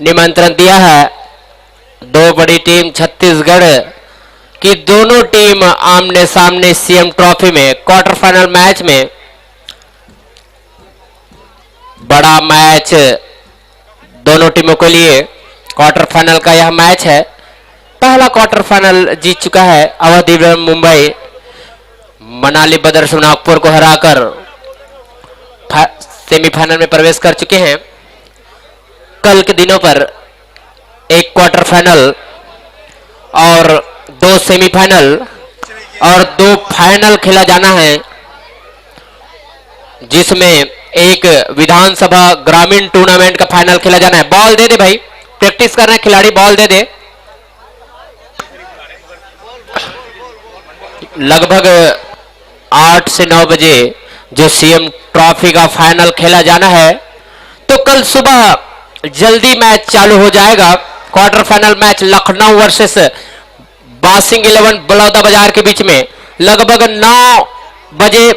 निमंत्रण दिया है। दो बड़ी टीम छत्तीसगढ़ की दोनों टीम आमने सामने सीएम ट्रॉफी में क्वार्टर फाइनल मैच में। बड़ा मैच दोनों टीमों के लिए क्वार्टर फाइनल का यह मैच है। पहला क्वार्टर फाइनल जीत चुका है अवधि मुंबई, मनाली ब्रदर्स नागपुर को हराकर सेमीफाइनल में प्रवेश कर चुके हैं। कल के दिनों पर एक क्वार्टर फाइनल और दो सेमीफाइनल और दो फाइनल खेला जाना है, जिसमें एक विधानसभा ग्रामीण टूर्नामेंट का फाइनल खेला जाना है। बॉल दे दे भाई, प्रैक्टिस कर रहे हैं खिलाड़ी, बॉल दे दे। लगभग 8 से 9 बजे जो सीएम ट्रॉफी का फाइनल खेला जाना है, तो कल सुबह जल्दी मैच चालू हो जाएगा। Quarter final match Lucknow versus बासिंग 11 बलौदा बाजार के बीच में लगभग 9 बजे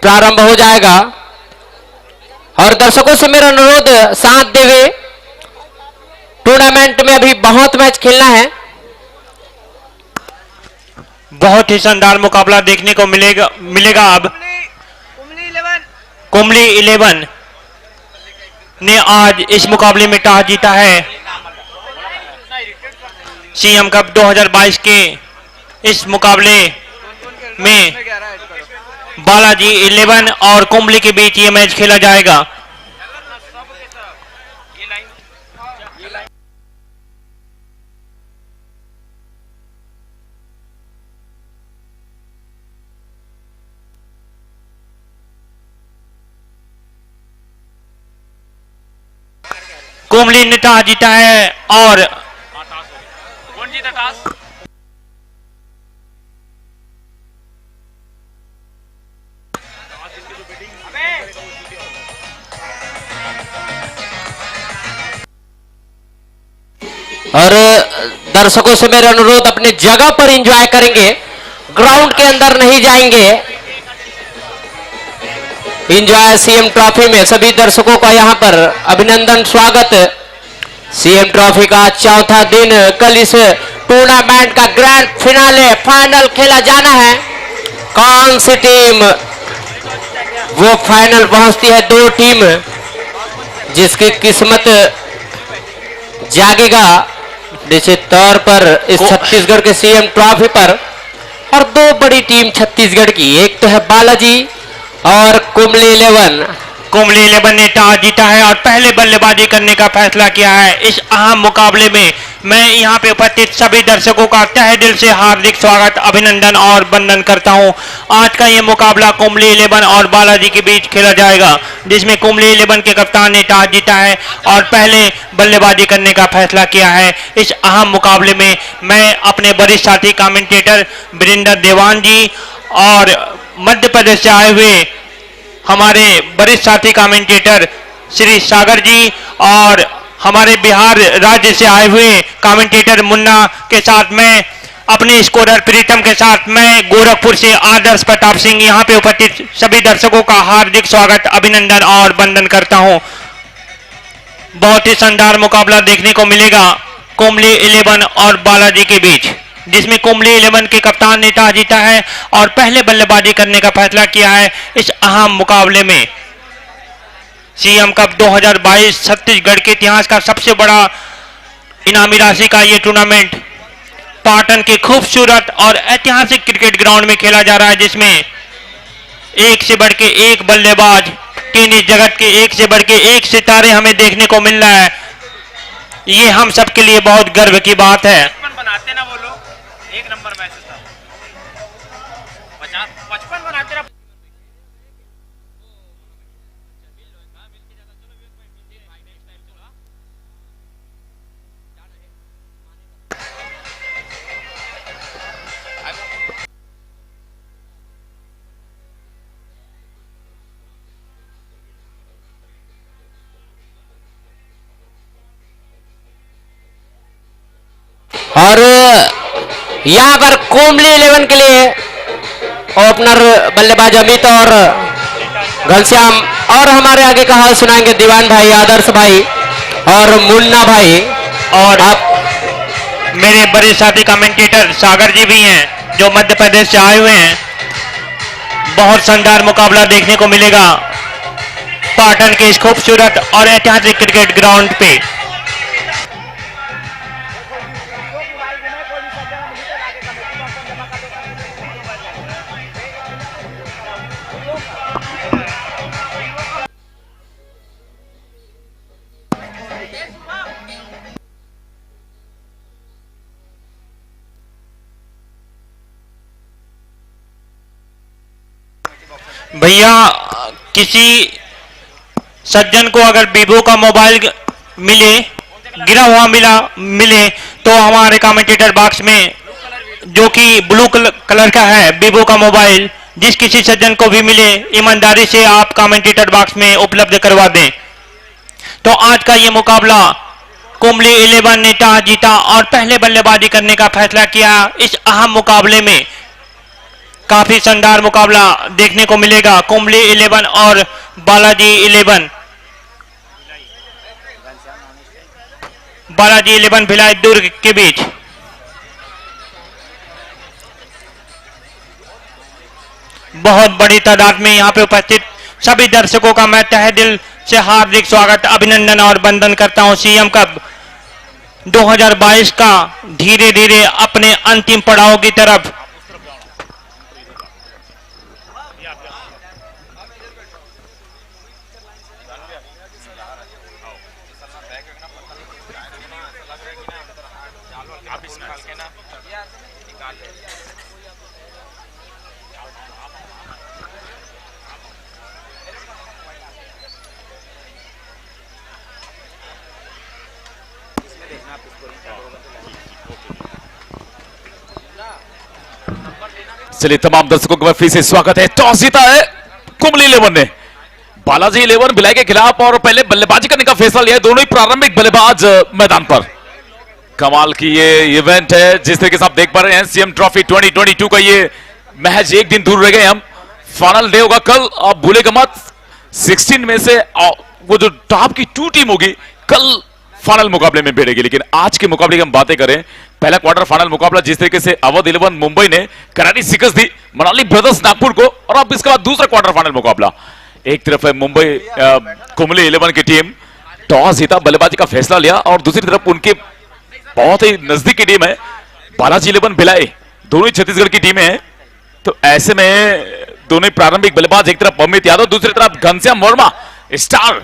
प्रारंभ हो जाएगा। और दर्शकों से मेरा अनुरोध, साथ देवे, टूर्नामेंट में अभी बहुत मैच खेलना है। बहुत ही शानदार मुकाबला देखने को मिलेगा अब। कुंबली 11 ने आज इस मुकाबले में टॉस जीता है। सीएम कप 2022 के इस मुकाबले में बालाजी 11 और कुंबली के बीच ये मैच खेला जाएगा। कुंबली ने टॉस जीता है और कौन जीता टॉस? और दर्शकों से मेरा अनुरोध, अपनी जगह पर एंजॉय करेंगे, ग्राउंड के अंदर नहीं जाएंगे। एंजॉय सीएम ट्रॉफी में सभी दर्शकों का यहां पर अभिनंदन, स्वागत। सीएम ट्रॉफी का चौथा दिन, कल इस टूर्नामेंट का ग्रैंड फिनाले फाइनल खेला जाना है। कौन सी टीम वो फाइनल पहुंचती है? दो टीम जिसकी किस्मत जागेगा निश्चित तौर पर इस छत्तीसगढ़ के सीएम ट्रॉफी पर। और दो बड़ी टीम छत्तीसगढ़ की, एक तो है बालाजी और कुंबली 11। कुंबली 11 ने टॉस जीता है और पहले बल्लेबाजी करने का फैसला किया है। इस अहम मुकाबले में मैं यहां पे उपस्थित सभी दर्शकों का तहे दिल से हार्दिक स्वागत, अभिनंदन और वंदन करता हूं। आज का ये मुकाबला कुंबली 11 और बालाजी के बीच खेला जाएगा, जिसमें कुंबली 11 के कप्तान ने टॉस जीता है और पहले बल्लेबाजी करने का फैसला किया है। इस अहम मुकाबले में मैं अपने वरिष्ठ साथी कमेंटेटर वीरेंद्र देवान जी और मध्य प्रदेश से आए हुए हमारे वरिष्ठ साथी कमेंटेटर श्री सागर जी और हमारे बिहार राज्य से आए हुए कमेंटेटर मुन्ना के साथ, मैं अपने स्कोरर प्रीतम के साथ, मैं गोरखपुर से आदर्श प्रताप सिंह, यहां पे उपस्थित सभी दर्शकों का हार्दिक स्वागत, अभिनंदन और वंदन करता हूं। बहुत ही शानदार मुकाबला देखने को मिलेगा कुंबली 11 और बालाजी के बीच, जिसमें कुंबली 11 के कप्तान ने टॉस जीता है और पहले बल्लेबाजी करने का फैसला किया है। इस अहम मुकाबले में सीएम कप 2022 छत्तीसगढ़ के इतिहास का सबसे बड़ा इनामी राशि का ये टूर्नामेंट पाटन के खूबसूरत और ऐतिहासिक क्रिकेट ग्राउंड में खेला जा रहा है, जिसमें एक से बढ़ के एक बल्लेबाज, टेनिस जगत के एक से बढ़ के एक सितारे हमें देखने को मिल रहा है। ये हम सबके लिए बहुत गर्व की बात है। बनाते ना वो लोग, एक नंबर मैच था, 55 बनाते ना। और यहां पर कुंबली 11 के लिए ओपनर बल्लेबाज अमित और घनश्याम, और हमारे आगे का हाल सुनाएंगे दीवान भाई, आदर्श भाई। और मुन्ना भाई और आप मेरे बड़े साथी कमेंटेटर सागर जी भी हैं जो मध्य प्रदेश से आए हुए हैं। बहुत शानदार मुकाबला देखने को मिलेगा पाटन के इस खूबसूरत और ऐतिहासिक क्रिकेट ग्राउंड पे। भैया किसी सज्जन को अगर वीवो का मोबाइल मिले, गिरा हुआ मिले तो हमारे कमेंटेटर बॉक्स में, जो कि ब्लू कलर का है वीवो का मोबाइल, जिस किसी सज्जन को भी मिले ईमानदारी से आप कमेंटेटर बॉक्स में उपलब्ध करवा दें। तो आज का ये मुकाबला कुंबली 11 ने टॉस जीता और पहले बल्लेबाजी करने का फैसला किया। इस अहम मुकाबले में काफी शानदार मुकाबला देखने को मिलेगा कुंबली 11 और बालाजी 11 भिलाई दुर्ग के बीच। बहुत बड़ी तादाद में यहाँ पे उपस्थित सभी दर्शकों का मैं तहे दिल से हार्दिक स्वागत, अभिनंदन और वंदन करता हूँ। सीएम कप 2022 का धीरे धीरे अपने अंतिम पड़ाव की तरफ चलिए तमाम दर्शकों का फिर से स्वागत है। टॉस जीता है कुंबली 11 ने बालाजी 11 भिलाई के खिलाफ और पहले बल्लेबाजी करने का फैसला लिया है। दोनों ही प्रारंभिक बल्लेबाज मैदान पर। कमाल की ये इवेंट है जिस तरीके से आप देख पा रहे हैं। सीएम ट्रॉफी 2022 का ये मैच एक दिन दूर रह गए हम। फाइनल डे होगा कल, आप भूलेगा मत। 16 में से वो जो टॉप की 2 टीम होगी कल फाइनल मुकाबले में भिड़ेगी। लेकिन आज के मुकाबले की हम बातें करें, पहला क्वार्टर फाइनल मुकाबला जिस तरीके से अवध 11 मुंबई ने करारी शिकस्त दी मनाली ब्रदर्स नागपुर को, और अब इसके बाद दूसरा क्वार्टर फाइनल मुकाबला। एक तरफ है मुंबई कुंबली 11 की टीम, टॉस जीता, बल्लेबाजी का फैसला लिया, और दूसरी तरफ उनके बहुत ही नजदीक की टीम है बालाजी 11 भिलाई, दोनों ही छत्तीसगढ़ की टीमें हैं। तो ऐसे में दोनों ही प्रारंभिक बल्लेबाज, एक तरफ अमित यादव, दूसरी तरफ घनश्याम वर्मा, स्टार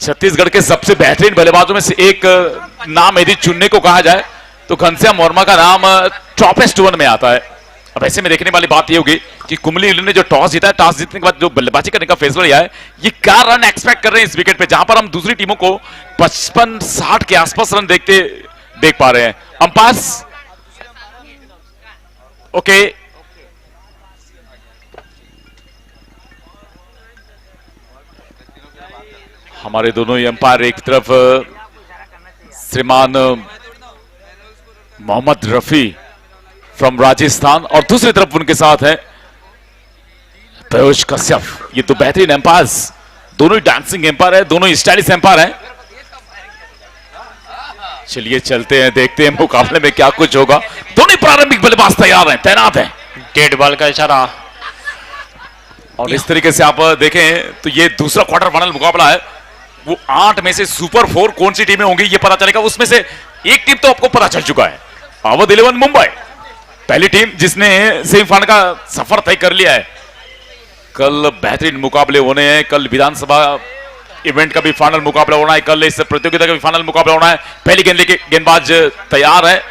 छत्तीसगढ़ के सबसे बेहतरीन बल्लेबाजों में से एक नाम यदि चुनने को कहा जाए तो घनश्याम वर्मा का नाम टॉपेस्ट 1 में आता है। अब ऐसे में देखने वाली बात यह होगी कि कुंबली ने जो टॉस जीता है, टॉस जीतने के बाद जो बल्लेबाजी करने का फैसला लिया है, ये क्या रन एक्सपेक्ट कर रहे हैं इस विकेट पे, जहां पर हम दूसरी टीमों को 55-60 के आसपास रन देख पा रहे हैं। अंपायर्स ओके, हमारे दोनों ही अंपायर, एक तरफ श्रीमान मोहम्मद रफी फ्रॉम राजस्थान और दूसरी तरफ उनके साथ है पीयूष कश्यप। ये तो बेहतरीन एम्पायर्स, दोनों ही डांसिंग एम्पायर है, दोनों ही स्टाइलिश एम्पायर हैं। चलिए चलते हैं, देखते हैं मुकाबले में क्या कुछ होगा। दोनों ही प्रारंभिक बल्लेबाज तैयार हैं, तैनात हैं। डेड बॉल का इशारा, और इस तरीके से आप देखें तो ये दूसरा क्वार्टर फाइनल मुकाबला है। वो 8 में से सुपर 4 कौन सी टीमें होंगी ये पता चलेगा। उसमें से एक टीम तो आपको पता चल चुका है, अवध 11 मुंबई, पहली टीम जिसने सेमीफाइनल का सफर तय कर लिया है। कल बेहतरीन मुकाबले होने हैं। कल विधानसभा इवेंट का भी फाइनल मुकाबला होना है, कल इस प्रतियोगिता का भी फाइनल मुकाबला होना है। पहली गेंद लेके गेंदबाज तैयार है,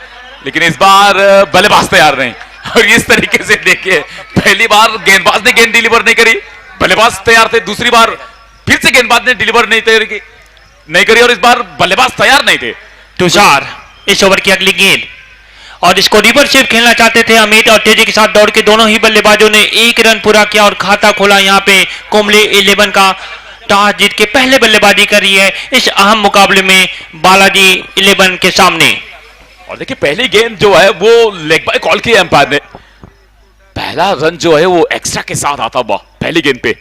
लेकिन इस बार बल्लेबाज तैयार नहीं। और इस तरीके से देखिए, पहली बार गेंदबाज ने गेंद डिलीवर नहीं करी, बल्लेबाज तैयार थे। दूसरी बार फिर से गेंदबाज ने डिलीवर नहीं करी और इस बार बल्लेबाज तैयार नहीं थे। तुषार इस ओवर की अगली गेंद, और इसको रिवर्सिव खेलना चाहते थे अमित, और तेजी के साथ दौड़ के दोनों ही बल्लेबाजों ने 1 रन पूरा किया और खाता खोला। यहाँ पे कुंबली 11 का टॉस जीत के पहले बल्लेबाजी करी है इस अहम मुकाबले में बालाजी 11 के सामने। और देखिए पहली गेंद जो है वो लेग बाय कॉल की एम्पायर ने। पहला रन जो है वो एक्स्ट्रा के साथ आता हुआ पहली गेंद पे।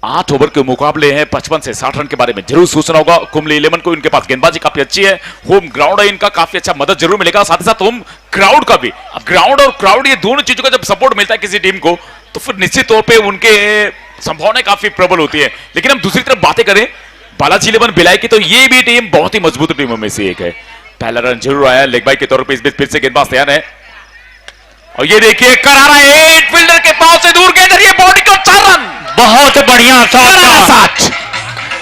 8 ओवर के मुकाबले हैं 55 से 60 रन के बारे में जरूर सोचना होगा कुंबली 11 को। इनके पास गेंदबाजी काफी अच्छी है, होम ग्राउंड है इनका, काफी अच्छा मदद जरूर मिलेगा, साथ ही साथ होम क्राउड का भी। ग्राउंड और क्राउड ये दोनों चीजों का जब सपोर्ट मिलता है किसी टीम को तो फिर निश्चित तौर पर उनके संभावनाएं काफी प्रबल होती है। लेकिन हम दूसरी तरफ बातें करें बालाजी 11 भिलाई की तो ये भी टीम बहुत ही मजबूत टीमों में से एक है। पहला रन जरूर आया लेग बाई के तौर पर, इस बीच फिर से गेंदबाज तैयार है और ये देखिए करारा हिट, फील्डर के पांव से दूर गेंद, ये बॉडी को 4 रन। बहुत बढ़िया शॉट,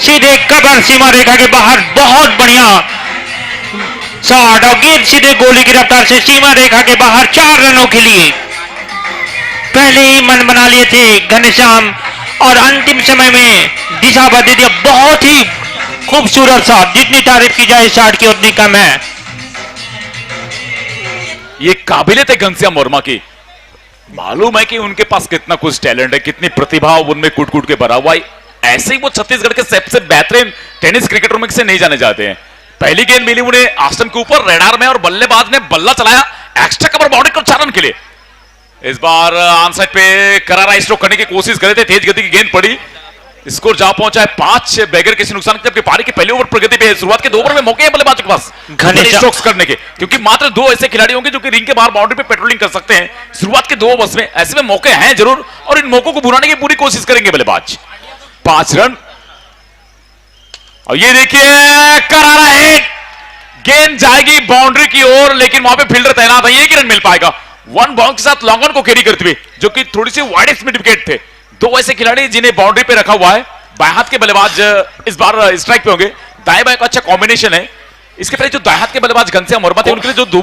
सीधे कबर सीमा रेखा के बाहर, बहुत बढ़िया शॉट और गेंद सीधे गोली की रफ्तार से सीमा रेखा के बाहर 4 रनों के लिए। पहले ही मन बना लिए थे घनश्याम और अंतिम समय में दिशा बदल दिया। बहुत ही खूबसूरत शॉट, जितनी तारीफ की जाए शॉट की उतनी कम है। ये काबिलियत है घनश्याम वर्मा की, मालूम है कि उनके पास कितना कुछ टैलेंट है, कितनी प्रतिभा उनमें कूट कूट के भरा हुआ है। ऐसे ही वो छत्तीसगढ़ के सबसे बेहतरीन टेनिस क्रिकेटरों में से नहीं जाने जाते हैं। पहली गेंद मिली उन्हें आस्टन के ऊपर रेडार में और बल्लेबाज ने बल्ला चलाया एक्स्ट्रा कवर बाउंड्री को 4 रन के लिए। इस बार ऑन साइड पे करारा स्ट्रोक करने की कोशिश करे थे, तेज गति की गेंद पड़ी, स्कोर जा पहुंचा है 5 बगैर किसी नुकसान के, जबकि पारी की पहले ओवर प्रगति पे है। शुरुआत के 2 ओवर में मौके हैं बल्लेबाज के पास स्ट्रोक्स करने के, क्योंकि मात्र 2 ऐसे खिलाड़ी होंगे जो कि रिंग के बाहर बाउंड्री पे पेट्रोलिंग कर सकते हैं शुरुआत के 2 ओवर्स में। ऐसे में मौके हैं जरूर और इन मौकों को बुलाने की पूरी कोशिश करेंगे बल्लेबाज। 5 रन और ये देखिए करारा हिट, गेंद जाएगी बाउंड्री की ओर, लेकिन वहां पे फील्डर तैनात है, एक ही रन मिल पाएगा 1 बाउंड के साथ लॉन्ग ऑन को कैरी करते हुए, जो कि थोड़ी सी वाइड मिड विकेट थे। 2 ऐसे खिलाड़ी जिन्हें बाउंड्री पे रखा हुआ है। बाएं हाथ के बल्लेबाज इस बार स्ट्राइक पे होंगे, दाएं बाएं का अच्छा कॉम्बिनेशन है। इसके पहले जो दाएं हाथ के बल्लेबाज घनश्याम वर्मा थे उनके लिए जो 2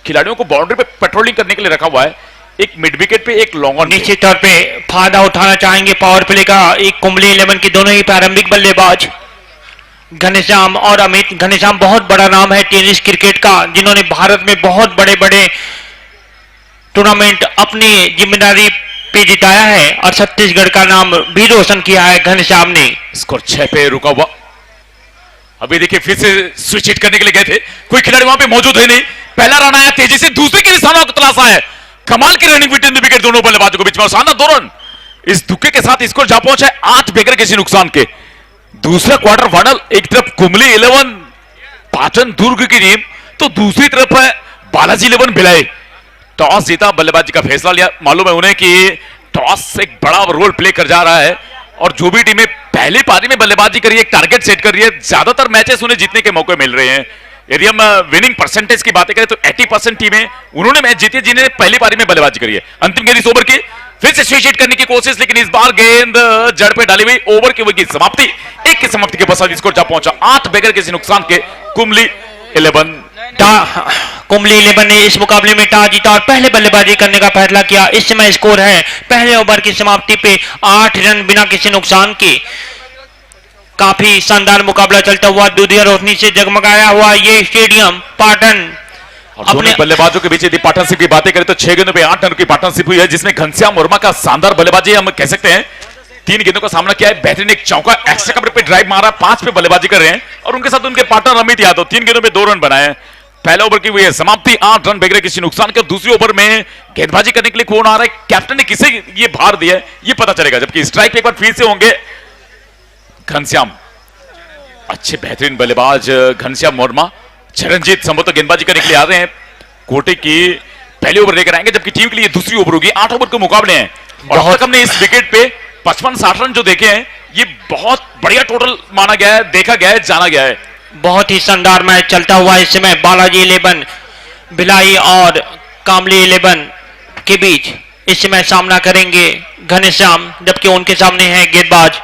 खिलाड़ियों को बाउंड्री पे पेट्रोलिंग करने के लिए रखा हुआ है, एक मिड विकेट पे एक लॉन्ग ऑन। निश्चित तौर पे फायदा उठाना चाहेंगे पावर प्ले का एक कुंबली 11 की दोनों ही प्रारंभिक बल्लेबाज घनश्याम और अमित। घनश्याम बहुत बड़ा नाम है टेनिस क्रिकेट का, जिन्होंने भारत में बहुत बड़े बड़े टूर्नामेंट अपनी जिम्मेदारी पे जिताया है और छत्तीसगढ़ का नाम भी रोशन किया है घनश्याम ने। स्कोर 6 पे रुका हुआ। अभी देखिए फिर से स्विच हिट करने के लिए गए थे, कोई खिलाड़ी वहां पे मौजूद है नहीं। पहला रन आया तेजी से, दूसरे के निशानों को तलाशा है, कमाल की रनिंग विकेट विकेट दोनों बल्लेबाजों के बीच में, शानदार 2 रन। इस धुक्के के साथ स्कोर जा पहुंचा है 8 बगैर किसी नुकसान के। दूसरा क्वार्टर फाइनल, एक तरफ कुंबली 11 पाटन दुर्ग की टीम तो दूसरी तरफ है बालाजी 11 भिलाई। टॉस जीता, बल्लेबाजी का फैसला लिया। मालूम है उन्हें कि टॉस एक बड़ा रोल प्ले कर जा रहा है और जो भी टीमें पहली पारी में बल्लेबाजी करी है, एक टारगेट सेट कर रही है, ज्यादातर मैचेस उन्हें जीतने के मौके मिल रहे हैं। यदि हम विनिंग परसेंटेज की बातें करें तो 80% टीमें उन्होंने मैच जीती है जिन्हें पहली पारी में बल्लेबाजी करी है। अंतिम गेंद इस ओवर की, फिर से स्विच हिट करने की कोशिश, लेकिन इस बार गेंद जड़ पे डाली हुई। ओवर की हुई समाप्ति, 1 की समाप्ति के पश्चात स्कोर जा पहुंचा 8 बगैर किसी नुकसान के कुंबली 11। कुंबली 11 ने इस मुकाबले में टॉस जीता और पहले बल्लेबाजी करने का फैसला किया। इस समय स्कोर है पहले ओवर की समाप्ति पे 8 रन बिना किसी नुकसान के। काफी शानदार मुकाबला चलता हुआ, दूधिया रोशनी से जगमगाया हुआ ये स्टेडियम पाटन। अपने बल्लेबाजों के बीच यदि पार्टनरशिप की बातें करें तो 6 गेंदों पे 8 रन की पार्टनरशिप हुई है, जिसमें घनश्याम वर्मा का शानदार बल्लेबाजी हम कह सकते हैं। 3 गेंदों का सामना किया है, बेहतरीन एक चौका, एक्स्ट्रा कवर पे ड्राइव मारा, 5 पे बल्लेबाजी कर रहे हैं और उनके साथ उनके पार्टनर अमित यादव 3 गेंदों पे 2 रन बनाए। पहले ओवर की हुई है समाप्ति 8 रन बगैर किसी नुकसान के। दूसरी ओवर में गेंदबाजी करने के लिए कौन आ रहा है, कैप्टन ने किसे ये भार दिया है ये पता चलेगा, जबकि स्ट्राइक पे एक बार फिर से होंगे घनश्याम। अच्छे बेहतरीन बल्लेबाज घनश्याम वर्मा। चरणजीत संभवतः गेंदबाजी करने के लिए आ रहे हैं, कोटे की पहले ओवर लेकर आएंगे, जबकि टीम के लिए दूसरी ओवर होगी। 8 ओवर के मुकाबले हैं और अब तक हमने इस विकेट पे 55-60 रन जो देखे हैं, ये बहुत बढ़िया टोटल माना गया है, देखा गया है, जाना गया है। बहुत ही शानदार मैच चलता हुआ इस समय बालाजी 11 भिलाई और कामली 11 के बीच इस समय सामना करेंगे घनश्याम, जबकि उनके सामने है गेंदबाज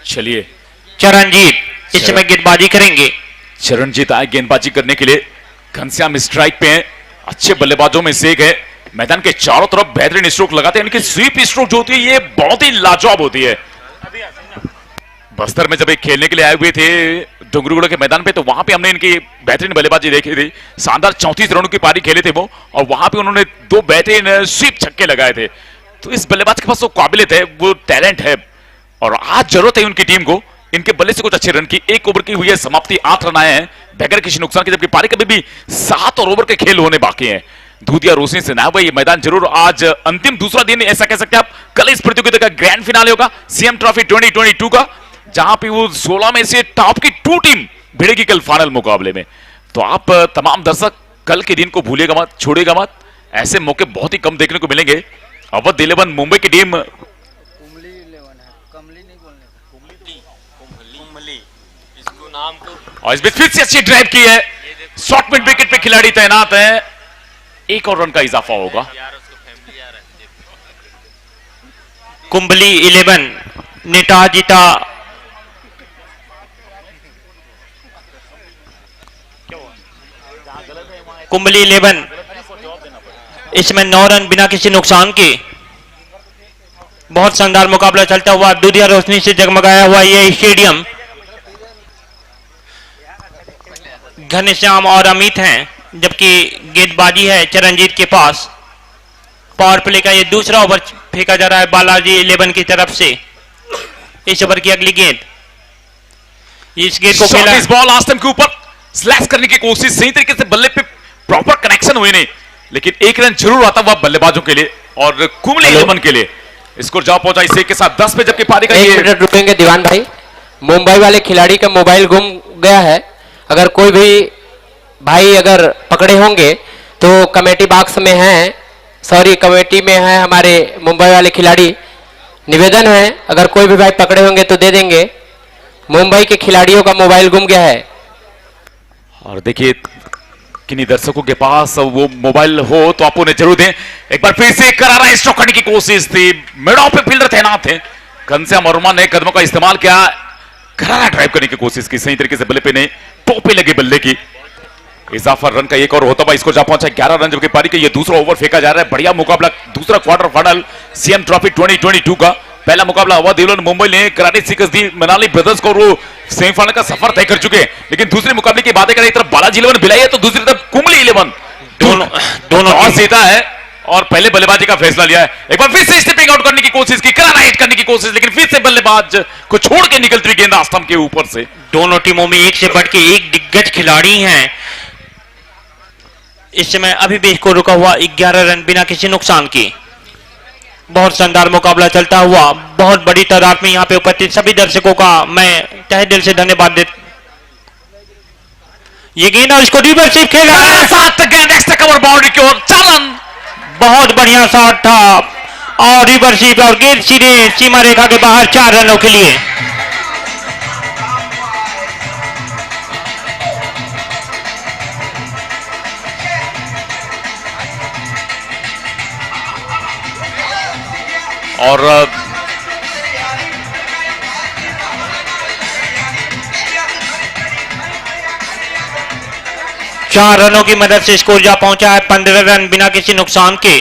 चलिए चरणजीत इस समय गेंदबाजी करेंगे। चरणजीत आए गेंदबाजी करने के लिए, घनश्याम स्ट्राइक पे हैं, अच्छे बल्लेबाजों में से एक है। मैदान के चारों तरफ बेहतरीन स्ट्रोक लगाते हैं, इनकी स्वीप स्ट्रोक जो होती है ये बहुत ही लाजवाब होती है। बस्तर में जब एक खेलने के लिए आए हुए थे डुंगरगुड़ा के मैदान पे, तो वहां पे हमने इनकी बेहतरीन बल्लेबाजी देखी थी। शानदार 34 रनों की पारी खेले थे वो, और वहां पे उन्होंने 2 बेहतरीन स्वीप छक्के लगाए थे। तो इस बल्लेबाज के पास वो काबिलियत है, वो टैलेंट है और आज जरूरत है उनकी टीम को इनके बल्ले से कुछ अच्छे रन की। 1 ओवर की हुई है समाप्ति, 8 रन आए हैं बगैर किसी नुकसान के, जबकि पारी कभी भी 7 और ओवर के खेल होने बाकी हैं। दूधिया रोशनी से ना हुआ ये मैदान जरूर आज अंतिम दूसरा दिन ऐसा कह सकते हैं आप। कल इस प्रतियोगिता का ग्रैंड फिनाले होगा सीएम ट्रॉफी 2022 का, जहां पे वो 16 में से टॉप की 2 टीम भिड़ेगी कल फाइनल मुकाबले में। तो आप तमाम दर्शक कल के दिन को भूलिएगा मत, छोड़ेगा मत, ऐसे मौके बहुत ही कम देखने को मिलेंगे। अवध 11 मुंबई की टीम, कुमली 11 है, कमली नहीं बोलने और इस बीच फिर से अच्छी ड्राइव की है, शॉर्ट मिड विकेट पे खिलाड़ी तैनात है, एक और रन का इजाफा होगा। कुंबली 11 ने टॉस जीता। कुंबली 11 इसमें 9 रन बिना किसी नुकसान के। बहुत शानदार मुकाबला चलता हुआ दूधिया रोशनी से जगमगाया हुआ ये स्टेडियम। घनश्याम और अमित हैं, जबकि गेंदबाजी है चरणजीत के पास। पावर प्ले का ये दूसरा ओवर फेंका जा रहा है बालाजी 11 की तरफ से। इस ओवर की अगली गेंद, इस गेंद को खेला इस बॉल आस्टम के ऊपर स्लैश करने की कोशिश, सही तरीके से बल्ले पे प्रॉपर कनेक्शन हुए नहीं, लेकिन एक रन जरूर आता हुआ बल्लेबाजों के लिए और कुंबली 11 के लिए। स्कोर जा पहुंचा इस एक के साथ 10 पे, जबकि पारी का एक मिनट रुकेंगे दीवान भाई। मुंबई वाले खिलाड़ी का मोबाइल गुम गया है, अगर कोई भी भाई अगर पकड़े होंगे तो कमेटी बॉक्स में है, सॉरी कमेटी में है हमारे मुंबई वाले खिलाड़ी, निवेदन है अगर कोई भी भाई पकड़े होंगे तो दे देंगे। मुंबई के खिलाड़ियों का मोबाइल गुम गया है। और देखिए किन्हीं दर्शकों के पास वो मोबाइल हो तो आप उन्हें जरूर दें। एक बार फिर से करारा स्ट्रोक करने की कोशिश थी, मिडऑफ पे फील्डर तैनात थे, घनश्याम वर्मा ने कदमों का इस्तेमाल किया, करारा ड्राइव करने की कोशिश की, सही तरीके से बल्ले पे नहीं, टॉप पे लगे बल्ले की। इजाफा रन का एक और होता हुआ इसको जा पहुंचा 11 रन, जबकि पारी का ये दूसरा ओवर फेंका जा रहा है। बढ़िया मुकाबला, दूसरा क्वार्टर फाइनल सीएम ट्रॉफी 2022 का। पहला मुकाबला अवध 11 मुंबई ने कराटे सीकर्स दी मनाली ब्रदर्स को, वो सेमीफाइनल का सफर तय कर चुके हैं। लेकिन दूसरे मुकाबले की बातें करें, एक तरफ बालाजी 11 भिलाई है तो दूसरी तरफ कुंबली 11 दोनों टॉस जीता है और पहले बल्लेबाजी का फैसला लिया है। एक बार फिर से स्टेपिंग आउट करने की कोशिश की, करारा हिट करने की कोशिश, लेकिन फिर से बल्लेबाज को छोड़ के निकलती हुई गेंद आस्तम के ऊपर से। दोनों टीमों में एक से बढ़ के एक दिग्गज खिलाड़ी हैं। इस समय अभी भी स्कोर रुका हुआ 11 रन बिना किसी नुकसान के। बहुत शानदार मुकाबला चलता हुआ, बहुत बड़ी तादाद में यहाँ पे उपस्थित सभी दर्शकों का मैं तहे दिल से धन्यवाद देता। ये गेंद और इसको रिवर्स स्वीप खेला है, सात गेंद एक्स्ट्रा कवर बाउंड्री की ओर, 4 रन। बहुत बढ़िया शॉट था और रिवर्स स्वीप और गेंद सीधे सीमा रेखा के बाहर 4 रनों के लिए। और 4 रनों की मदद से स्कोर जा पहुंचा है 15 रन बिना किसी नुकसान के।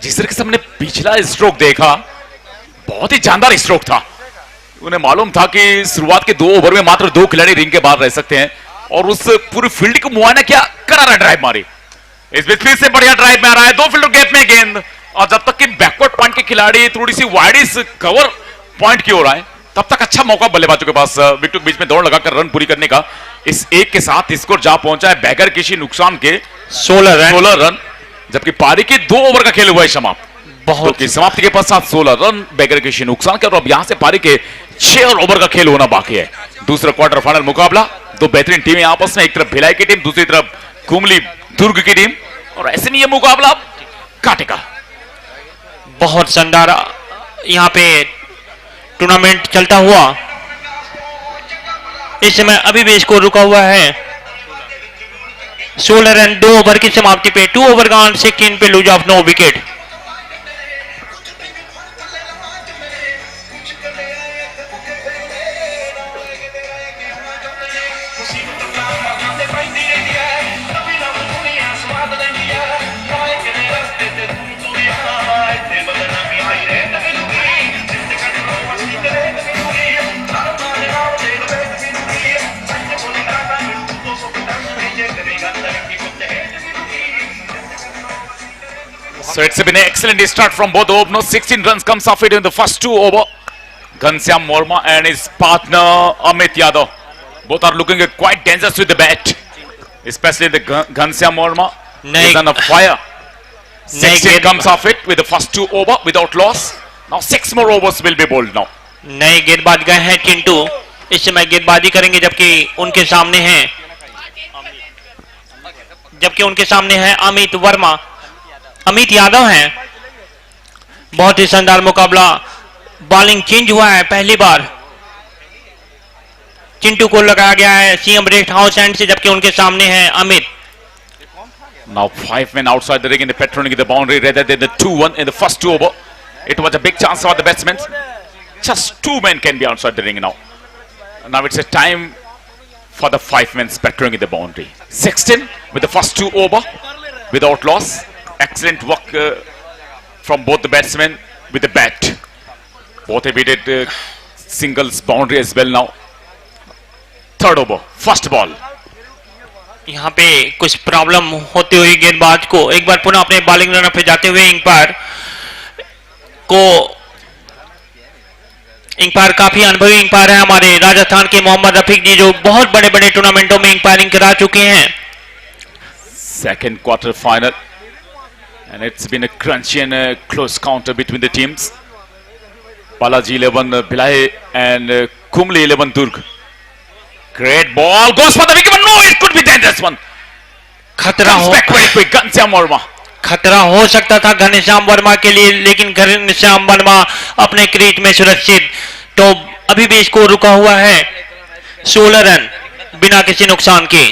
जिस तरीके से हमने पिछला स्ट्रोक देखा, बहुत ही जानदार स्ट्रोक था। उन्हें मालूम था कि शुरुआत के 2 ओवर में मात्र 2 खिलाड़ी रिंग के बाहर रह सकते हैं और उस पूरी फील्ड को मुआयना किया, करारा ड्राइव मारी। इस बीच फिर से बढ़िया ड्राइव में आ रहा है, 2 फील्डर गैप में गेंद, और जब तक कि बैकवर्ड पॉइंट के खिलाड़ी थोड़ी सी वाइडिस कवर पॉइंट की ओर आए तब तक अच्छा मौका बल्लेबाजों के पास विकेट बीच में दौड़ लगाकर रन पूरी करने का। इस एक के साथ स्कोर जा पहुंचा है बगैर किसी नुकसान के 16 रन, जबकि पारी के 2 ओवर का खेल हुआ है समाप्त। बहुत की समाप्ति के पश्चात 16 रन बगैर किसी नुकसान के, और अब यहां से पारी के 6 ओवर का खेल होना बाकी है। दूसरा क्वार्टर फाइनल मुकाबला, 2 बेहतरीन टीमें आपस में, एक तरफ भिलाई की टीम, दूसरी तरफ कुंबली दुर्ग की टीम, और ऐसे में यह मुकाबला काटेगा। बहुत शानदार यहाँ पे टूर्नामेंट चलता हुआ, इस समय अभी भी स्कोर रुका हुआ है 16 रन 2 ओवर की समाप्ति पे। 2 ओवर का 16 पे lose of 9 wicket. So it's been an excellent start from both openers. 16 runs comes off it in the first 2 over. Ghanshyam Verma and his partner Amit Yadav both are looking quite dangerous with the bat, especially the Ghanshyam Verma. Nai- is on a fire. Nai 16 गेंद- comes off it with the first 2 over without loss. Now 6 more overs will be bowled now. नए गेंदबाज गए हैं चिंटू, इस समय गेंदबाजी करेंगे जबकि उनके सामने है अमित वर्मा, अमित यादव हैं। बहुत ही शानदार मुकाबला, बॉलिंग चेंज हुआ है पहली बार। चिंटू को लगाया गया है सीएम रेस्ट हाउस एंड से, जबकि उनके सामने है Amit. Now 5 men outside the ring in the patrolling the boundary rather than the 2-1 in the first 2 over. It was a big chance for the batsmen. Just 2 men can be outside the ring now. Now it's a time for the 5 men patrolling the boundary. 16 with the first 2 over without loss. Excellent work from both the batsmen with the bat. Both have hit singles boundary as well now. Third over, first ball. यहाँ पे कुछ problem होते हुए गेंदबाज को एक बार पुनः अपने बॉलिंग रन पे जाते हुए अंपायर काफी अनुभवी अंपायर है हमारे राजस्थान के मोहम्मद रफीक जी, जो बहुत बड़े बड़े टूर्नामेंटों में अंपायरिंग करा चुके हैं। Second quarter final, and it's been a crunchy and a close counter between the teams. Balaji 11 Bhilai and Kumli 11 Durg. Great ball goes for the wicket, but no, it could be dangerous one. खतरा Comes हो back very quick, Ghanshyam Verma. खतरा हो सकता था घनश्याम वर्मा के लिए, लेकिन घनश्याम वर्मा अपने क्रीज में सुरक्षित। तो अभी भी स्कोर रुका हुआ है 16 रन बिना किसी नुकसान के।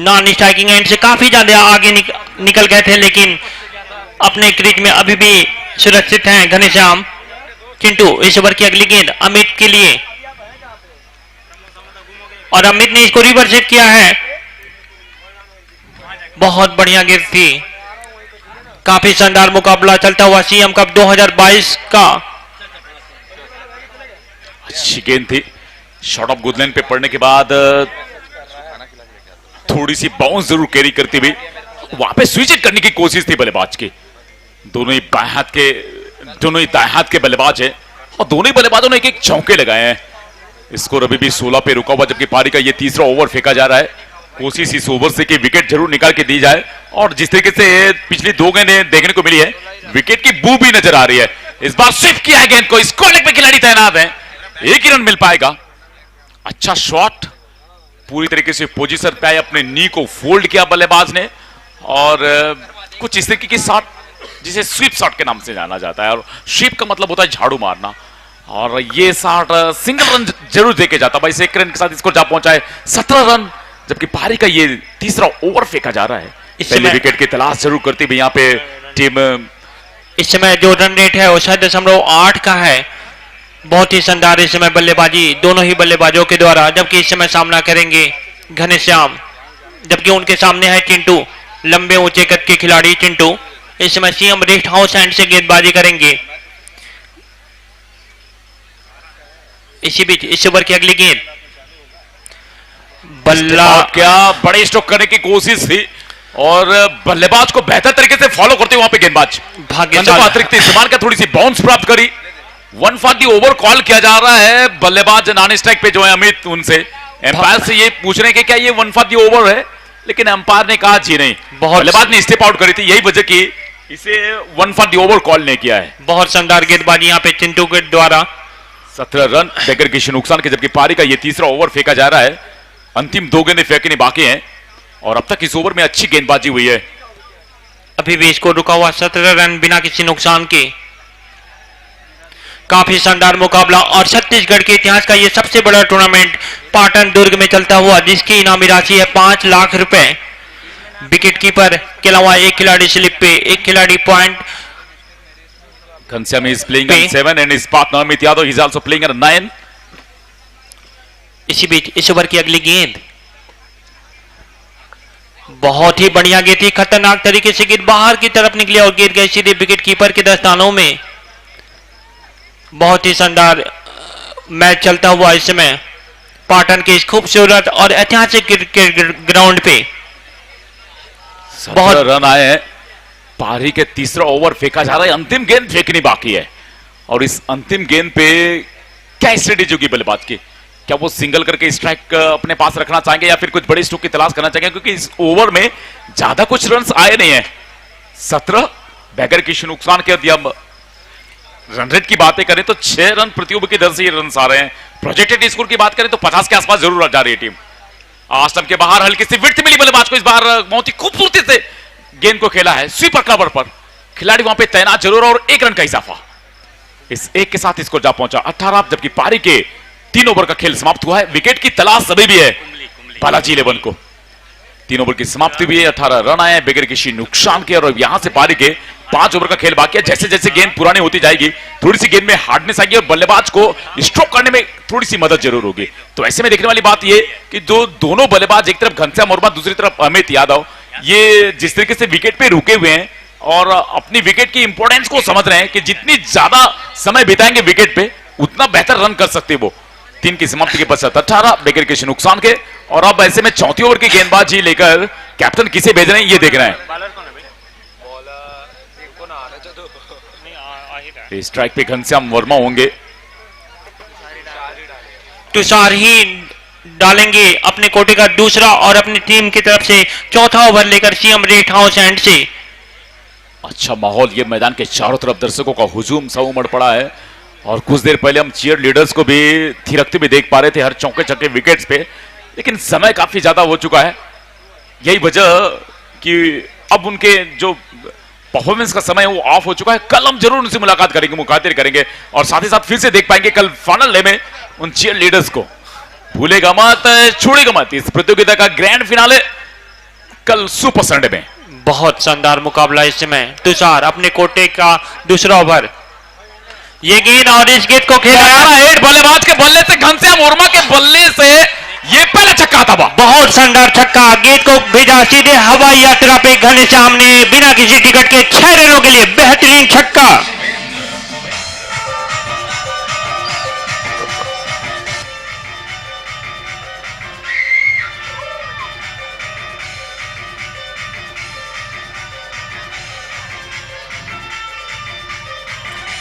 नॉन स्ट्राइकिंग एंड से काफी ज्यादा आगे निकल गए थे, लेकिन अपने क्रीज में अभी भी सुरक्षित हैं घनश्याम। चिंटू, इस ओवर की अगली गेंद अमित के लिए, और अमित ने इसको रिवर्स हिट किया है। बहुत बढ़िया गेंद थी, काफी शानदार मुकाबला चलता हुआ सीएम कप 2022 का। अच्छी गेंद थी, शॉर्ट ऑफ गुडलैंड पे पड़ने के बाद थोड़ी सी बाउंस जरूर कैरी करती हुई वहां पे स्विच करने की कोशिश थी बल्लेबाज की। दोनों ही दाएं हाथ के बल्लेबाज हैं और दोनों ही बल्लेबाजों ने एक एक चौके लगाए हैं। स्कोर अभी भी 16 पे रुका हुआ, जबकि पारी का ये तीसरा ओवर फेंका जा रहा है। कोशिश इस ओवर से कि विकेट जरूर निकाल के दी जाए, और जिस तरीके से पिछली 2 गेंदें देखने को मिली है, विकेट की बू भी नजर आ रही है। इस बार स्विफ्ट किया है गेंद को, इसको लेग पे खिलाड़ी तैनात है, एक ही रन मिल पाएगा। अच्छा शॉट, पूरी तरीके से पोजीशन पे आए, अपने नी को फोल्ड किया बल्लेबाज ने, और कुछ इस तरीके की शॉट जिसे स्वीप शॉट के नाम से जाना जाता है, और स्वीप का मतलब होता है झाड़ू मारना, और ये शॉट सिंगल रन जरूर देके जाता। भाई 1 रन के साथ इसको जा पहुंचा है 17 रन, जबकि पारी का ये तीसरा ओवर फेंका जा रहा है। पहले विकेट की तलाश जरूर करती भी यहाँ पे टीम। इस समय जो रन रेट है वो 6.8 का है। बहुत ही शानदार इस समय बल्लेबाजी दोनों ही बल्लेबाजों के द्वारा, जबकि इस समय सामना करेंगे घनश्याम, जबकि उनके सामने है चिंटू, लंबे ऊंचे कद के खिलाड़ी चिंटू। इस समय सीएम रेस्ट हाउस एंड से गेंदबाजी करेंगे। इसी बीच इस ओवर की अगली गेंद बल्ला क्या बड़े स्ट्रोक करने की कोशिश थी, और बल्लेबाज को बेहतर तरीके से फॉलो करते हुए वहां पे गेंदबाज भाग्यशाली अतिरिक्त इस्तेमाल का थोड़ी सी बाउंस प्राप्त करी। 1 फॉर दी ओवर कॉल किया जा रहा है, बल्लेबाज नॉन स्ट्राइक पे जो है अमित, उनसे एम्पायर से ये पूछ रहे हैं कि क्या ये 1 फॉर दी ओवर है, लेकिन एम्पायर ने कहा जी नहीं, बल्लेबाज ने स्टेप आउट करी थी, यही वजह की इसे 1 फॉर दी ओवर कॉल नहीं किया है। बहुत शानदार गेंदबाजी यहाँ पे चिंटू के द्वारा। 17 रन बगैर किसी नुकसान के, जबकि पारी का ये तीसरा ओवर फेंका जा रहा है। अंतिम 2 गेंदें फेंकनी बाकी हैं, और अब तक इस ओवर में अच्छी गेंदबाजी हुई है। अभी भी इसको रुका हुआ 17 रन बिना किसी नुकसान के। काफी शानदार मुकाबला, और छत्तीसगढ़ के इतिहास का यह सबसे बड़ा टूर्नामेंट पाटन दुर्ग में चलता हुआ, जिसकी इनामी राशि है 5 लाख रुपए। विकेट कीपर के अलावा एक खिलाड़ी स्लिप पे, एक खिलाड़ी point. Ghanshyam is playing on 7 and his partner Amit Yadav is also playing on 9. इसी बीच इस ओवर की अगली गेंद बहुत ही बढ़िया गेंद थी, खतरनाक तरीके से गेंद बाहर की तरफ निकली और गिर गई सीधे विकेट कीपर के दस्तानों में। बहुत ही शानदार मैच चलता हुआ इस समय पाटन के इस खूबसूरत और ऐतिहासिक क्रिकेट ग्राउंड पे। 17 रन आए हैं, पारी के तीसरा ओवर फेंका जा रहा है, अंतिम गेंद फेंकनी बाकी है, और इस अंतिम गेंद पे क्या स्ट्रेटेजी होगी बल्लेबाज की, क्या वो सिंगल करके स्ट्राइक अपने पास रखना चाहेंगे या फिर कुछ बड़ी स्ट्रोक की तलाश करना चाहेंगे, क्योंकि इस ओवर में ज्यादा कुछ रन्स आए नहीं है। 17 बगैर किसी नुकसान के दिया। रन रेट की बातें करें तो 6 रन प्रति ओवर की दर से रन आ रहे हैं। प्रोजेक्टेड स्कोर की बात करें तो 50 के आसपास जरूर जा रही है टीम। आस्टम के बाहर हल्की सी विड्थ मिली बल्लेबाज को, इस बार बहुत ही खूबसूरती से गेंद को खेला है स्वीपर कवर पर। खिलाड़ी वहां पे तैनात जरूर और 1 रन का इजाफा। इस 1 के साथ स्कोर जा पहुंचा 18, जबकि पारी के 3 ओवर का खेल समाप्त हुआ है। विकेट की तलाश अभी भी है बालाजी 11 को। 3 ओवर की समाप्ति भी है, 18 रन आए बगैर किसी नुकसान के, और यहां से पारी के 5 ओवर का खेल बाकी है। जैसे जैसे गेंद पुरानी होती जाएगी थोड़ी सी गेंद में हार्डनेस आएगी और बल्लेबाज को स्ट्रोक करने में थोड़ी सी मदद जरूर होगी। तो ऐसे में देखने वाली बात ये कि दोनों बल्लेबाज, एक तरफ घनश्याम वर्मा, दूसरी तरफ अमित यादव, ये जिस तरीके से विकेट पे रुके हुए हैं और अपनी विकेट की इंपॉर्टेंस को समझ रहे हैं कि जितनी ज्यादा समय बिताएंगे विकेट पे उतना बेहतर रन कर सकते वो। 3 की समाप्ति के पश्चात 18 बगैर किसी नुकसान के, और अब ऐसे में चौथी ओवर की गेंदबाजी लेकर कैप्टन किसे भेज रहे हैं ये देख रहे हैं। बॉलर कौन है भाई? बॉलर एक को ना आ रहा था तो नहीं आ ही रहा है। स्ट्राइक पे घनश्याम वर्मा होंगे। तुषार ही डालेंगे अपने कोटे का दूसरा और अपनी टीम की तरफ से चौथा ओवर लेकर सीएम रेट हाउस एंड से। अच्छा माहौल, ये मैदान के चारों तरफ दर्शकों का हुजूम सा उमड़ पड़ा है, और कुछ देर पहले हम चीयर लीडर्स को भी थिरकते भी देख पा रहे थे हर चौके छक्के विकेट्स पे, लेकिन समय काफी ज्यादा हो चुका है। यही वजह कि अब उनके जो परफॉर्मेंस का समय है वो ऑफ हो चुका है। कल हम जरूर उनसे मुलाकात करेंगे, मुखातिब करेंगे, और साथ ही साथ फिर से देख पाएंगे कल फाइनल डे में उन चीयर लीडर्स को। भूलेगा मत, छोड़ेगा मत, इस प्रतियोगिता का ग्रैंड फिनाले कल सुपर संडे में। बहुत शानदार मुकाबला इस समय। तुषार अपने कोटे का दूसरा ओवर, ये गेंद और इस गेंद को खेला हेड बल्लेबाज के बल्ले से, घनश्याम वर्मा के बल्ले से ये पहला छक्का था। बहुत शानदार छक्का, गेंद को भेजा सीधे हवाई यात्रा पे घनश्याम ने बिना किसी टिकट के 6 रनों के लिए बेहतरीन छक्का।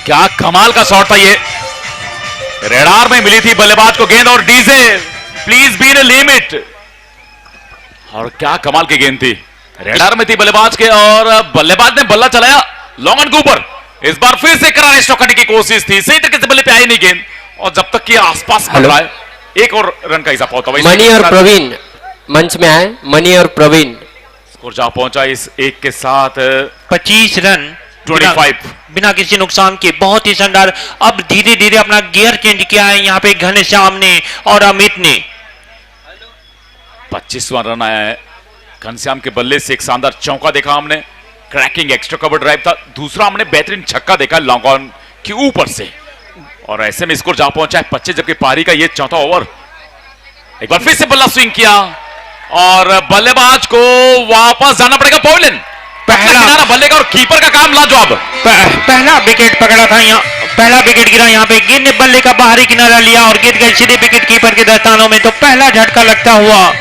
क्या कमाल का शॉट था ये, रेडार में मिली थी बल्लेबाज को गेंद, और DJ please be in limit, और क्या कमाल की गेंद थी, रेडार में थी बल्लेबाज के, और बल्लेबाज ने बल्ला चलाया लॉन्ग ऑन के ऊपर। इस बार फिर से कराने स्ट्रोक करने की कोशिश थी, सही तरीके से बल्ले पे आई नहीं गेंद, और जब तक कि आसपास बन रहा है 1 और रन का इजाफा होता है। मनी और प्रवीण मंच में आए, मनी और प्रवीण। स्कोर जा पहुंचा इस 1 के साथ 25 रन 25 बिना किसी नुकसान के। बहुत ही शानदार। अब धीरे धीरे अपना गियर चेंज किया है यहाँ पे घनश्याम ने और अमित ने। 25वां रन आया है घनश्याम के बल्ले से। एक शानदार चौका देखा हमने, क्रैकिंग एक्स्ट्रा कवर ड्राइव था। दूसरा हमने बेहतरीन छक्का देखा लॉन्ग ऑन के ऊपर से, और ऐसे में स्कोर जा पहुंचा है 25, जबकि पारी का ये चौथा ओवर। एक बार फिर से बल्ला स्विंग किया और बल्लेबाज को वापस जाना पड़ेगा पॉइलन। पहला बल्ले का और कीपर का काम लाजवाब। पहला विकेट पकड़ा था यहाँ, पहला विकेट गिरा यहाँ पे। गेंद ने बल्ले का बाहरी किनारा लिया और गेंद गई सीधे विकेट कीपर के दस्तानों में, तो पहला झटका लगता हुआ।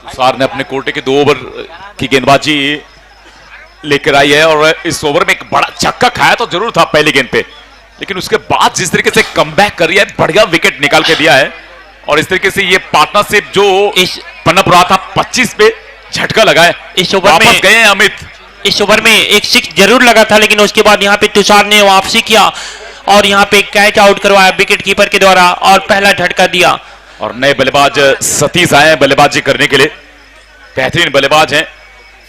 तुषार ने अपने कोटे के 2 ओवर की गेंदबाजी लेकर आई है, और इस ओवर में एक बड़ा छक्का खाया तो जरूर था पहली गेंद पे, लेकिन उसके बाद जिस तरीके से कमबैक कर रही है, बढ़िया विकेट निकाल के दिया है, और इस तरीके से ये पार्टनरशिप जो इस पनप रहा था 25 पे झटका लगा है। इस ओवर में गए हैं अमित। इस ओवर में एक 6 जरूर लगा था, लेकिन उसके बाद यहाँ पे तुषार ने वापसी किया और यहाँ पे कैच आउट करवाया विकेट कीपर के द्वारा और पहला झटका दिया। और नए बल्लेबाज सतीश आए हैं बल्लेबाजी करने के लिए। बेहतरीन बल्लेबाज हैं,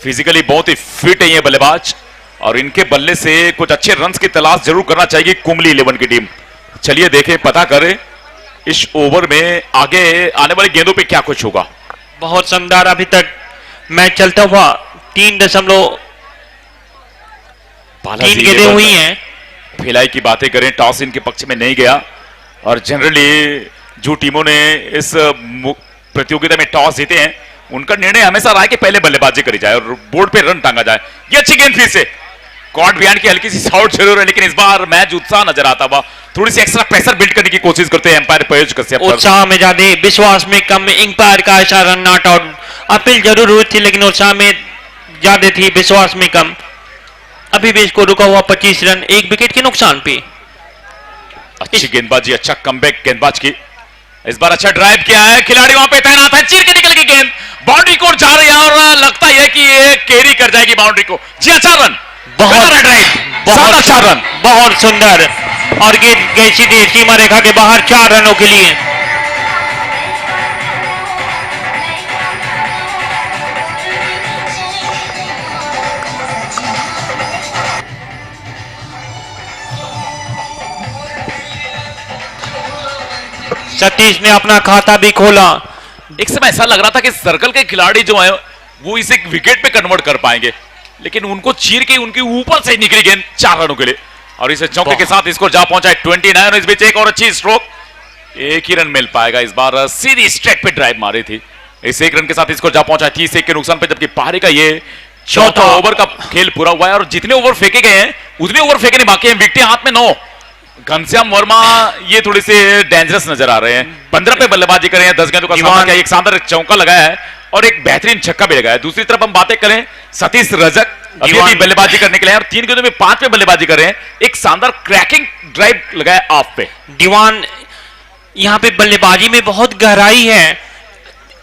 फिजिकली बहुत ही फिट है ये बल्लेबाज, और इनके बल्ले से कुछ अच्छे रन्स की तलाश जरूर करना चाहिए कुंबली 11 की टीम। चलिए देखें, पता करें इस ओवर में आगे आने वाली गेंदों पे क्या कुछ होगा। बहुत शानदार अभी तक मैच चलता हुआ। 3 गेंदें हुई हैं। फिलहाल की बातें करें, टॉस इनके पक्ष में नहीं गया, और जनरली जो टीमों ने इस प्रतियोगिता में टॉस जीते हैं उनका निर्णय हमेशा रहा है कि पहले बल्लेबाजी करी जाए और बोर्ड पे रन टांगा जाए। ये अच्छी गेंद फिर से कॉट बिहाइंड की हल्की सी शॉट जरूर है, लेकिन इस बार मैच उत्साह नजर आता हुआ, थोड़ी सी एक्स्ट्रा प्रेशर बिल्ड करने की कोशिश करते हैं एम्पायर पयोज कश्यप। उत्साह में ज्यादा, विश्वास में कम, एम्पायर का इशारा नॉट आउट। अपील जरूर हुई थी लेकिन उत्साह में ज्यादा थी, विश्वास में कम। अभी भी इसको रुका हुआ 25 रन, 1 विकेट के नुकसान पे। अच्छी गेंदबाजी, अच्छा कमबैक गेंदबाज की। इस बार अच्छा ड्राइव किया है, खिलाड़ी वहां पे तैनात है, चीर के निकल गई गेंद, बाउंड्री को जा रही है और लगता है कि ये कैरी कर जाएगी बाउंड्री को। जी अच्छा रन, बहुत बहुत अच्छा रन, बहुत सुंदर, और गेंद गई सीधी सीमा रेखा के बाहर 4 रनों के लिए। सतीश ने अपना खाता भी खोला। एक समय ऐसा लग रहा था कि सर्कल के खिलाड़ी जो है वो इसे विकेट पे कन्वर्ट कर पाएंगे, लेकिन उनको चीर के उनके ऊपर से निकली गेंद 4 रनों के लिए, और इसे चौके के साथ इसको जा पहुंचा है 29। इस बीच एक और अच्छी स्ट्रोक, एक ही रन मिल पाएगा। इस बार सीधी स्ट्रेट पे ड्राइव मारी थी, इस एक रन के साथ इसको जा पहुंचा 30 के नुकसान पे, जबकि पारी का ये चौथा ओवर का खेल पूरा हुआ है और जितने ओवर फेंके गए हैं उतने ओवर फेंकने बाकी हैं। विकेटें हाथ में 9। घनश्याम वर्मा ये थोड़े से डेंजरस नजर आ रहे हैं, 15 पे बल्लेबाजी कर रहे हैं, 10 गेंदों का सामना किया, एक शानदार चौका लगाया है और एक बेहतरीन छक्का भी लगाया है। दूसरी तरफ हम बातें करें सतीश रजक, अभी भी बल्लेबाजी करने के लिए और 3 गेंदों में 5 पे बल्लेबाजी कर रहे हैं, एक शानदार क्रैकिंग ड्राइव लगाया ऑफ पे। दीवान यहां पे बल्लेबाजी में बहुत गहराई है,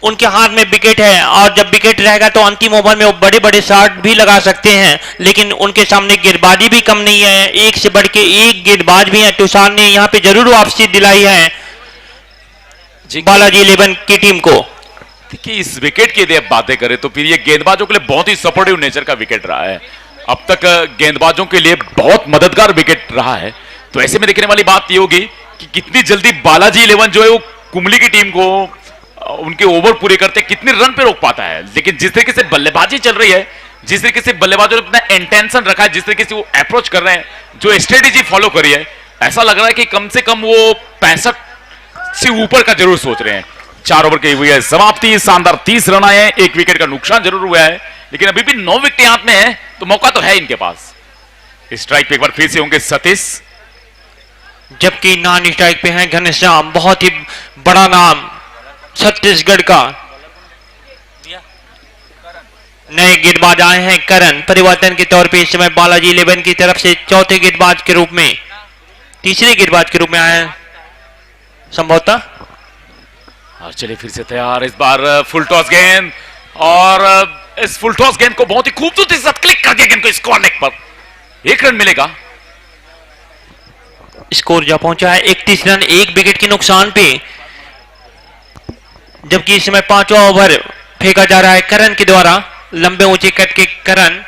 उनके हाथ में विकेट है और जब विकेट रहेगा तो अंतिम ओवर में वो बड़े बड़े शॉट भी लगा सकते हैं, लेकिन उनके सामने गेंदबाजी भी कम नहीं है, एक से बढ़ के एक गेंदबाज भी है। तुषार ने यहां पे जरूर वापसी दिलाई है बालाजी 11 की टीम को। देखिए इस विकेट की यदि आप बातें करें तो फिर ये गेंदबाजों के लिए बहुत ही सपोर्टिव नेचर का विकेट रहा है, अब तक गेंदबाजों के लिए बहुत मददगार विकेट रहा है। तो ऐसे में देखने वाली बात ये होगी कि कितनी जल्दी बालाजी 11 जो है वो कुंबली की टीम को उनके ओवर पूरे करते कितने रन पे रोक पाता है। लेकिन जिस तरीके से बल्लेबाजी चल रही है, जिस तरीके से बल्लेबाजों ने अपना इंटेंशन रखा है, जिस तरीके से वो अप्रोच कर रहे हैं, जो स्ट्रेटेजी फॉलो करी है, ऐसा लग रहा है कि कम से कम वो 65 से ऊपर का जरूर सोच रहे हैं। 4 ओवर की हुई है समाप्ति, शानदार 30 रन आए हैं, 1 विकेट का नुकसान जरूर हुआ है, लेकिन अभी भी 9 विकेट हाथ में है तो मौका तो है इनके पास। स्ट्राइक पे एक बार फिर से होंगे सतीश, जबकि नॉन स्ट्राइक पे हैं घनश्याम, बहुत ही बड़ा नाम छत्तीसगढ़ का। नए गेंदबाज आए हैं करण, परिवर्तन के तौर पे इस समय बालाजी 11 की तरफ से चौथे गेंदबाज के रूप में, तीसरे गेंदबाज के रूप में आए हैं संभवतः। और चलिए फिर से तैयार, इस बार फुल टॉस गेंद, और इस फुल टॉस गेंद को बहुत ही खूबसूरती से क्लिक कर दिया गेंद को इस कॉर्नर पर, 1 रन मिलेगा। स्कोर जा पहुंचा है 31 रन, 1 विकेट के नुकसान पे, जबकि इस समय 5वां ओवर फेंका जा रहा है करण के द्वारा। लंबे ऊंचे कट के करण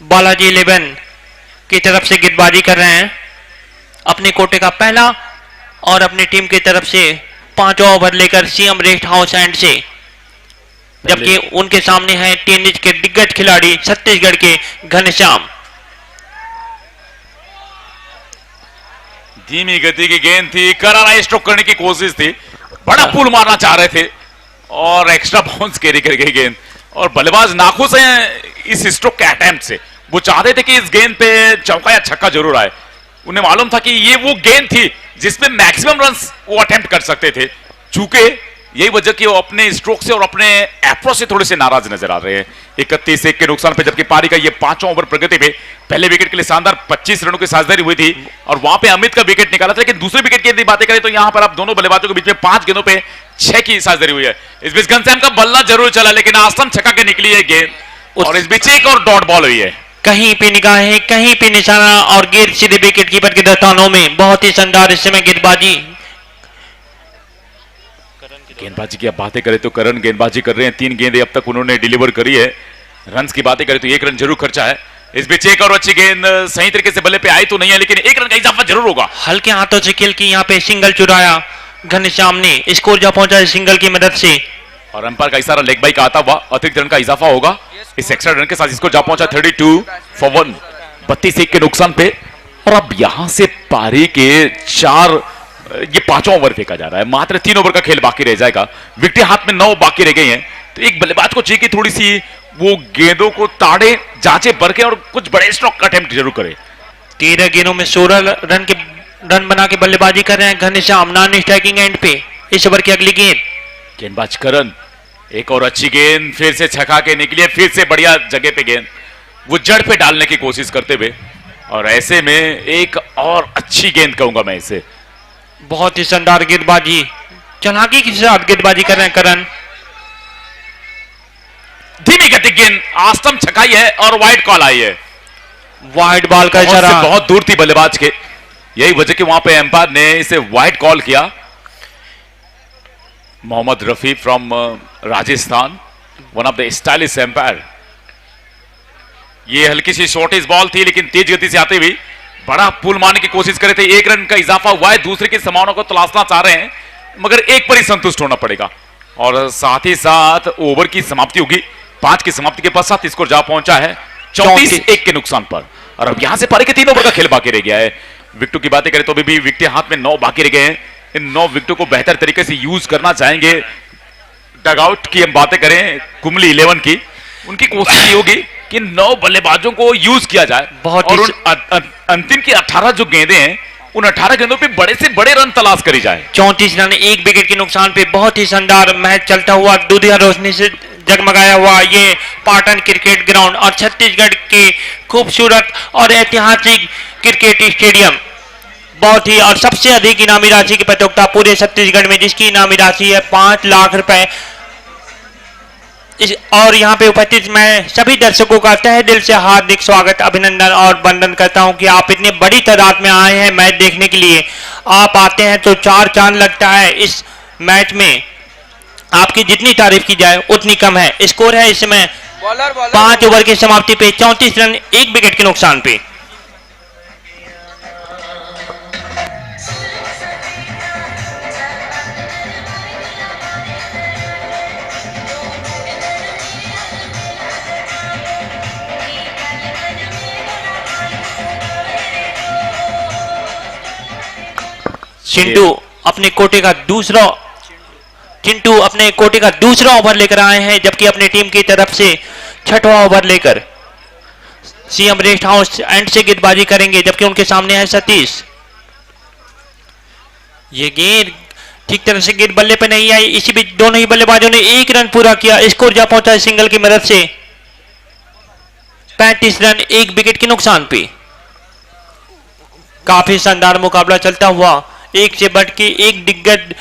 बालाजी 11 की तरफ से गेंदबाजी कर रहे हैं, अपने कोटे का पहला और अपनी टीम की तरफ से 5वां ओवर लेकर सीएम रेस्ट हाउस एंड से, जबकि उनके सामने है टेनिस के दिग्गज खिलाड़ी छत्तीसगढ़ के घनश्याम। धीमी गति की गेंद थी, करारा स्ट्रोक करने की कोशिश थी, बड़ा पुल मारना चाह रहे थे और एक्स्ट्रा बाउंस कैरी कर गई गेंद, और बल्लेबाज नाखुश हैं इस स्ट्रोक के अटेम्प्ट से। वो चाहते थे कि इस गेंद पे चौका या छक्का जरूर आए, उन्हें मालूम था कि ये वो गेंद थी जिसपे मैक्सिमम रन्स वो अटेम्प्ट कर सकते थे, चूंकि यही वजह कि वो अपने स्ट्रोक से और अपने अप्रोच से थोड़े से नाराज नजर आ रहे हैं। 31 के नुकसान पे, जबकि पारी का ये 5वां ओवर प्रगति पे पहले विकेट के लिए शानदार 25 रनों की साझेदारी हुई थी और वहां पे अमित का विकेट निकाला था। लेकिन दूसरे विकेट की यदि बातें करें तो यहां पर आप दोनों बल्लेबाजों के बीच में 5 गेंदों पे 6 की साझेदारी हुई है। इस बीच घनश्याम का बल्ला जरूर चला, लेकिन आसम छक्का के निकली है गेंद, और इस बीच एक और डॉट बॉल हुई है। कहीं पे निगाहें, कहीं पे निशाना, और गेंद सीधे विकेट कीपर के दस्तानों में। बहुत ही शानदार इस समय गेंदबाजी। गेंदबाजी की आप बातें करें तो करण गेंदबाजी कर रहे हैं, 3 गेंदें अब तक उन्होंने डिलीवर करी है। रन की बातें करें तो 1 रन जरूर खर्चा है। इस बीच एक और अच्छी गेंद सही तरीके से बल्ले पे आई तो नहीं है, लेकिन 1 रन का इजाफा जरूर होगा। हल्के हाथों से खेल की यहाँ पे सिंगल चुराया घनश्याम ने, स्कोर जा पहुंचा है सिंगल की मदद से, और अंपायर का इशारा लेग बाई का आता हुआ अतिरिक्त रन का इजाफा होगा। इस एक्स्ट्रा रन के साथ इसको जा पहुंचा 32 for 1, 32 के नुकसान पे। और अब यहां से पारी के 4 ये 5वां ओवर फेंका जा रहा है, मात्र 3 ओवर का खेल बाकी रह जाएगा, विकेटें हाथ में 9 बाकी रह गई हैं। तो एक बल्लेबाज को चाहिए कि थोड़ी सी वो गेंदों को ताड़े, जांचे, परखे और कुछ बड़े स्ट्रोक का अटेम्प्ट जरूर करे। 13 गेंदों में 16 रन बना के बल्लेबाजी कर रहे हैं घनश्याम, नॉन स्ट्राइकिंग एंड पे। इस ओवर की अगली गेंदबाज करण, एक और अच्छी गेंद, फिर से छका के निकली, फिर से बढ़िया जगह पे गेंद, वो जड़ पे डालने की कोशिश करते हुए, और ऐसे में एक और अच्छी गेंद कहूंगा मैं इसे। बहुत ही शानदार गेंदबाजी, चालाकी के साथ गेंदबाजी कर रहे हैं करण। धीमी गति गेंद, आस्तम छकाई है और वाइड कॉल आई है। वाइड बॉल का इशारा, बहुत दूर थी बल्लेबाज के, यही वजह कि वहां पे एम्पायर ने इसे वाइड कॉल किया। Mohammed Rafi from Rajasthan, one of the stylish umpire. ये हल्की सी शॉर्टेज बॉल थी, लेकिन तेज गति से आते हुए बड़ा पुल मारने की कोशिश करे थे। 1 रन का इजाफा हुआ है, दूसरे की संभावना को तलाशना चाह रहे हैं, मगर एक पर ही संतुष्ट होना पड़ेगा। और साथ ही साथ ओवर की समाप्ति होगी, 5 की समाप्ति के पश्चात स्कोर जा पहुंचा है 34-1 के नुकसान पर। और अब यहां से पारी के 3 ओवर का खेल बाकी रह गया है। विकेटों की बातें करें तो अभी भी विकेटें हाथ में 9 बाकी रह गए हैं। इन 9 विकेटों को बेहतर तरीके से यूज करना चाहेंगे। डगआउट की हम बातें करें कुंबली 11 की, उनकी कोशिश ये होगी कि 9 बल्लेबाजों को यूज किया जाए और उन अंतिम की 18 जो गेंदें हैं, उन 18 गेंदों पे बड़े से बड़े रन तलाश करी जाए। 34 रन 1 विकेट के नुकसान पे बहुत ही शानदार मैच चलता हुआ, दूधिया रोशनी से जगमगाया हुआ ये पाटन क्रिकेट ग्राउंड और छत्तीसगढ़ के खूबसूरत और ऐतिहासिक क्रिकेट स्टेडियम। बहुत ही और सबसे अधिक इनामी राशि की प्रतियोगिता पूरे छत्तीसगढ़ में, जिसकी इनामी राशि है 5 लाख रुपए। और यहाँ पे उपस्थित मैं सभी दर्शकों का तहे दिल से हार्दिक स्वागत, अभिनंदन और वंदन करता हूँ कि आप इतनी बड़ी तादाद में आए हैं मैच देखने के लिए। आप आते हैं तो 4 चांद लगता है इस मैच में, आपकी जितनी तारीफ की जाए उतनी कम है। स्कोर है इस समय 5 ओवर की समाप्ति पे 34 रन 1 विकेट के नुकसान पे। चिंटू अपने कोटे का दूसरा ओवर लेकर आए हैं, जबकि अपनी टीम की तरफ से 6वां ओवर लेकर सीएम रेस्ट हाउस एंड से गेंदबाजी करेंगे, जबकि उनके सामने है सतीश। ये गेंद ठीक तरह से गेंद बल्ले पे नहीं आई, इसी बीच दोनों ही बल्लेबाजों ने 1 रन पूरा किया। स्कोर जा पहुंचा सिंगल की मदद से 35 रन 1 विकेट के नुकसान पे। काफी शानदार मुकाबला चलता हुआ, एक से बढ़ के एक दिग्गज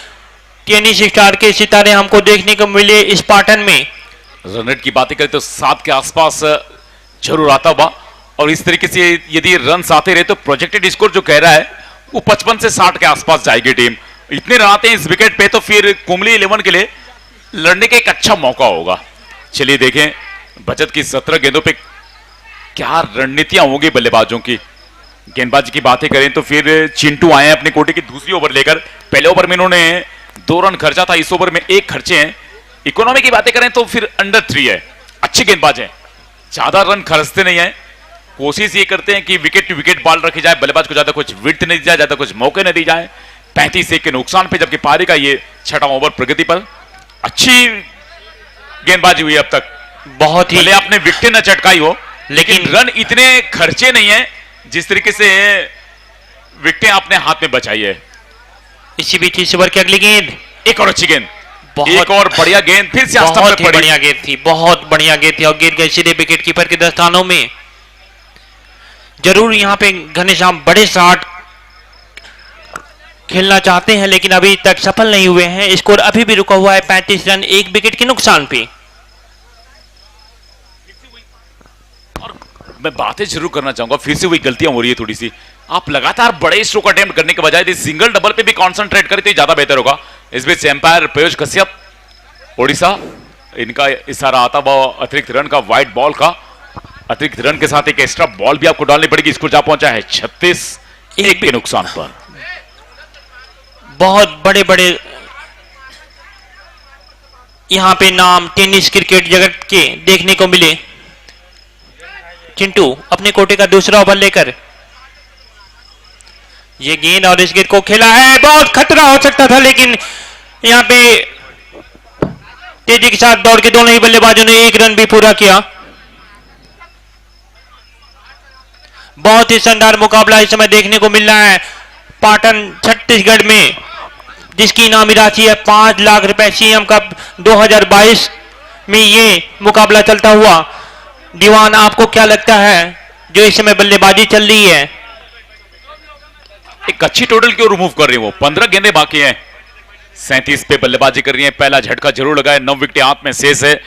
टेनिस स्टार के सितारे हमको देखने को मिले इस पाटन में। रन रेट की बातें करें तो 7 के आसपास जरूर आता हुआ, और इस तरीके से यदि रन आते रहे तो प्रोजेक्टेड स्कोर जो कह रहा है वो 55 से 60 के आसपास जाएगी टीम। इतने रन आते हैं इस विकेट पे तो फिर कुंबली 11 के लिए लड़ने का एक अच्छा मौका होगा। चलिए देखें बचत की 17 गेंदों पे क्या रणनीतियां होंगी बल्लेबाजों की। गेंदबाजी की बातें करें तो फिर चिंटू आए हैं अपने कोटे की दूसरी ओवर लेकर। पहले ओवर में इन्होंने 2 रन खर्चा था, इस ओवर में 1 खर्चे हैं। इकोनॉमी की बातें करें तो फिर अंडर 3 है, अच्छे गेंदबाज हैं, ज्यादा रन खर्चते नहीं है। कोशिश ये करते हैं कि विकेट टू विकेट बॉल रखी जाए, बल्लेबाज को ज्यादा कुछ विड्थ नहीं दी जाए, ज्यादा कुछ मौके नहीं दी जाए। 35 के नुकसान पे, जबकि पारी का ये 6वां ओवर प्रगति पर। अच्छी गेंदबाजी हुई अब तक, बहुत ही, भले आपने विकेट न चटकाई हो लेकिन रन इतने खर्चे नहीं है जिस तरीके से विकेटें आपने हाथ में बचाई है। इसी बीच इस ओवर की अगली गेंद, एक और अच्छी गेंद, एक और बढ़िया गेंद, फिर से बहुत ही बढ़िया गेंद थी, बहुत बढ़िया गेंद थी और गेंद गई सीधे विकेट कीपर के दस्तानों में। जरूर यहाँ पे घनश्याम बड़े शॉट खेलना चाहते हैं लेकिन अभी तक सफल नहीं हुए हैं। स्कोर अभी भी रुका हुआ है 35 रन 1 विकेट के नुकसान पे। मैं बातें जरूर करना चाहूंगा, फिर से वही गलतियां हो रही है थोड़ी सी। आप लगातार बड़े स्ट्रोक अटेम्प्ट करने के बजाय यदि सिंगल डबल पे भी कंसंट्रेट करें तो ज्यादा बेहतर होगा। इस बीच एम्पायर पीयूष कश्यप ओडिशा, इनका इशारा आता हुआ अतिरिक्त रन का, व्हाइट बॉल का। अतिरिक्त रन के साथ एक एक्स्ट्रा बॉल भी आपको डालनी पड़ेगी। स्कोर जा पहुंचा है 36-1 के नुकसान पर। बहुत बड़े बड़े यहां पे नाम टेनिस क्रिकेट जगत के देखने को मिले। चिंटू अपने कोटे का दूसरा ओवर लेकर ये गेंद और इस गेंद को खेला है, बहुत खतरा हो सकता था, लेकिन यहाँ पे तेजी के साथ दौड़ के दोनों ही बल्लेबाजों ने एक रन भी पूरा किया। बहुत ही शानदार मुकाबला इस समय देखने को मिल रहा है पाटन छत्तीसगढ़ में, जिसकी इनामी राशि है 5 लाख रुपए। सीएम कप 2022 में ये मुकाबला चलता हुआ। दीवान, आपको क्या लगता है जो इस समय बल्लेबाजी चल रही है? एक अच्छी टोटल क्यों रिमूव कर रही है वो? 15 गेंदे बाकी हैं, 37 पे बल्लेबाजी कर रही है। पहला झटका जरूर लगा है, 9 विकेट हाथ में शेष है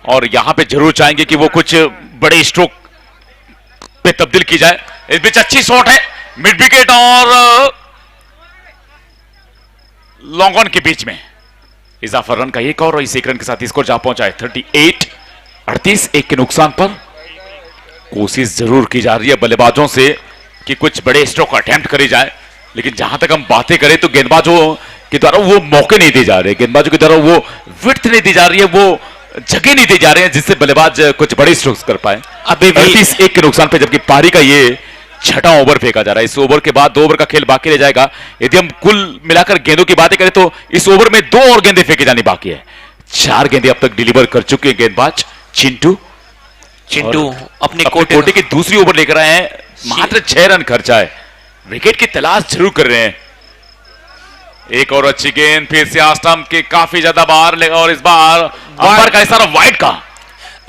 और यहां पे जरूर चाहेंगे कि वो कुछ बड़े स्ट्रोक पे तब्दील की जाए। इस बीच अच्छी शॉट है मिड विकेट और लॉन्ग ऑन के बीच में इजाफा रन का एक और इस एक रन के साथ स्कोर जा पहुंचा है 38 एक के नुकसान पर। कोशिश जरूर की जा रही है बल्लेबाजों से कि कुछ बड़े स्ट्रोक अटेम्प्ट करी जाए, लेकिन जहां तक हम बातें करें तो गेंदबाजों के द्वारा वो मौके नहीं दिए जा रहे, गेंदबाजों के द्वारा वो विड्थ नहीं दी जा रही है, वो जगह नहीं दी जा रहे हैं जिससे बल्लेबाज कुछ बड़े स्ट्रोक्स कर पाए। अभी भी 38 के नुकसान पे, जबकि पारी का ये छठा ओवर फेंका जा रहा है। इस ओवर के बाद 2 ओवर का खेल बाकी रह जाएगा। यदि हम कुल मिलाकर गेंदों की बातें करें तो इस ओवर में 2 और गेंदें फेंके जानी बाकी है। 4 गेंदें अब तक डिलीवर कर चुके हैं गेंदबाज चिंटू अपने कोटे की दूसरी ओवर लेकर आए हैं। मात्र 6 रन खर्चा है, विकेट की तलाश जरूर कर रहे हैं। एक और अच्छी गेंद फिर से स्टंप के काफी ज्यादा बाहर, और इस बार अंपायर का इशारा वाइड का।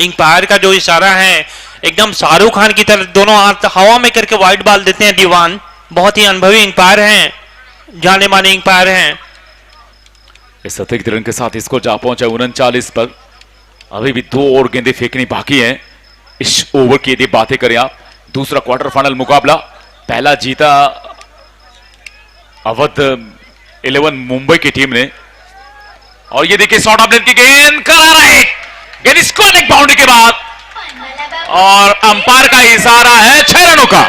अंपायर का जो इशारा है एकदम शाहरुख खान की तरह, दोनों हाथ हवा में करके वाइड बॉल देते हैं दीवान। बहुत ही अनुभवी अंपायर हैं, जाने माने अंपायर हैं। इस अतिरिक्त रन के साथ इसको जा पहुंचा 39 पर। अभी भी 2 और गेंदें फेंकनी बाकी हैं इस ओवर की। यदि बातें करें आप, दूसरा क्वार्टर फाइनल मुकाबला, पहला जीता अवध 11 मुंबई की टीम ने। और ये देखिए शॉर्ट ऑफ लेंथ की गेंद, करारा है गेंद, स्क्वायर एक बाउंड्री के बाद, और अंपायर का इशारा है 6 रनों का।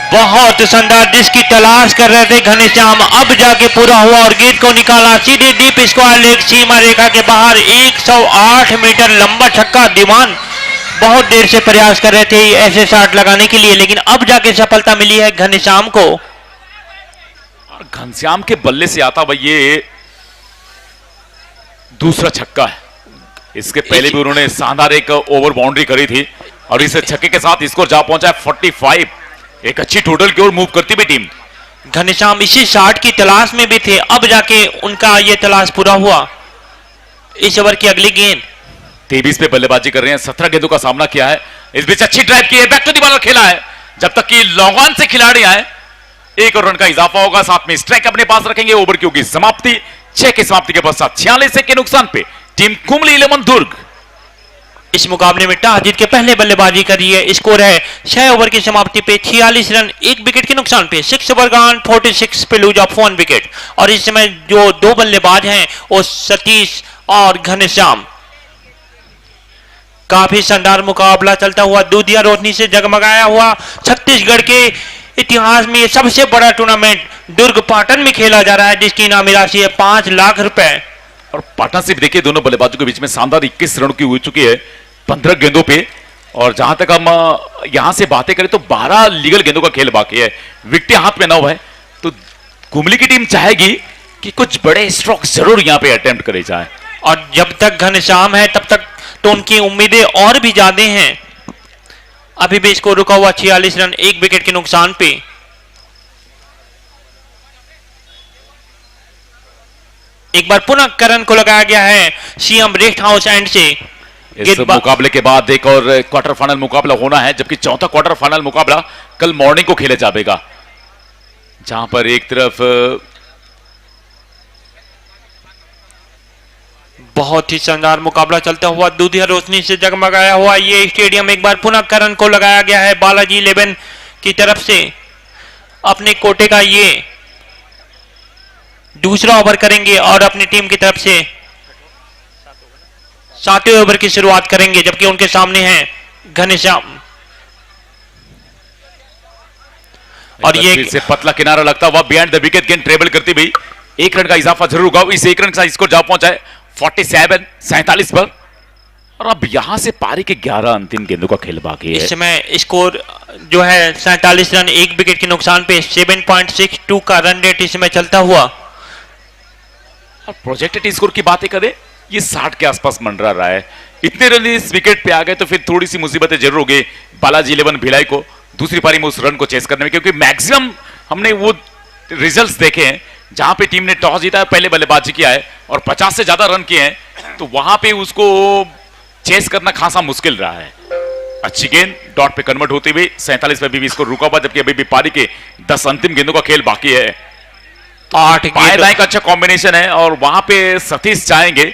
बहुत शानदार, जिसकी तलाश कर रहे थे घनश्याम, अब जाके पूरा हुआ और गेंद को निकाला सीधे डीप स्क्वायर लेग सीमा रेखा के बाहर। 108 मीटर लंबा छक्का। दीवान बहुत देर से प्रयास कर रहे थे ऐसे शॉट लगाने के लिए, लेकिन अब जाके सफलता मिली है घनश्याम को। घनश्याम के बल्ले से आता भाई ये दूसरा छक्का है। इसके पहले भी उन्होंने शानदार एक ओवर बाउंड्री करी थी और इस छक्के के साथ स्कोर जा पहुंचा है 45। एक अच्छी टोटल की ओर मूव करती हुई टीम। घनश्याम इसी शॉट की तलाश में भी थे, अब जाके उनका ये तलाश पूरा हुआ। इस ओवर की अगली गेंद 23 पे बल्लेबाजी कर रहे हैं, 17 गेंदों का सामना किया है। इस बीच अच्छी ड्राइव की है, बैक टू द बॉलर खेला है, जब तक कि लॉन्ग ऑन से खिलाड़ी आए 1 और रन का इजाफा होगा। साथ में स्ट्राइक अपने पास रखेंगे। ओवर की होगी समाप्ति 6 की समाप्ति के पश्चात 46 के नुकसान पे टीम कुंबली 11 दुर्ग इस मुकाबले में टॉस जीत के पहले बल्लेबाजी कर रही है। स्कोर है 6 ओवर की समाप्ति पे 46 रन 1 विकेट के नुकसान पे। 6 ओवर गॉन, 46 पे लूज ऑफ 1 विकेट। और इस समय जो 2 बल्लेबाज हैं वो सतीश और घनश्याम। काफी शानदार मुकाबला चलता हुआ, दूधिया रोशनी से जगमगाया हुआ छत्तीसगढ़ के इतिहास में ये सबसे बड़ा टूर्नामेंट दुर्ग पाटन में खेला जा रहा है, जिसकी इनामी राशि है 5 लाख रुपए। और पार्टनरशिप देखिए दोनों बल्लेबाजों के बीच में शानदार 21 रनों की हो चुकी है 15 गेंदों पे। और जहां तक हम यहां से बातें करें तो 12 लीगल गेंदों का खेल बाकी है, विकेट हाथ में 9 है। तो कुंबली की टीम चाहेगी कि कुछ बड़े स्ट्रोक्स जरूर यहां पे अटेम्प्ट करे जाए। और जब तक घनश्याम है तब तक तो उनकी उम्मीदें और भी ज्यादा हैं। अभी भी इसको रुका हुआ 46 रन 1 विकेट के नुकसान पे। एक बार पुनः करण को लगाया गया है सीएम रेस्ट हाउस एंड से। इस मुकाबले के बाद एक और क्वार्टर फाइनल मुकाबला होना है, जबकि चौथा क्वार्टर फाइनल मुकाबला कल मॉर्निंग को खेला जाएगा, जहां पर एक तरफ बहुत ही शानदार मुकाबला चलता हुआ, दूधिया रोशनी से जगमगाया हुआ ये स्टेडियम एक बार पुनः करण को लगाया गया है बालाजी 11 की तरफ से। अपने कोटे का ये दूसरा ओवर करेंगे और अपनी टीम की तरफ से 7वें ओवर की शुरुआत करेंगे, जबकि उनके सामने है घनश्याम। और ये से पतला किनारा लगता हुआ बिहाइंड द विकेट गेंद ट्रेबल करती हुई 1 रन का इजाफा जरूर होगा। इस 1 रन का स्कोर जा पहुंचा है 47 पर। और अब यहां से पारी के 11 अंतिम गेंदों का खेल बाकी है। इस समय स्कोर जो है 47 रन, 1 विकेट के नुकसान पे 7.62 का रन रेट इस समय चलता हुआ। और प्रोजेक्टेड स्कोर की बातें करें, ये 60 के आसपास मंडरा रहा है। इतने रन इस विकेट पे आ गए तो फिर थोड़ी सी मुसीबतें जरूर हो गई बालाजी 11 भिलाई को दूसरी पारी में उस रन को चेस करने में, क्योंकि मैक्सिमम हमने वो रिजल्ट्स देखे हैं जहां पे टीम ने टॉस जीता है, पहले बल्लेबाजी किया है और 50 से ज्यादा रन किए हैं, तो वहां पे उसको चेस करना खासा मुश्किल रहा है। अच्छी गेंद डॉट पे कन्वर्ट होती हुई 47 पे भी इसको रुका हुआ, जबकि अभी भी पारी के 10 अंतिम गेंदों का खेल बाकी है। 8 बाएं दाएं का अच्छा कॉम्बिनेशन है और वहां पे सतीश चाहेंगे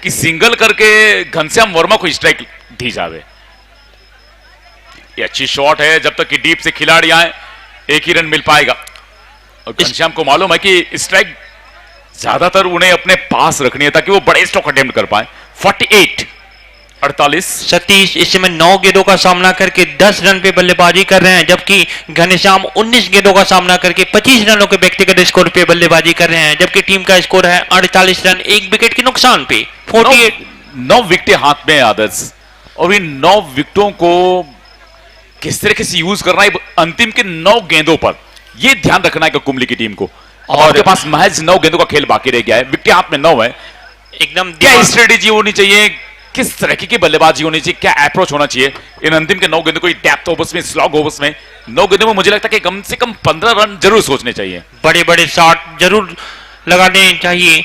कि सिंगल करके घनश्याम वर्मा को स्ट्राइक दी जावे। ये अच्छी शॉट है, जब तक कि डीप से खिलाड़ी आए एक ही रन मिल पाएगा। और घनश्याम को मालूम है कि स्ट्राइक ज्यादातर उन्हें अपने पास रखनी है ताकि वो बड़े स्ट्रोक अटेम्प्ट कर पाए। 48 सतीश इस समय 9 गेंदों का सामना करके 10 रन पे बल्लेबाजी कर रहे हैं, जबकि घनश्याम 19 गेंदों का सामना करके 25 रनों के व्यक्तिगत स्कोर पे बल्लेबाजी कर रहे हैं, जबकि टीम का स्कोर है 48 रन, 1 विकेट के नुकसान पे 48। 9 विकेटें हाथ में आदर्श, और इन 9 विकेटों को किस तरीके से यूज करना है अंतिम के 9 गेंदों पर, यह ध्यान रखना है कुंबली की टीम को। और आपके पास महज 9 गेंदों का खेल बाकी रह गया है, विकेटें हाथ में 9 है। एकदम क्या स्ट्रेटेजी होनी चाहिए, किस तरह की बल्लेबाजी होनी चाहिए, क्या अप्रोच होना चाहिए इन अंतिम के 9 गेंदों को, डेप्थ ओवर्स में, स्लॉग ओवर्स में 9 गेंदों में मुझे लगता है कि कम से कम 15 रन जरूर सोचने चाहिए। बड़े बड़े शॉट जरूर लगाने चाहिए।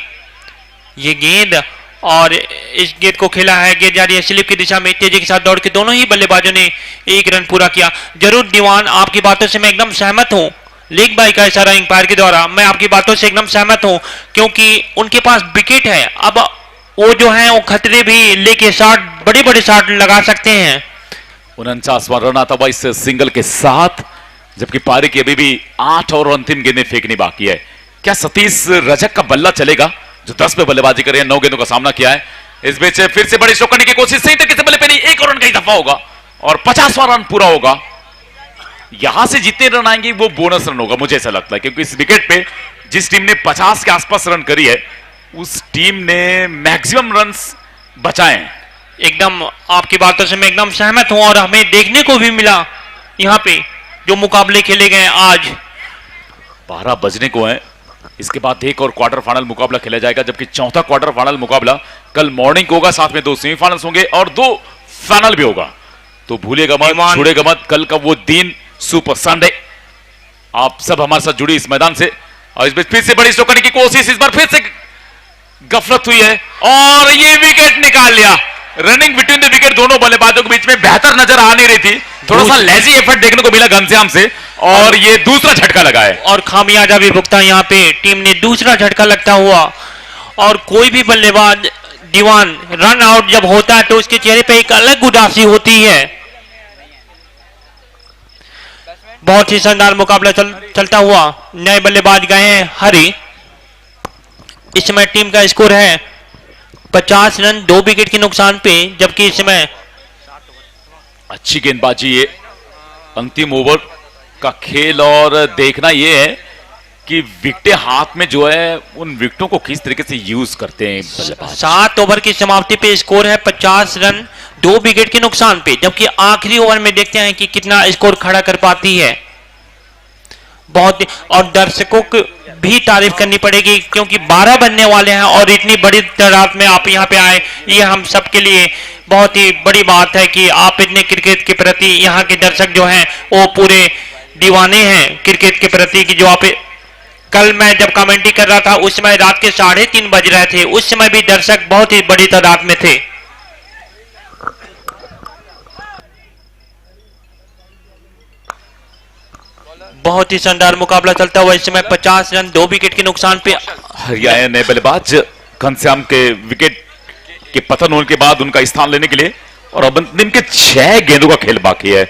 ये गेंद और इस गेंद को खेला है, गेंद जा रही है स्लिप की दिशा में, तेजी के साथ दौड़ के दोनों ही बल्लेबाजों ने 1 रन पूरा किया। जरूर दीवान, आपकी बातों से मैं एकदम सहमत हूं। लीग बाई का इशारा अंपायर के द्वारा, मैं आपकी बातों से एकदम सहमत हूं, क्योंकि उनके पास विकेट है। अब वो जो है वो खतरे भी लेके शॉट, बड़े बड़े शॉट लगा सकते हैं। 49वां रन आता हुआ इस सिंगल के साथ, जबकि पारी की अभी भी 8 और अंतिम गेंदें फेंकनी बाकी है। क्या सतीश रजक का बल्ला चलेगा जो 10 पे बल्लेबाजी कर रहे हैं, 9 गेंदों का सामना किया है। इस बीच फिर से बड़ी स्ट्रोक करने की कोशिश, सही तरीके से बल्ले पे नहीं, 1 और रन का ही दफा होगा और 50वां रन पूरा होगा। यहां से जितने रन आएंगे वो बोनस रन होगा, मुझे ऐसा लगता है, क्योंकि इस विकेट पे जिस टीम ने 50 के आसपास रन करी है उस टीम ने मैक्सिमम रन्स बचाए हैं। एकदम आपकी बातों से मैं एकदम सहमत हूं, और हमें देखने को भी मिला यहां पे जो मुकाबले खेले गए आज। 12 बजने को है, इसके बाद एक और क्वार्टर फाइनल मुकाबला खेला जाएगा, जबकि चौथा क्वार्टर फाइनल मुकाबला कल मॉर्निंग को होगा, साथ में 2 सेमीफाइनल्स होंगे और 2 फाइनल भी होगा। तो भूलिएगा मत, छुड़ेगा मत, कल का वो दिन सुपर संडे। आप सब हमारे साथ जुड़ी इस मैदान से। और इस बीच फिर से बड़ी स्ट्रोक करने की कोशिश, इस बार फिर से गफलत हुई है और ये विकेट निकाल लिया। रनिंग बिटवीन द विकेट दोनों बल्लेबाजों के बीच में बेहतर नजर आ नहीं रही थी, थोड़ा सा लेजी एफर्ट देखने को मिला घनश्याम से, और ये दूसरा झटका लगा है और खामियाजा भी भुगता यहां पे टीम ने, दूसरा झटका लगता हुआ। और कोई भी बल्लेबाज दीवान रन आउट जब होता है तो उसके चेहरे पे एक अलग उदासी होती है। बहुत ही शानदार मुकाबला चलता हुआ। नए बल्लेबाज गए हैं हरी। इस समय टीम का स्कोर है 50 रन, 2 विकेट के नुकसान पे, जबकि इस समय अच्छी गेंदबाजी, ये अंतिम ओवर का खेल, और देखना यह है कि विकेटें हाथ में जो है उन विकेटों को किस तरीके से यूज करते हैं बल्लेबाज। 7 ओवर की समाप्ति पे स्कोर है 50 रन, 2 विकेट के नुकसान पे, जबकि आखिरी ओवर में देखते हैं कि कितना स्कोर खड़ा कर पाती है। बहुत, और दर्शकों को भी तारीफ करनी पड़ेगी, क्योंकि 12 बनने वाले हैं और इतनी बड़ी तादाद में आप यहाँ पे आए, ये हम सब के लिए बहुत ही बड़ी बात है कि आप इतने क्रिकेट के प्रति, यहाँ के दर्शक जो हैं वो पूरे दीवाने हैं क्रिकेट के प्रति। कि जो आप, कल मैं जब कमेंट्री कर रहा था उस समय रात के 3:30 बज रहे थे, उस समय भी दर्शक बहुत ही बड़ी तादाद में थे। बहुत ही शानदार मुकाबला चलता हुआ। इस समय 50 रन, 2 विकेट के नुकसान पे हरियाणा नए बल्लेबाज घनश्याम के विकेट के पतन होने के बाद उनका स्थान लेने के लिए, और अब अंतिम के 6 गेंदों का खेल बाकी है।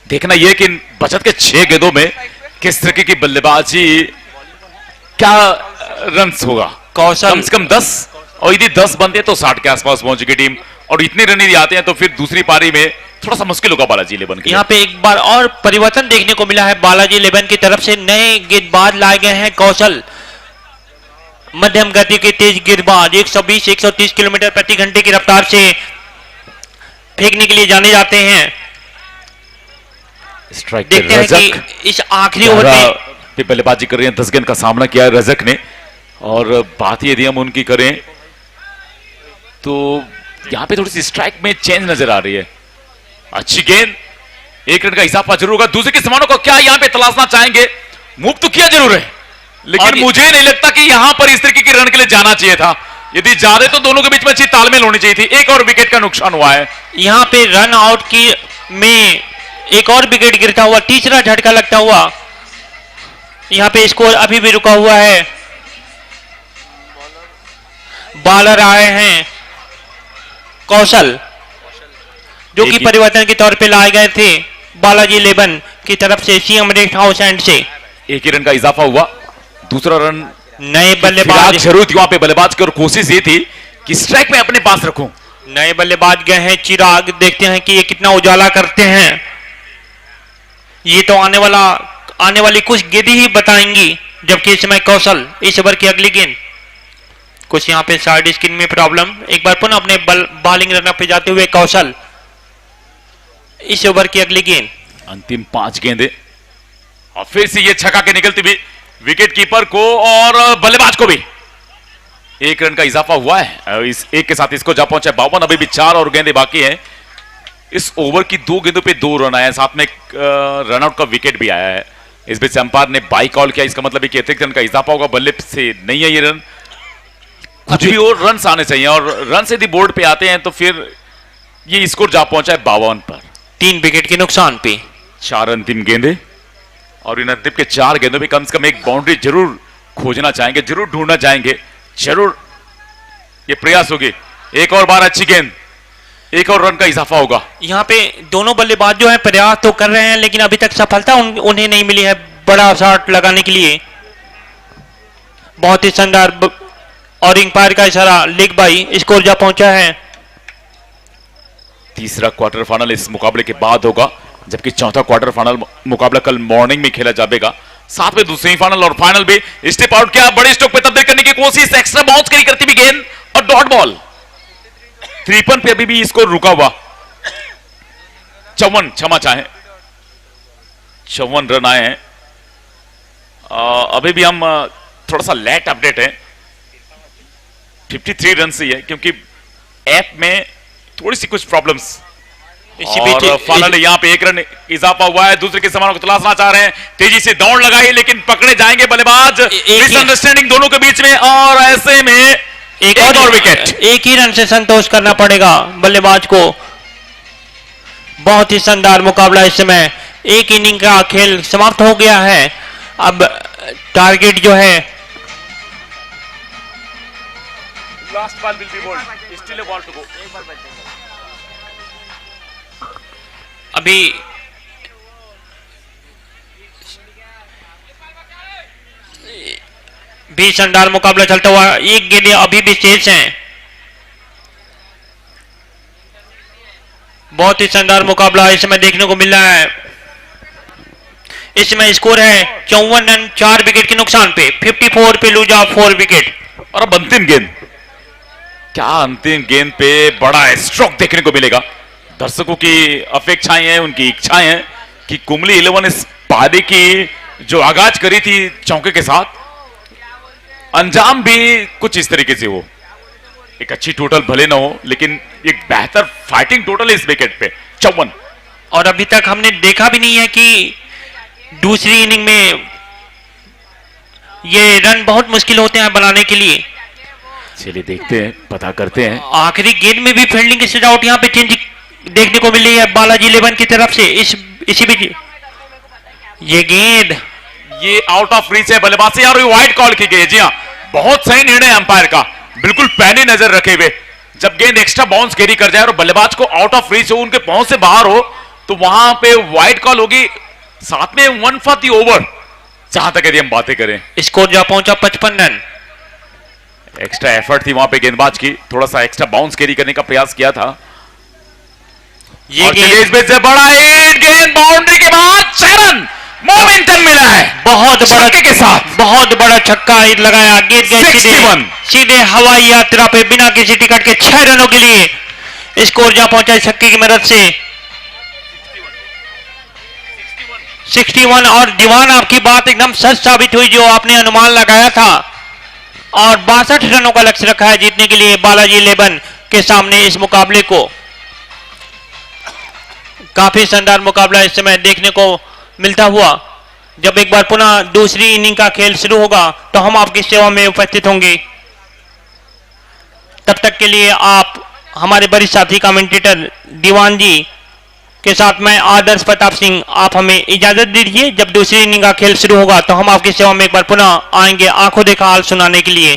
देखना यह कि बचत के 6 गेंदों में किस तरीके की बल्लेबाजी, क्या रन्स होगा। कौशल कम से कम 10, और यदि 10 बनते तो 60 के आसपास पहुंचेगी टीम, और इतने रन यदि आते हैं तो फिर दूसरी पारी में थोड़ा सा मुश्किल होगा बालाजी 11 के। यहाँ पे एक बार और परिवर्तन देखने को मिला है बालाजी 11 की तरफ से। नए गेंदबाज लाए गए हैं कौशल, मध्यम गति के तेज गेंदबाज, 120-130 किलोमीटर प्रति घंटे की रफ्तार से फेंकने के लिए जाने जाते हैं। स्ट्राइक देखते हैं कि इस आखिरी ओवर में पे बल्लेबाजी कर रहे हैं। 10 गेंद का सामना किया है रजक ने, और बात यदि हम उनकी करें तो यहां पे थोड़ी सी स्ट्राइक में चेंज नजर आ रही है। अच्छी गेंद, 1 रन का इजाफा जरूर होगा। दूसरे के समानों को क्या यहां पे तलाशना चाहेंगे? मूव तो किया जरूर है, लेकिन मुझे नहीं लगता कि यहां पर इस तरीके के रन के लिए जाना चाहिए था। यदि जा रहे तो दोनों के बीच में अच्छी तालमेल होनी चाहिए थी। एक और विकेट का नुकसान हुआ है। यहां पे रन आउट की में एक और विकेट गिरता हुआ, तीसरा झटका लगता हुआ। यहां पे स्कोर अभी भी रुका हुआ है। बॉलर आए हैं कौशल, जो कि परिवर्तन के तौर पे लाए गए थे बालाजी 11 की तरफ से सीएम रेस्ट हाउस एंड से। 1 ही रन का इजाफा हुआ। दूसरा रन नए बल्लेबाज जरूर थी वहां पे बल्लेबाज की, और कोशिश ये थी कि स्ट्राइक में अपने पास रखूं। नए बल्लेबाज गए हैं चिराग, देखते हैं कि ये कितना उजाला करते हैं। ये तो आने वाली कुछ गेंदें ही बताएंगी, जबकि इस समय कौशल इस ओवर की अगली गेंद। कुछ यहाँ पे साइड स्किन में प्रॉब्लम। एक बार पुनः अपने बॉलिंग रनअप पे जाते हुए कौशल इस ओवर की अगली गेंद। अंतिम 5 गेंदें, और फिर से ये छक्का के निकलती हुई विकेट कीपर को और बल्लेबाज को भी 1 रन का इजाफा हुआ है। इस एक के साथ इसको जा पहुंचा 52। अभी भी 4 और गेंदें बाकी हैं। इस ओवर की 2 गेंदों पे 2 रन आए हैं, साथ में रन आउट का विकेट भी आया है। इस बीच अंपायर ने बाई कॉल किया, इसका मतलब है कि अतिरिक्त रन का इजाफा होगा। बल्ले से नहीं है ये रन, कुछ भी और रन आने चाहिए, और रन से यदि बोर्ड पे आते हैं तो फिर ये स्कोर जा पहुंचा है 52 पर। 3 विकेट के नुकसान पे 4 अंतिम गेंदें, और इन अंतिम के 4 गेंदों में कम से कम एक बाउंड्री जरूर खोजना चाहेंगे, जरूर ढूंढना चाहेंगे, जरूर ये प्रयास होगी। एक और बार अच्छी गेंद, 1 और रन का इजाफा होगा। यहाँ पे दोनों बल्लेबाज जो है प्रयास तो कर रहे हैं, लेकिन अभी तक सफलता उन्हें नहीं मिली है बड़ा शॉट लगाने के लिए। बहुत ही शानदार, और अंपायर का इशारा लेग बाई, स्कोर जा पहुंचा है। तीसरा क्वार्टर फाइनल इस मुकाबले के बाद होगा, जबकि चौथा क्वार्टर फाइनल मुकाबला कल मॉर्निंग में खेला जाएगा। साथ में दूसरी फाइनल और फाइनल भी स्टेप आउट किया, बड़े स्ट्रोक पे तब्दील करने की कोशिश, एक्स्ट्रा बाउंस करी करती भी गेंद और डॉट बॉल। 53 पे अभी भी स्कोर रुका हुआ। 54 क्षमा चाहे 54 रन आए हैं। अभी भी हम थोड़ा सा लेट अपडेट है, 53 रन से है, क्योंकि ऐप में थोड़ी सी कुछ प्रॉब्लम्स। और फाइनल यहाँ पे 1 रन इजाफा हुआ है। दूसरे के समानों को तलाशना चाह रहे हैं, तेजी से दौड़ लगाई, लेकिन पकड़े जाएंगे बल्लेबाज। मिसअंडरस्टैंडिंग दोनों के बीच में, और ऐसे में एक और विकेट। 1 ही रन से संतोष करना पड़ेगा बल्लेबाज को। बहुत ही शानदार मुकाबला इस समय। 1 इनिंग का खेल समाप्त हो गया है। अब टारगेट जो है last ball will be bowled, still a ball to go. अभी भी शानदार मुकाबला चलता हुआ। 1 गेंदें अभी भी शेष हैं। बहुत ही शानदार मुकाबला इस समय देखने को मिल रहा है। इस समय स्कोर है 54 रन 4 विकेट के नुकसान पे। 54 पे लूज ऑफ 4 विकेट। और अब अंतिम गेंद, क्या अंतिम गेंद पे बड़ा स्ट्रोक देखने को मिलेगा। दर्शकों की अपेक्षाएं हैं, उनकी इच्छाएं हैं कि कुंबली 11 इस पारी की जो आगाज करी थी चौके के साथ, अंजाम भी कुछ इस तरीके से हो। एक अच्छी टोटल भले ना हो, लेकिन एक बेहतर फाइटिंग टोटल है इस विकेट पे 54। और अभी तक हमने देखा भी नहीं है कि दूसरी इनिंग में ये रन बहुत मुश्किल होते हैं बनाने के लिए। चलिए देखते हैं, पता करते हैं। आखिरी गेंद में भी फील्डिंग की सजावट यहाँ पे चेंज देखने को मिली है बालाजी 11 की तरफ से। इसी बीच ये गेंद, ये आउट ऑफ रीच है बल्लेबाज से, और वाइड कॉल की गई है। जी हाँ, बहुत सही निर्णय अंपायर का, बिल्कुल पैनी नजर रखे हुए। जब गेंद एक्स्ट्रा बाउंस कैरी कर जाए और बल्लेबाज को आउट ऑफ रीच हो, उनके पहुंच से बाहर हो, तो वहां पे वाइड कॉल होगी। साथ में 1 फॉर द ओवर, जहां तक यदि हम बातें करें। स्कोर जा पहुंचा 55 रन। एक्स्ट्रा एफर्ट थी वहां पे गेंदबाज की, थोड़ा सा एक्स्ट्रा बाउंस कैरी करने का प्रयास किया था। ये गेंद से बड़ा हिट, गेंद बाउंड्री के बाद 6 रन मोमेंटम मिला है बहुत बड़ा के साथ। बहुत बड़ा छक्का लगाया। गेंद गई सीधे हवाई यात्रा पे बिना किसी टिकट के 6 रनों के लिए। स्कोर जा पहुंचा है छक्के की मदद से 61। और दीवान आपकी बात एकदम सच साबित हुई जो आपने अनुमान लगाया था, और 62 रनों का लक्ष्य रखा है जीतने के लिए बालाजी 11 के सामने इस मुकाबले को। काफी शानदार मुकाबला इस समय देखने को मिलता हुआ। जब एक बार पुनः दूसरी इनिंग का खेल शुरू होगा तो हम आपकी सेवा में उपस्थित होंगे। तब तक के लिए आप हमारे वरिष्ठ साथी कमेंटेटर दीवान जी के साथ मैं आदर्श प्रताप सिंह, आप हमें इजाजत दीजिए। जब दूसरी इनिंग का खेल शुरू होगा तो हम आपकी सेवा में एक बार पुनः आएंगे आंखों देखा हाल सुनाने के लिए।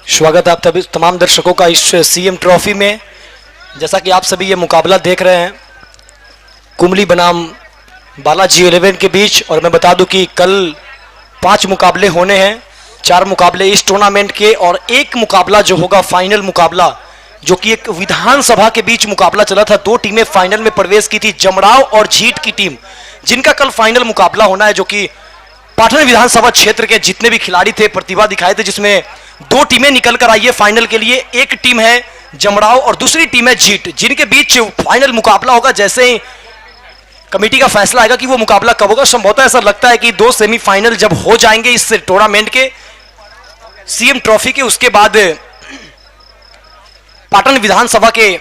स्वागत है आप सभी तमाम दर्शकों का इस सीएम ट्रॉफी में। जैसा कि आप सभी ये मुकाबला देख रहे हैं कुमली बनाम बालाजी 11 के बीच, और मैं बता दूं कि कल 5 मुकाबले होने हैं, 4 मुकाबले इस टूर्नामेंट के और एक मुकाबला जो होगा फाइनल मुकाबला, जो कि एक विधानसभा के बीच मुकाबला चला था। 2 टीमें फाइनल में प्रवेश की थी, जमराव और झीट की टीम, जिनका कल फाइनल मुकाबला होना है, जो कि पाटन विधानसभा क्षेत्र के जितने भी खिलाड़ी थे प्रतिभा दिखाए थे, जिसमें 2 टीमें निकल कर आई है फाइनल के लिए। एक टीम है जमराव और दूसरी टीम है झीट, जिनके बीच फाइनल मुकाबला होगा। जैसे ही कमेटी का फैसला आएगा कि वो मुकाबला कब होगा, संभवतः ऐसा लगता है कि 2 सेमीफाइनल जब हो जाएंगे इस टूर्नामेंट के सीएम ट्रॉफी के, उसके बाद पाटन विधानसभा के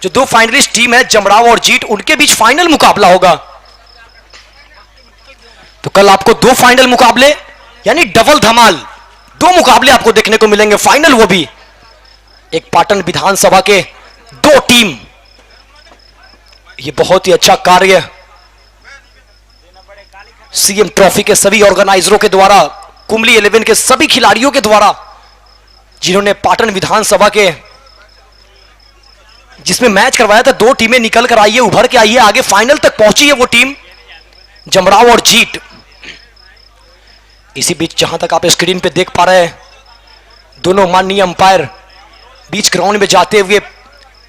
जो 2 फाइनलिस्ट टीम है जमराव और जीट, उनके बीच फाइनल मुकाबला होगा। तो कल आपको 2 फाइनल मुकाबले यानी डबल धमाल 2 मुकाबले आपको देखने को मिलेंगे फाइनल, वो भी एक पाटन विधानसभा के 2 टीम। ये बहुत ही अच्छा कार्य सीएम ट्रॉफी के सभी ऑर्गेनाइजरों के द्वारा, कुमली 11 के सभी खिलाड़ियों के द्वारा, जिन्होंने पाटन विधानसभा के जिसमें मैच करवाया था। 2 टीमें निकल कर आई है, उभर के आई है, आगे फाइनल तक पहुंची है वो टीम जमराव और जीट। इसी बीच जहां तक आप स्क्रीन पे देख पा रहे हैं, दोनों माननीय अंपायर बीच ग्राउंड में जाते हुए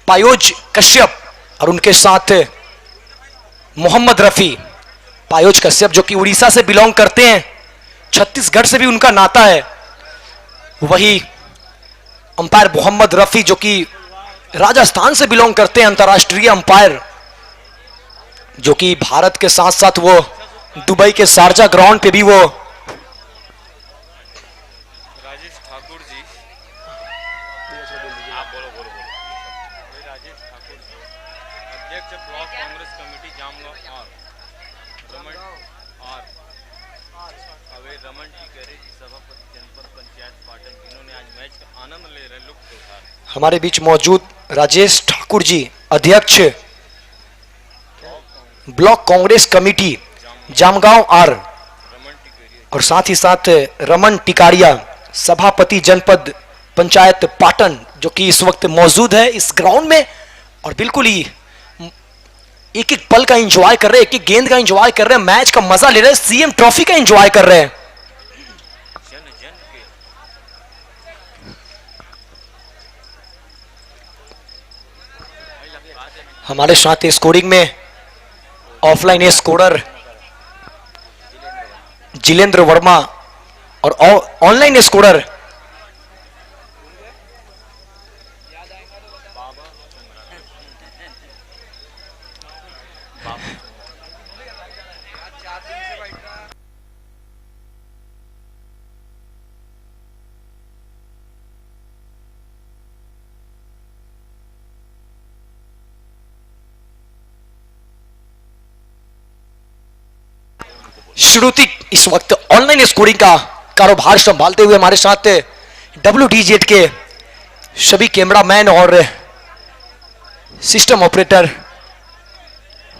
पायोज कश्यप और उनके साथ मोहम्मद रफी। पायोज कश्यप जो कि उड़ीसा से बिलोंग करते हैं, छत्तीसगढ़ से भी उनका नाता है। वही अंपायर मोहम्मद रफी जो कि राजस्थान से बिलोंग करते हैं, अंतर्राष्ट्रीय अंपायर, जो कि भारत के साथ साथ वो दुबई के शारजा ग्राउंड पे भी वो राजेश ठाकुर जी, आप बोलो बोलो बोलो। वही राजेश ठाकुर जी, अध्यक्ष ब्लॉक कांग्रेस कमेटी जामगांव और रमन टिकरे जी, सभापति जनपद पंचायत पाटन, इन्होंने आज मैच का आनंद ले रहे, लुत्फ उठा रहे। हमारे बीच मौजूद राजेश ठाकुर जी, अध्यक्ष block Congress committee Jamgaon R, और साथ ही साथ रमन टिकारिया, सभापति जनपद पंचायत पाटन, जो कि इस वक्त मौजूद है इस ग्राउंड में और बिल्कुल ही एक एक पल का एंजॉय कर रहे हैं, एक एक गेंद का एंजॉय कर रहे हैं, मैच का मजा ले रहे हैं, सीएम ट्रॉफी का एंजॉय कर रहे हैं। हमारे साथ स्कोरिंग में ऑफलाइन स्कोरर जिलेंद्र वर्मा और ऑनलाइन स्कोरर श्रुति इस वक्त ऑनलाइन स्कोरिंग का कारोबार संभालते हुए हमारे साथ WDZ के सभी कैमरामैन और सिस्टम ऑपरेटर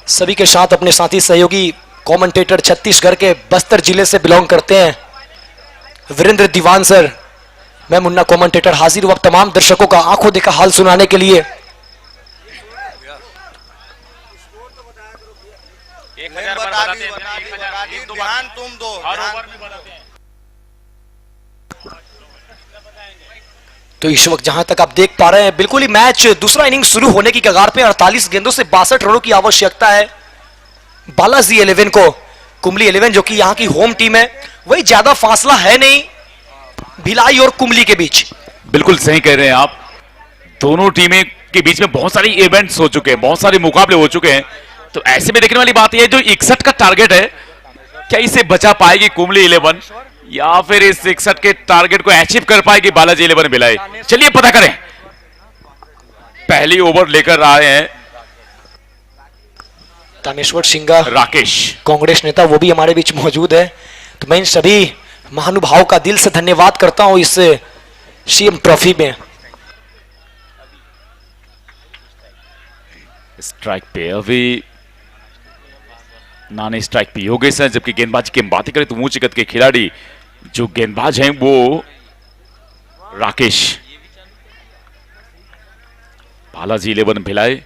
सभी के साथ अपने साथी सहयोगी कमेंटेटर छत्तीसगढ़ के बस्तर जिले से बिलोंग करते हैं वीरेंद्र दीवान सर, मैं मुन्ना कमेंटेटर हाजिर हुआ तमाम दर्शकों का आंखों देखा हाल सुनाने के लिए। 1000 बताते हैं, ध्यान तुम दो, हर ओवर में बताते हैं। तो इस वक्त जहां तक आप देख पा रहे हैं, बिल्कुल ही मैच दूसरा इनिंग शुरू होने की कगार पे 48 गेंदों से 62 रनों की आवश्यकता है बालाजी 11 को। कुमली 11 जो कि यहां की होम टीम है, वही ज्यादा फासला है नहीं भिलाई और कुमली के बीच। बिल्कुल सही कह रहे हैं आप, दोनों टीमें के बीच में बहुत सारे इवेंट्स हो चुके हैं, बहुत सारे मुकाबले हो चुके हैं। तो ऐसे में देखने वाली बात यह है, जो 61 का टारगेट है, क्या इसे बचा पाएगी कुमली 11 या फिर इस 61 के टारगेट को अचीव कर पाएगी बालाजी 11 भिलाई? चलिए पता करें। पहली ओवर लेकर आए हैं तामेश्वर सिंगा, राकेश, कांग्रेस नेता, वो भी हमारे बीच मौजूद है। तो मैं इन सभी महानुभावों का दिल से धन्यवाद करता हूं इस सीएम ट्रॉफी में। स्ट्राइक पे अभी नाने स्ट्राइक पे योगेश है, जबकि गेंदबाजी की हम बातें करें तो ऊंच कद के खिलाड़ी जो गेंदबाज हैं वो राकेश, बालाजी 11 भिलाई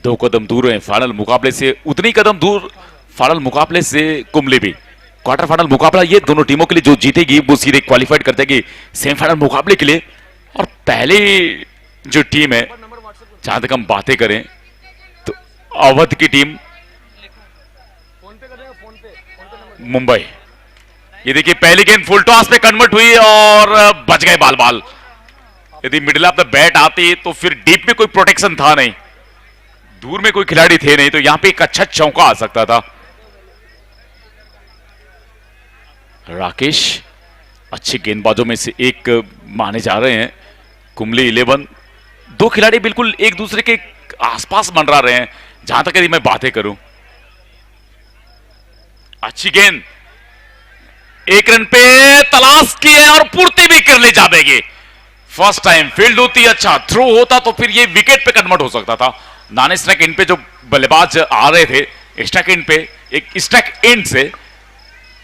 2 कदम दूर है फाइनल मुकाबले से, उतनी कदम दूर फाइनल मुकाबले से कुंबली भी। क्वार्टर फाइनल मुकाबला ये दोनों टीमों के लिए जो जीतेगी वो सीधे क्वालिफाइड कर जाएगी सेमीफाइनल मुकाबले के लिए। और पहली जो टीम है, जहां तक हम बातें करें तो अवध की टीम मुंबई। ये देखिए पहली गेंद फुल टॉस पे कन्वर्ट हुई और बच गए बाल बाल। यदि मिडिल ऑफ द बैट आती तो फिर डीप में कोई प्रोटेक्शन था नहीं, दूर में कोई खिलाड़ी थे नहीं, तो यहां पे एक अच्छा चौका आ सकता था। राकेश अच्छे गेंदबाजों में से एक माने जा रहे हैं। कुंबली 11 दो खिलाड़ी बिल्कुल एक दूसरे के आसपास मंडरा रहे हैं जहां तक यदि मैं बातें करूं। अच्छी गेंद, एक रन पे तलाश की है और पूर्ति भी कर ले जाएगी। फर्स्ट टाइम फील्ड होती, अच्छा थ्रो होता तो फिर ये विकेट पे कन्वर्ट हो सकता था। नॉन स्ट्राइक एंड पे जो बल्लेबाज आ रहे थे, स्ट्राइक एंड पे एक स्ट्राइक एंड से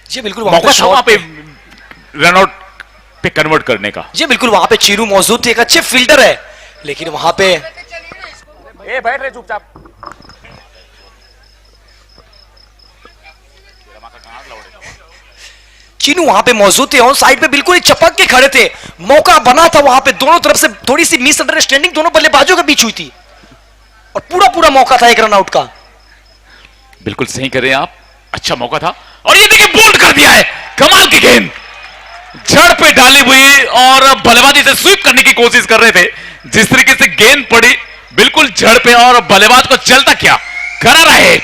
जी बिल्कुल मौका था वहां पे रन आउट पे कन्वर्ट करने का। जी बिल्कुल, वहां पे चीरू मौजूद थे, एक अच्छे फील्डर है, लेकिन वहां पे बैठ रहे चुपचाप। चीनू वहां पे मौजूद थे, ऑन साइड पे बिल्कुल ही चपक के खड़े थे। मौका बना था वहां पे, दोनों तरफ से थोड़ी सी मिसअंडरस्टैंडिंग दोनों बल्लेबाजों के बीच हुई थी और पूरा मौका था एक रन आउट का। बिल्कुल सही कर रहे हैं आप, अच्छा मौका था। और ये देखिए बोल्ड कर दिया है, कमाल की गेंद जड़ पे डाली हुई और बल्लेबाजी से स्वीप करने की कोशिश कर रहे थे। जिस तरीके से गेंद पड़ी बिल्कुल जड़ पे और बल्लेबाज को चलता क्या करारा है,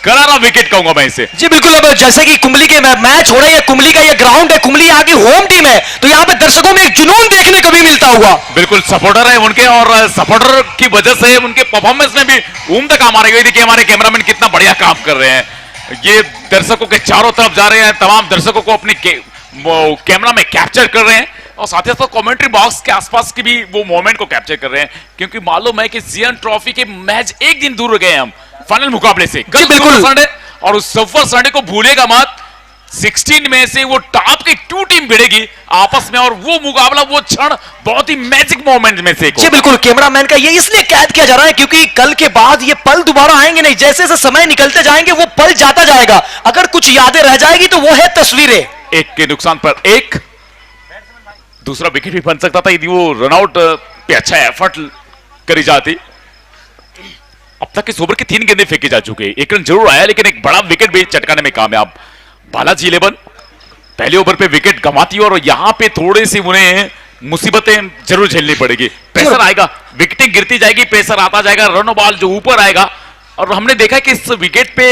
करारा विकेट कहूंगा मैं इसे। जी बिल्कुल, अब जैसे कि कुंबली के मैच हो रहा है, कुंबली का ये ग्राउंड है, कुंबली यहाँ की होम टीम है, तो यहाँ पे दर्शकों में एक जुनून देखने को भी मिलता हुआ। बिल्कुल सपोर्टर है उनके और सपोर्टर की वजह से उनके परफॉर्मेंस में भी उम्दा काम आ रही है। देखिए हमारे कैमरामैन कितना बढ़िया काम कर रहे हैं, ये दर्शकों के चारों तरफ जा रहे हैं, तमाम दर्शकों को अपनी कैमरा में कैप्चर कर रहे हैं और साथ ही साथ कमेंट्री बॉक्स के आसपास की भी वो मोमेंट को कैप्चर कर रहे हैं, क्योंकि मालूम है कि सीएम ट्रॉफी के मैच एक दिन दूर गए हम फाइनल मुकाबले से। कल बिल्कुल संडे, और उस सुपर संडे को भूलेगा मत। 16 में से वो टॉप की 2 टीम भिड़ेगी आपस में और वो मुकाबला, वो क्षण बहुत ही मैजिक मोमेंट में से। जी बिल्कुल, कैमरामैन का ये इसलिए कैद किया जा रहा है क्योंकि कल के बाद ये पल दोबारा आएंगे नहीं, जैसे जैसे समय निकलते जाएंगे वो पल जाता जाएगा। अगर कुछ यादें रह जाएगी तो वो है तस्वीरें। एक के नुकसान पर एक, दूसरा विकेट भी बन सकता था यदि वो रनआउट पे अच्छा एफर्ट करी जाती। अब तक इस ओवर की 3 गेंदें फेंकी जा चुकी है, 1 रन जरूर आया लेकिन एक बड़ा विकेट भी चटकाने में कामयाब। बालाजी 11 पहले ओवर पे विकेट गंवाती है और यहां पे थोड़ी सी उन्हें मुसीबतें जरूर झेलनी पड़ेगी। प्रेशर आएगा, विकेटें गिरती जाएगी, प्रेशर आता जाएगा, रन बॉल जो ऊपर आएगा। और हमने देखा कि इस विकेट पे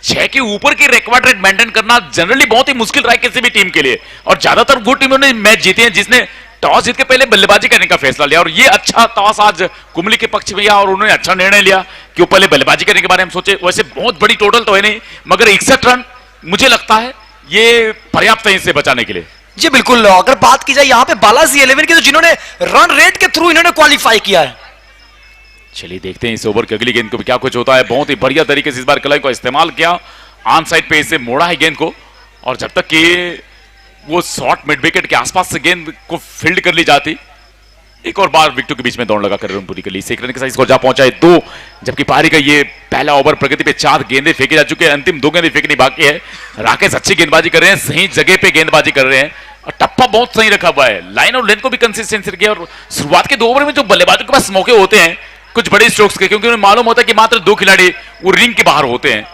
6 के ऊपर की रिकॉर्ड रेट मेंटेन करना जनरली बहुत ही मुश्किल रहा है किसी भी टीम के लिए, और ज्यादातर वो टीमों ने मैच जीती हैं जिसने टॉस जीत के पहले बल्लेबाजी करने का फैसला लिया। और ये अच्छा टॉस आज कुंबली के पक्ष में और उन्होंने अच्छा निर्णय लिया कि वो पहले बल्लेबाजी करने के बारे में सोचे। वैसे बहुत बड़ी टोटल तो है नहीं, मगर 61 रन मुझे लगता है ये पर्याप्त है इसे बचाने के लिए। जी बिल्कुल, अगर बात की जाए यहाँ पे बालाजी 11 की, तो जिन्होंने रन रेट के थ्रू इन्होंने क्वालिफाई किया है। चलिए देखते हैं इस ओवर की अगली गेंद को भी क्या कुछ होता है। बहुत ही बढ़िया तरीके से इस बार कलाई को इस्तेमाल किया, ऑन साइड पे इसे मोड़ा है गेंद को, और जब तक कि वो शॉर्ट मिड विकेट के आसपास से गेंद को फील्ड कर ली जाती, एक और बार विकेटों के बीच में दौड़ लगा कर रन पूरी कर ली। 1 रन के साथ स्कोर जा पहुंचा है 2, जबकि पारी का ये पहला ओवर प्रगति पे 4 गेंदें फेंकी जा चुकी है, अंतिम 2 गेंदें फेंकनी बाकी है। राकेश अच्छी गेंदबाजी कर रहे हैं, सही जगह पे गेंदबाजी कर रहे हैं और टप्पा बहुत सही रखा हुआ है, लाइन और लेंथ को भी कंसिस्टेंसी रखी है। और शुरुआत के 2 ओवर में जो बल्लेबाजों के पास मौके होते हैं कुछ बड़े स्ट्रोक्स के, क्योंकि उन्हें मालूम होता है कि मात्र 2 खिलाड़ी वो रिंग के बाहर होते हैं।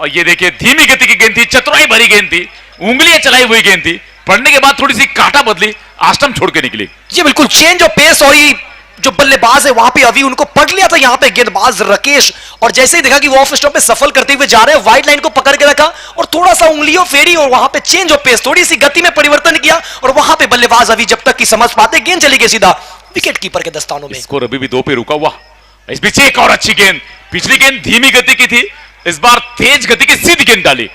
और ये देखिए धीमी गति की गेंद थी, चतुराई भरी गेंद थी, उंगलियां चलाई हुई गेंद थी, पढ़ने के बाद थोड़ी सी कांटा बदली, आस्टम छोड़ के निकली। जी बिल्कुल, चेंज ऑफ पेस और ये जो बल्लेबाज है वहां पे अभी उनको पढ़ लिया था यहाँ पे गेंदबाज राकेश, और जैसे ही देखा कि वो ऑफ स्टॉप पे सफल करते हुए जा रहे हैं, वाइड लाइन को पकड़ के रखा और थोड़ा सा उंगलियों फेरी और वहां पे चेंज ऑफ पेस, थोड़ी सी गति में परिवर्तन किया और वहां पे बल्लेबाज अभी जब तक की समझ पाते गेंद चली गई सीधा विकेट कीपर के दस्तानों में। स्कोर अभी भी 2 पे रुका हुआ। इस बीच एक और अच्छी गेंद, पिछली गेंद धीमी गति की थी, इस बार तेज गति की सीधी गेंद डाली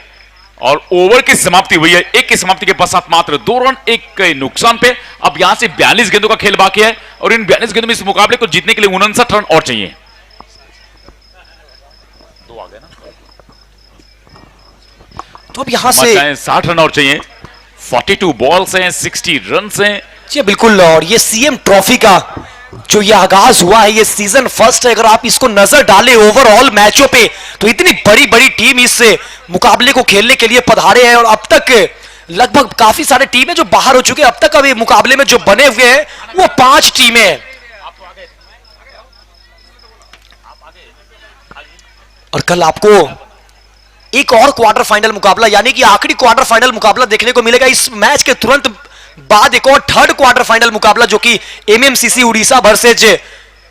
और ओवर की समाप्ति हुई है। 1 की समाप्ति के पश्चात मात्र 2 रन 1 के नुकसान पे। अब यहां से 42 गेंदों का खेल बाकी है और इन 42 गेंदों में इस मुकाबले को जीतने के लिए 59 रन और चाहिए। 2 आ गए ना, तो अब यहां से 60 रन और चाहिए। 42 बॉल्स हैं, 60 रन हैं। जी बिल्कुल। और ये सीएम ट्रॉफी का जो ये आगाज हुआ है, ये सीजन फर्स्ट है। अगर आप इसको नजर डालें ओवरऑल मैचों पे, तो इतनी बड़ी बड़ी टीम इस मुकाबले को खेलने के लिए पधारे हैं। और अब तक लगभग काफी सारे टीम है जो बाहर हो चुके हैं। अब तक अब ये मुकाबले में जो बने हुए हैं वो 5 टीमें हैं। और कल आपको एक और क्वार्टर फाइनल मुकाबला, यानी कि आखिरी क्वार्टर फाइनल मुकाबला देखने को मिलेगा। इस मैच के तुरंत बाद एक और थर्ड क्वार्टर फाइनल मुकाबला जो कि एमएमसीसी उड़ीसा वर्सेज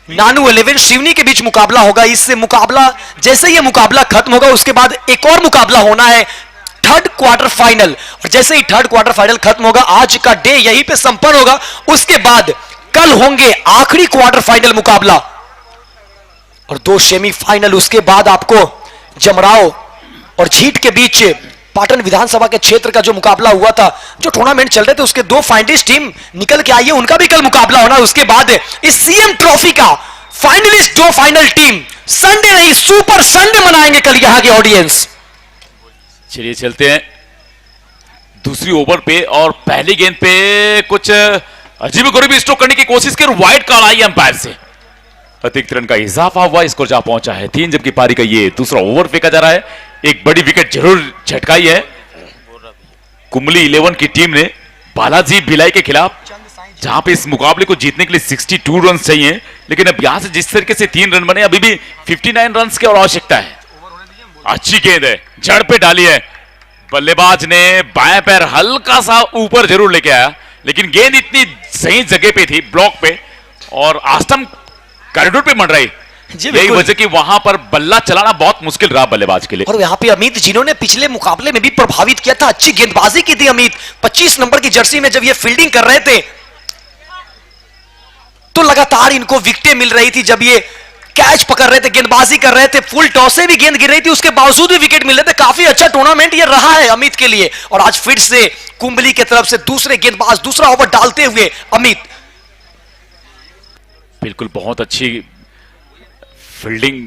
नानू 11 शिवनी के बीच मुकाबला होगा। इससे मुकाबला, जैसे ये मुकाबला खत्म होगा उसके बाद एक और मुकाबला होना है, थर्ड क्वार्टर फाइनल। और जैसे ही थर्ड क्वार्टर फाइनल खत्म होगा, आज का डे यहीं पे संपन्न होगा। उसके बाद कल होंगे आखिरी क्वार्टर फाइनल मुकाबला और 2 सेमीफाइनल। उसके बाद आपको जमराव और झीट के बीच पाटन विधानसभा के क्षेत्र का जो मुकाबला हुआ था, जो टूर्नामेंट चल रहे थे, उसके 2 फाइनलिस्ट टीम निकल के आई है, उनका भी कल मुकाबला होना। उसके बाद इस सीएम ट्रॉफी का फाइनलिस्ट 2 फाइनल टीम संडे नहीं, सुपर संडे मनाएंगे कल यहां के ऑडियंस। चलिए चलते हैं दूसरी ओवर पे, और पहली गेंद पे कुछ अजीबोगरीब स्ट्रोक करने की कोशिश की और वाइड कार्ड आई अंपायर से। अतिरिक्त रन का इजाफा हुआ, स्कोर जा पहुंचा है 3, जबकि पारी का ये दूसरा ओवर फेंका जा रहा है। एक बड़ी विकेट जरूर झटकाई है कुंबली 11 की टीम ने बालाजी भिलाई के खिलाफ, जहां पे इस मुकाबले को जीतने के लिए 62 रन चाहिए। लेकिन अब यहां से जिस तरीके से 3 रन बने, अभी भी 59 रन की और आवश्यकता है। अच्छी गेंद है, जड़ पे डाली है, बल्लेबाज ने बाएं पैर हल्का सा ऊपर जरूर लेके आया, लेकिन गेंद इतनी सही जगह पे थी, ब्लॉक पे, और आस्टम कॉरिडोर पे मंडराई। यही वजह कि वहां पर बल्ला चलाना बहुत मुश्किल रहा बल्लेबाज के लिए। और यहां पे अमित, जिन्होंने पिछले मुकाबले में भी प्रभावित किया था, अच्छी गेंदबाजी की थी अमित। 25 नंबर की जर्सी में जब ये फील्डिंग कर रहे थे तो लगातार इनको विकेटें मिल रही थी। जब ये कैच पकड़ रहे थे, गेंदबाजी कर रहे थे, फुल टॉस से भी गेंद गिर रही थी, उसके बावजूद भी विकेट मिल रहे थे। काफी अच्छा टूर्नामेंट ये रहा है अमित के लिए। और आज फिर से कुंबली की तरफ से दूसरे गेंदबाज दूसरा ओवर डालते हुए अमित। बिल्कुल बहुत अच्छी फील्डिंग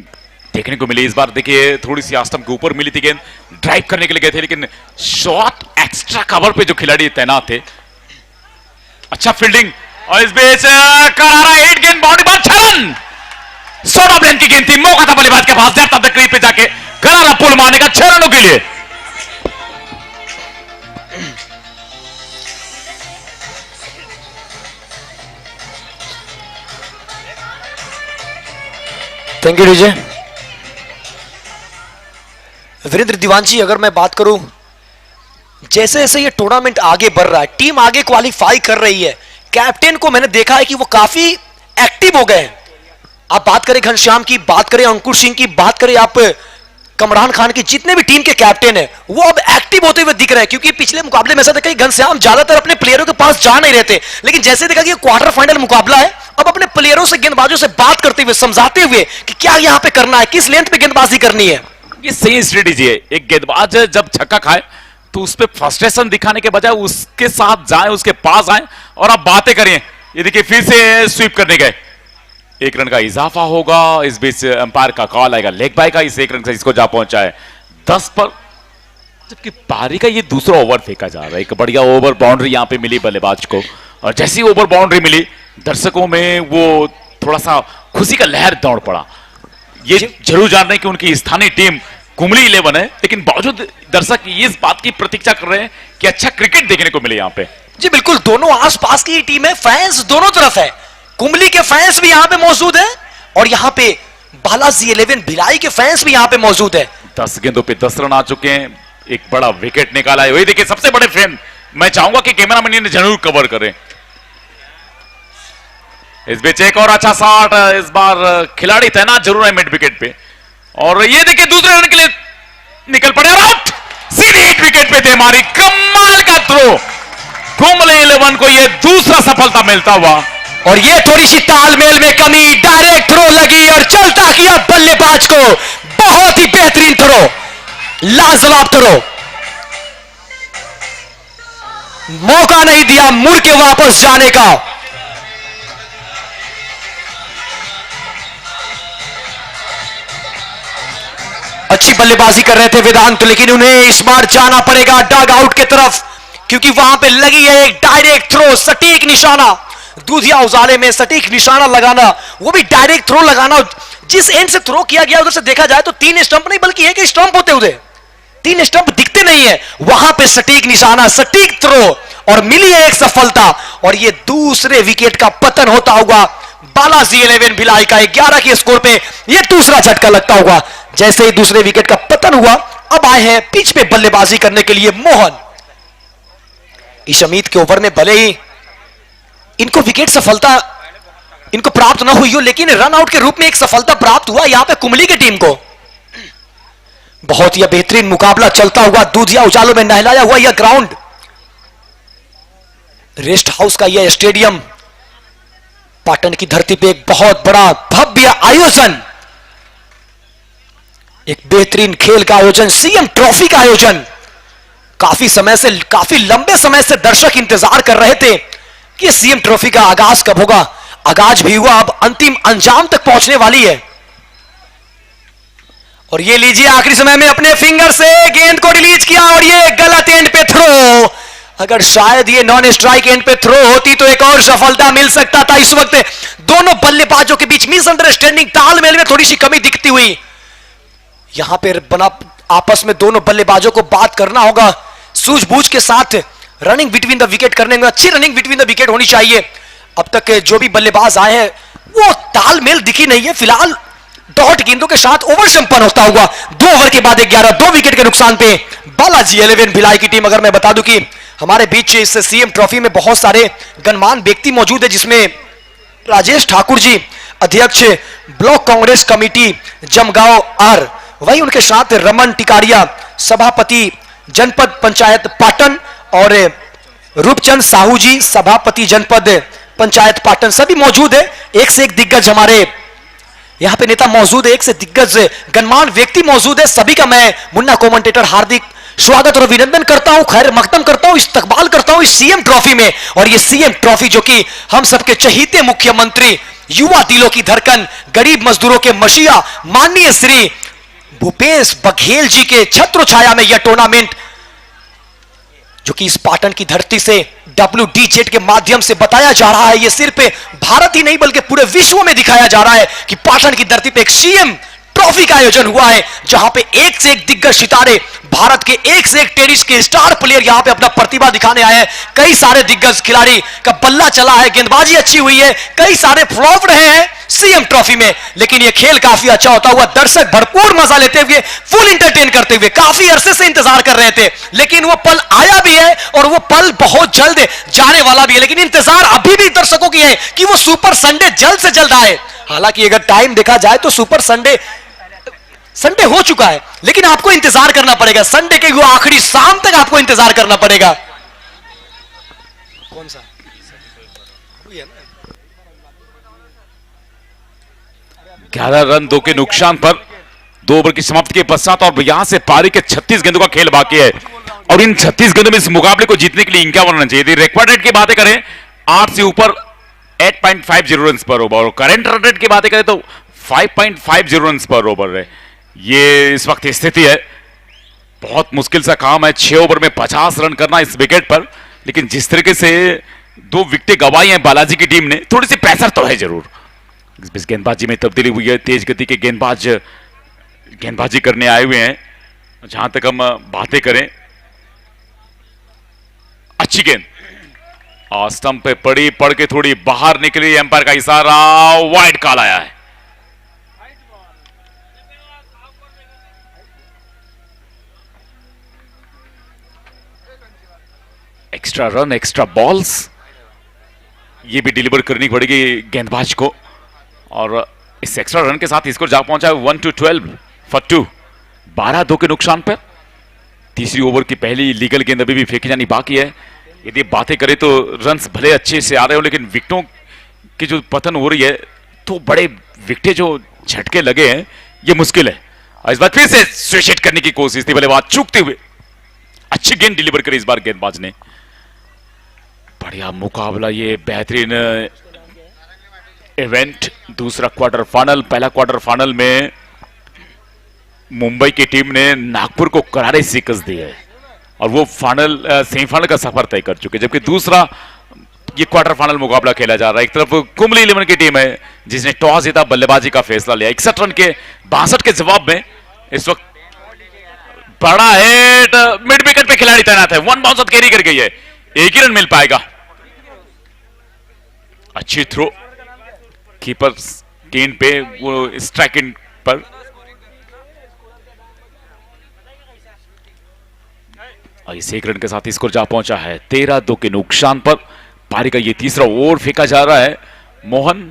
देखने को मिली इस बार। देखिए थोड़ी सी आस्टम के ऊपर मिली थी गेंद, ड्राइव करने के लिए गए थे, लेकिन शॉट एक्स्ट्रा कवर पे जो खिलाड़ी तैनात थे, अच्छा फील्डिंग। और इस बीच करारा हिट गेंद, boundary bar 6 run, short of length की गेंद थी, मौका था बल्लेबाज के पास, डेप्थ ऑफ द क्रीज पे जाके करारा पुल मारने का 6 रनों के लिए। थैंक यू विजय। वीरेंद्र दीवान जी, अगर मैं बात करूं, जैसे जैसे ये टूर्नामेंट आगे बढ़ रहा है, टीम आगे क्वालिफाई कर रही है, कैप्टन को मैंने देखा है कि वो काफी एक्टिव हो गए हैं। आप बात करें घनश्याम की, बात करें अंकुर सिंह की, बात करें आप कमरान खान की, जितने भी टीम के कैप्टन हैं वो अब एक्टिव होते हुए दिख रहे हैं। क्योंकि पिछले मुकाबले में ऐसा देखा कि घनश्याम ज्यादातर अपने प्लेयरों के पास जा नहीं रहते, लेकिन जैसे देखा कि क्वार्टर फाइनल मुकाबला है, अब अपने प्लेयरों से, गेंदबाजों से बात करते हुए, समझाते हुए कि क्या यहां पे करना है, किस लेंथ पे गेंदबाजी करनी है। ये सही स्ट्रेटेजी है। एक गेंदबाज जब छक्का खाए तो उस पर फ्रस्ट्रेशन दिखाने के बजाय उसके साथ जाएं, उसके पास आए और आप बातें करें। ये देखिए फिर से स्वीप करने गए, 1 रन का इजाफा होगा। इस बीच अंपायर का कॉल आएगा लेग बाय का, इस 1 रन से इसको जा पहुंचा है 10 पर, जबकि पारी का ये दूसरा ओवर फेंका जा रहा है। एक बढ़िया ओवर बाउंड्री यहां पे मिली बल्लेबाज को, और जैसी ओवर बाउंड्री मिली दर्शकों में वो थोड़ा सा खुशी का लहर दौड़ पड़ा। ये जरूर जान रहे हैं कि उनकी स्थानीय टीम कुंबली 11 है, लेकिन बावजूद दर्शक इस बात की प्रतीक्षा कर रहे हैं कि अच्छा क्रिकेट देखने को मिले यहां पे। जी बिल्कुल, दोनों आसपास की टीम है, फैंस दोनों तरफ है। कुंबली के फैंस भी यहां पे मौजूद हैं और यहां पे बालाजी 11 भिलाई के फैंस भी यहां पे मौजूद है। 10 गेंदों पे 10 रन आ चुके हैं, एक बड़ा विकेट निकाला है। वही देखिए सबसे बड़े फ्रेम, मैं चाहूंगा कि कैमरामैन इन्हें जरूर कवर करें। इस बीच एक और अच्छा शॉट, इस बार खिलाड़ी तैनात जरूर है मिड विकेट पे, और ये देखिए दूसरे रन के लिए निकल पड़े, आउट, सीधी हिट विकेट पे थे मारी, कमाल का थ्रो, कुंबली 11 को ये दूसरा सफलता मिलता हुआ। और ये थोड़ी सी तालमेल में कमी, डायरेक्ट थ्रो लगी और चलता किया बल्लेबाज को, बहुत ही बेहतरीन थ्रो, लाजवाब थ्रो, मौका नहीं दिया मुड़ के वापस जाने का। अच्छी बल्लेबाजी कर रहे थे वेदांत, लेकिन उन्हें इस बार जाना पड़ेगा डग आउट की तरफ। क्योंकि वहां पे लगी है एक डायरेक्ट थ्रो, सटीक निशाना। दूधिया उजाले में सटीक निशाना लगाना, वो भी डायरेक्ट थ्रो लगाना। जिस एंड से थ्रो किया गया उधर से देखा जाए तो 3 स्टंप नहीं बल्कि एक स्टंप होते हुए 3 स्टंप दिखते नहीं है। वहां पे सटीक निशाना, सटीक थ्रो और मिली है एक सफलता। और ये दूसरे विकेट का पतन होता होगा बालाजी 11 भिलाई का 11 के स्कोर पे। ये दूसरा झटका लगता होगा जैसे ही दूसरे विकेट का पतन हुआ। अब आए हैं पिच पे बल्लेबाजी करने के लिए मोहन। ईशमीत के ओवर में भले ही इनको विकेट सफलता इनको प्राप्त ना हुई हो, लेकिन रन आउट के रूप में एक सफलता प्राप्त हुआ यहां पे कुंबली की टीम को। बहुत ही बेहतरीन मुकाबला चलता हुआ दूधिया उजालों में नहलाया हुआ यह ग्राउंड, रेस्ट हाउस का यह स्टेडियम, पाटन की धरती पे एक बहुत बड़ा भव्य आयोजन, एक बेहतरीन खेल का आयोजन, सीएम ट्रॉफी का आयोजन। काफी लंबे समय से दर्शक इंतजार कर रहे थे कि सीएम ट्रॉफी का आगाज कब होगा। आगाज भी हुआ, अब अंतिम अंजाम तक पहुंचने वाली है। और ये लीजिए आखिरी समय में अपने फिंगर से गेंद को रिलीज किया और ये गलत एंड पे थ्रो। अगर शायद ये नॉन स्ट्राइक एंड पे थ्रो होती तो एक और सफलता मिल सकता था। इस वक्त दोनों बल्लेबाजों के बीच मिसअंडरस्टैंडिंग, तालमेल में थोड़ी सी कमी दिखती हुई। यहां पर बना आपस में दोनों बल्लेबाजों को बात करना होगा, सूझबूझ के साथ रनिंग बिटवीन द विकेट करने में, अच्छी रनिंग बिटवीन द विकेट होनी चाहिए। अब तक जो भी बल्लेबाज आए हैं वो तालमेल दिखी नहीं है। फिलहाल डॉट गेंदों के साथ ओवर संपन्न होता हुआ 2 ओवर के बाद 11, 2 विकेट के नुकसान पे बालाजी 11 भिलाई की टीम। अगर मैं बता दूं कि हमारे बीच इस सीएम ट्रॉफी में बहुत सारे गणमान्य व्यक्ति मौजूद है, जिसमें राजेश ठाकुर जी, अध्यक्ष ब्लॉक कांग्रेस कमेटी जमगांव आर, वही उनके साथ रमन टिकारिया, सभापति जनपद पंचायत पाटन, और रूपचंद साहू जी, सभापति जनपद पंचायत पाटन, सभी मौजूद है। एक से एक दिग्गज हमारे यहां पे नेता मौजूद है, एक से दिग्गज गणमान्य व्यक्ति मौजूद है। सभी का मैं मुन्ना कमेंटेटर हार्दिक स्वागत और अभिनंदन करता हूं, खैर मकदम करता हूं, इस्तकबाल करता हूं इस सीएम ट्रॉफी में। और ये सीएम ट्रॉफी जो कि हम सबके चहीते मुख्यमंत्री, युवा दिलों की धड़कन, गरीब मजदूरों के मशीहा माननीय श्री भूपेश बघेल जी के छत्र छाया में यह टूर्नामेंट, जो कि इस पाटन की धरती से WDZ के माध्यम से बताया जा रहा है, यह सिर्फ भारत ही नहीं बल्कि पूरे विश्व में दिखाया जा रहा है कि पाटन की धरती पे एक सीएम ट्रॉफी का आयोजन हुआ है, जहां पे एक से एक दिग्गज सितारे, भारत के एक से एक टेनिस के स्टार प्लेयर यहां पे अपना प्रतिभा दिखाने आए हैं। कई सारे दिग्गज खिलाड़ी का बल्ला चला है, गेंदबाजी अच्छी हुई है, कई सारे फ्लॉप रहे हैं सीएम ट्रॉफी में, लेकिन यह खेल काफी अच्छा होता हुआ, दर्शक भरपूर मजा लेते हुए, फुल इंटरटेन करते हुए काफी अरसे से इंतजार कर रहे थे। लेकिन वो पल आया भी है और वो पल बहुत जल्द जाने वाला भी है, लेकिन इंतजार अभी भी दर्शकों की है कि वो सुपर संडे जल्द से जल्द आए। हालांकि अगर टाइम देखा जाए तो सुपर संडे हो चुका है, लेकिन आपको इंतजार करना पड़ेगा। संडे के वो आखिरी शाम तक आपको इंतजार करना पड़ेगा। कौन सा 11 रन 2 के नुकसान पर 2 ओवर की समाप्ति के पश्चात, और यहां से पारी के 36 गेंदों का खेल बाकी है। और इन 36 गेंदों में इस मुकाबले को जीतने के लिए इनका बनना चाहिए। यदि रिकॉर्ड रेट की बातें करें 8 से ऊपर 8.50 रन पर ओवर, और करंट रन रेट की बातें करें तो 5.50 रन पर ओवर है। ये इस वक्त स्थिति है, बहुत मुश्किल सा काम है 6 ओवर में 50 रन करना इस विकेट पर। लेकिन जिस तरीके से 2 विकेटें गंवाई हैं बालाजी की टीम ने, थोड़ी सी प्रेशर तो है जरूर। इस गेंदबाजी में तब्दीली हुई है, तेज गति के गेंदबाजी करने आए हुए हैं। जहां तक हम बातें करें, अच्छी गेंद स्टंप पे पड़ के थोड़ी बाहर निकली, एम्पायर का इशारा, वाइड कॉल आया है। एक्स्ट्रा रन, एक्स्ट्रा बॉल्स, ये भी डिलीवर करनी पड़ेगी गेंदबाज को। और इस एक्स्ट्रा रन के साथ स्कोर जा पहुंचा 1-12 फॉर 2, 12-2 के नुकसान पर। तीसरी ओवर की पहली लीगल गेंद अभी भी फेंकी जानी बाकी है। यदि बातें करें तो रन्स भले अच्छे से आ रहे हो, लेकिन विकेटों की जो पतन हो रही है, तो बड़े विकेटें जो झटके लगे हैं, ये मुश्किल है। और इस बार फिर से स्विच करने की कोशिश थी, बल्लेबाज चूकते हुए अच्छी गेंद डिलीवर करी इस बार गेंदबाज ने। बढ़िया मुकाबला, ये बेहतरीन इवेंट। दूसरा क्वार्टर फाइनल, पहला क्वार्टर फाइनल में मुंबई की टीम ने नागपुर को करारे शिकस्त दी है। और वो फाइनल सेमीफाइनल का सफर तय कर चुके, जबकि दूसरा ये क्वार्टर फाइनल मुकाबला खेला जा रहा है। एक तरफ कुंबली 11 की टीम है जिसने टॉस जीता, बल्लेबाजी का फैसला लिया। 61 रन के 62 के जवाब में इस वक्त बड़ा हिट, मिड विकेट पे खिलाड़ी तैनात है, 1 बाउंस कैरी कर गई है, एक ही रन मिल पाएगा। अच्छी थ्रो कीपर गेंद पे, वो स्ट्राइक इन पर इस 1 रन के साथ स्कोर जा पहुंचा है 13-2 के नुकसान पर। पारी का ये तीसरा ओवर फेंका जा रहा है मोहन,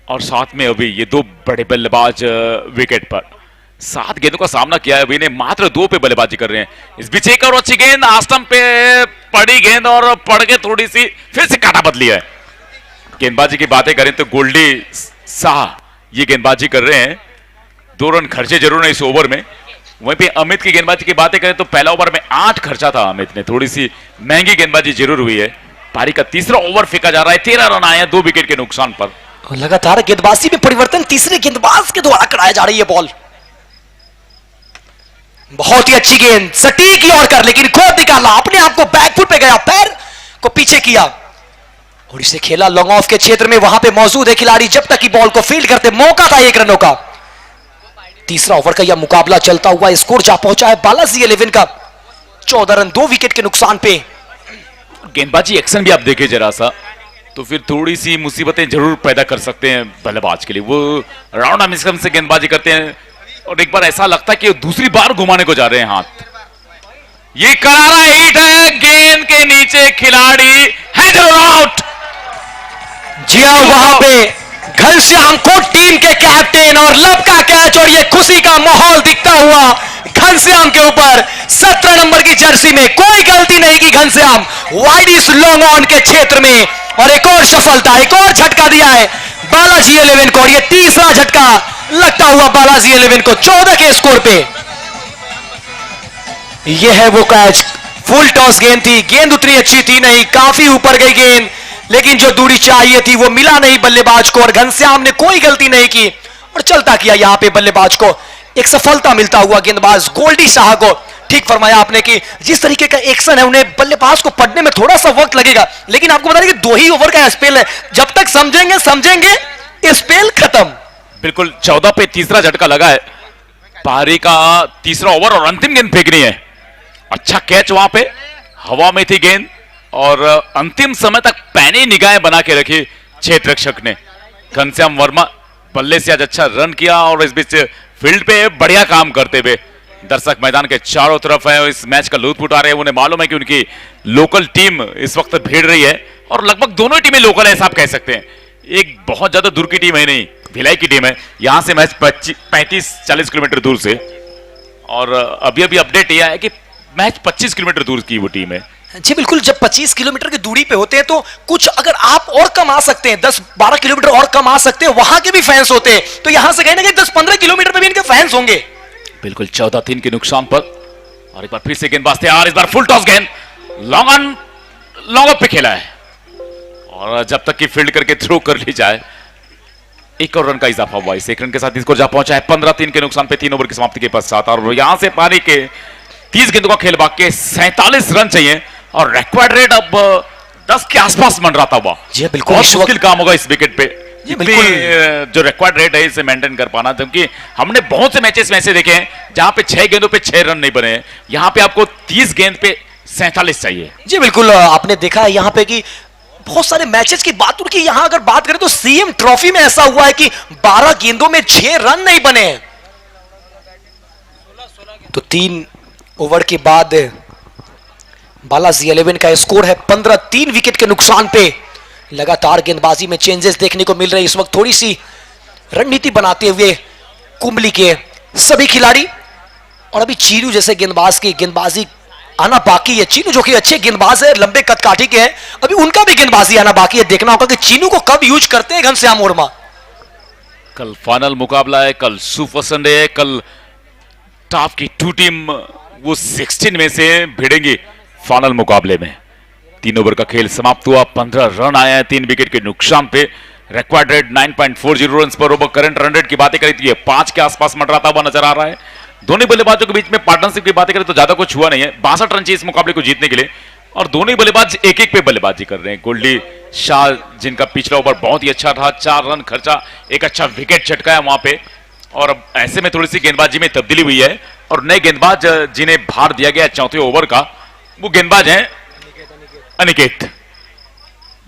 और साथ में अभी ये 2 बड़े बल्लेबाज विकेट पर 7 गेंदों का सामना किया है अभी ने, मात्र 2 पे बल्लेबाजी कर रहे हैं। इस बीच एक और अच्छी गेंद आस्टम पे पड़ी गेंद और पड़ के थोड़ी सी फिर से काटा बदली है। गेंदबाजी की बातें करें तो गोल्डी शाह ये गेंदबाजी कर रहे हैं, 2 रन खर्चे जरूर है इस ओवर में। वहीं पे अमित की गेंदबाजी की बातें करें तो पहला ओवर में 8 खर्चा था अमित ने, थोड़ी सी महंगी गेंदबाजी जरूर हुई है। पारी का तीसरा ओवर फेंका जा रहा है, 13 रन आए हैं 2 विकेट के नुकसान पर। लगातार गेंदबाजी में परिवर्तन तीसरे गेंदबाज के द्वारा कराया जा रही है बॉल। बहुत ही अच्छी गेंद सटीक की ओर कर, लेकिन खोद निकाला, अपने आप को बैकफुट पे गया, पैर को पीछे किया और इसे खेला लॉन्ग ऑफ के क्षेत्र में। वहां पे मौजूद है खिलाड़ी, जब तक कि बॉल को फील्ड करते मौका था 1 रनों का। तीसरा ओवर का यह मुकाबला चलता हुआ स्कोर जा पहुंचा है बालाजी 11 का 14 रन 2 विकेट के नुकसान पे। गेंदबाजी एक्शन भी आप देखें जरा सा तो फिर थोड़ी सी मुसीबतें जरूर पैदा कर सकते हैं बल्लेबाज के लिए। वो राउंड मिसकम से गेंदबाजी करते हैं और एक बार ऐसा लगता है कि दूसरी बार घुमाने को जा रहे हैं हाथ। ये करारा हिट है, गेंद के नीचे खिलाड़ी है जरूर आउट। जी हां, वहां पे घनश्याम को टीम के कैप्टन और लब का कैच और ये खुशी का माहौल दिखता हुआ घनश्याम के ऊपर। 17 नंबर की जर्सी में कोई गलती नहीं की घनश्याम, वाइड इस लॉन्ग ऑन के क्षेत्र में, और एक और सफलता, एक और झटका दिया है बालाजी 11 को, और ये तीसरा झटका लगता हुआ बालाजी 11 को 14 के स्कोर पे। ये है वो कैच, फुल टॉस गेंद थी, गेंद उतनी अच्छी थी नहीं, काफी ऊपर गई गेंद, लेकिन जो दूरी चाहिए थी वो मिला नहीं बल्लेबाज को, और घनश्याम ने कोई गलती नहीं की और चलता किया यहां पे बल्लेबाज को एक सफलता मिलता हुआ गेंदबाज गोल्डी शाह को। ठीक फरमाया आपने कि जिस तरीके का एक्शन है उन्हें बल्लेबाज को पढ़ने में थोड़ा सा वक्त लगेगा, लेकिन आपको बता दें कि 2 ही ओवर का स्पेल है, जब तक समझेंगे स्पेल खत्म। बिल्कुल 14 पे तीसरा झटका लगा है, पारी का तीसरा ओवर और अंतिम गेंद फेंकनी है। अच्छा कैच, वहां पे हवा में थी गेंद और अंतिम समय तक पैनी निगाहें बना के रखी क्षेत्र रक्षक ने। घनश्याम वर्मा बल्ले से आज अच्छा रन किया और इस बीच फील्ड पे बढ़िया काम करते हुए दर्शक मैदान के चारों तरफ है, इस मैच का लुत्फ उठा रहे हैं। उन्हें मालूम है कि उनकी लोकल टीम इस वक्त भिड़ रही है और लगभग दोनों टीमें लोकल है, ऐसा आप कह सकते हैं। एक बहुत ज्यादा दूर की टीम है नहीं, भिलाई की टीम है, यहां से मैच 35-40 किलोमीटर दूर से, और अभी अभी अपडेट यह है कि मैच 25 किलोमीटर दूर की वो टीम है। जी बिल्कुल, जब 25 किलोमीटर की दूरी पे होते हैं तो कुछ अगर आप और कम आ सकते हैं, 10-12 किलोमीटर और कम आ सकते हैं, वहां के भी फैंस होते हैं, तो यहां से कहीं ना कहीं 10-15 किलोमीटर पे भी इनके फैंस होंगे। बिल्कुल 14-3 के नुकसान पर, और एक बार फिर से गेंदबाज तैयार, इस बार फुल टॉस गेंद लॉन्ग ऑफ पे खेला है, और जब तक कि फील्ड करके थ्रो कर ली जाए। 1 और रन का इजाफा हुआ, इस 1 रन के साथ स्कोर जा पहुंचा है 15-3 के नुकसान पे 3 ओवर की समाप्ति के पश्चात। और यहां से पारी के 30 गेंदों का खेल बाकी, 47 रन चाहिए और रिक्वायर्ड रेट अब 10 के आसपास मंडराता हुआ। जी बिल्कुल, बहुत मुश्किल काम होगा इस विकेट पे जी बिल्कुल, जो रिक्वायर्ड रेट है इसे मेंटेन कर पाना, क्योंकि हमने बहुत से मैचेस में ऐसे देखे हैं जहां पे 6 गेंदों पे 6 रन नहीं बने हैं, यहां पे आपको 30 गेंद पे 47 चाहिए। जी बिल्कुल, आपने देखा है यहां पे कि बहुत सारे मैचेस की बात उनकी, यहां अगर बात करें तो सीएम ट्रॉफी में ऐसा हुआ है कि 12 गेंदों में 6 रन नहीं बने। तो 3 ओवर के बाद बालाजी 11 का स्कोर है 15-3 विकेट के नुकसान पे। लगातार गेंदबाजी में चेंजेस देखने को मिल रहे हैं इस वक्त, थोड़ी सी रणनीति बनाते हुए कुंबली के सभी खिलाड़ी, और अभी चीनू जैसे गेंदबाज की गेंदबाजी आना बाकी है। चीनू जो कि अच्छे गेंदबाज है, लंबे कद काठी के हैं, अभी उनका भी गेंदबाजी आना बाकी है। देखना होगा कि चीनू को कब यूज करते हैं घनश्याम वर्मा। कल फाइनल मुकाबला है, कल सुपर संडे है, कल टॉप की 2 टीम वो 16 में से भिड़ेंगी फाइनल मुकाबले में। 3 ओवर का खेल समाप्त हुआ, 15 रन आए हैं 3 विकेट के नुकसान पे। रिक्वायर्ड रेट 9.40 रन पर ओवर। करंट रन रेट की बातें करें तो ये 5 के आसपास मंडराता हुआ नजर आ रहा है। दोनों बल्लेबाजों के बीच में पार्टनरशिप की बातें करें तो ज्यादा कुछ हुआ नहीं है। 62 रन चाहिए इस मुकाबले को जीतने के लिए और दोनों ही बल्लेबाज एक एक पे बल्लेबाजी कर रहे हैं। गोल्डी शाह जिनका पिछला ओवर बहुत ही अच्छा रहा, 4 रन खर्चा, एक अच्छा विकेट चटकाया वहां पे। और अब ऐसे में थोड़ी सी गेंदबाजी में तब्दीली हुई है और नए गेंदबाज जिन्हें भार दिया गया चौथे ओवर का, वो गेंदबाज हैं अनिकेत।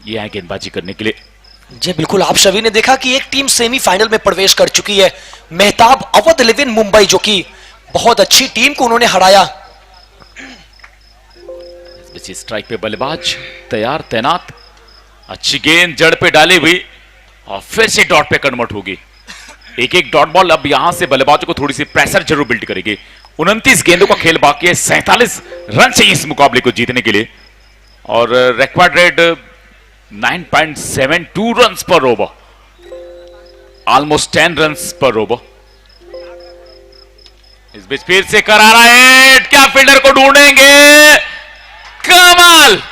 ये है गेंदबाजी करने के लिए। जी बिल्कुल, आप सभी ने देखा कि एक टीम सेमीफाइनल में प्रवेश कर चुकी है। मेहताब अवध 11 मुंबई, जो कि बहुत अच्छी टीम को उन्होंने हराया। स्ट्राइक पे बल्लेबाज तैयार तैनात, अच्छी गेंद जड़ पे डाली हुई और फिर से डॉट पे कन्वर्ट होगी। एक एक डॉट बॉल अब यहां से बल्लेबाजों को थोड़ी सी प्रेशर जरूर बिल्ड करेगी। 29 गेंदों का खेल बाकी है, 47 रन चाहिए इस मुकाबले को जीतने के लिए और रिक्वायर्ड रेट 9.72 रन पर ओवर, ऑलमोस्ट 10 रन पर ओवर। इस बीच फिर से करारा हिट, क्या फील्डर को ढूंढेंगे, कमाल।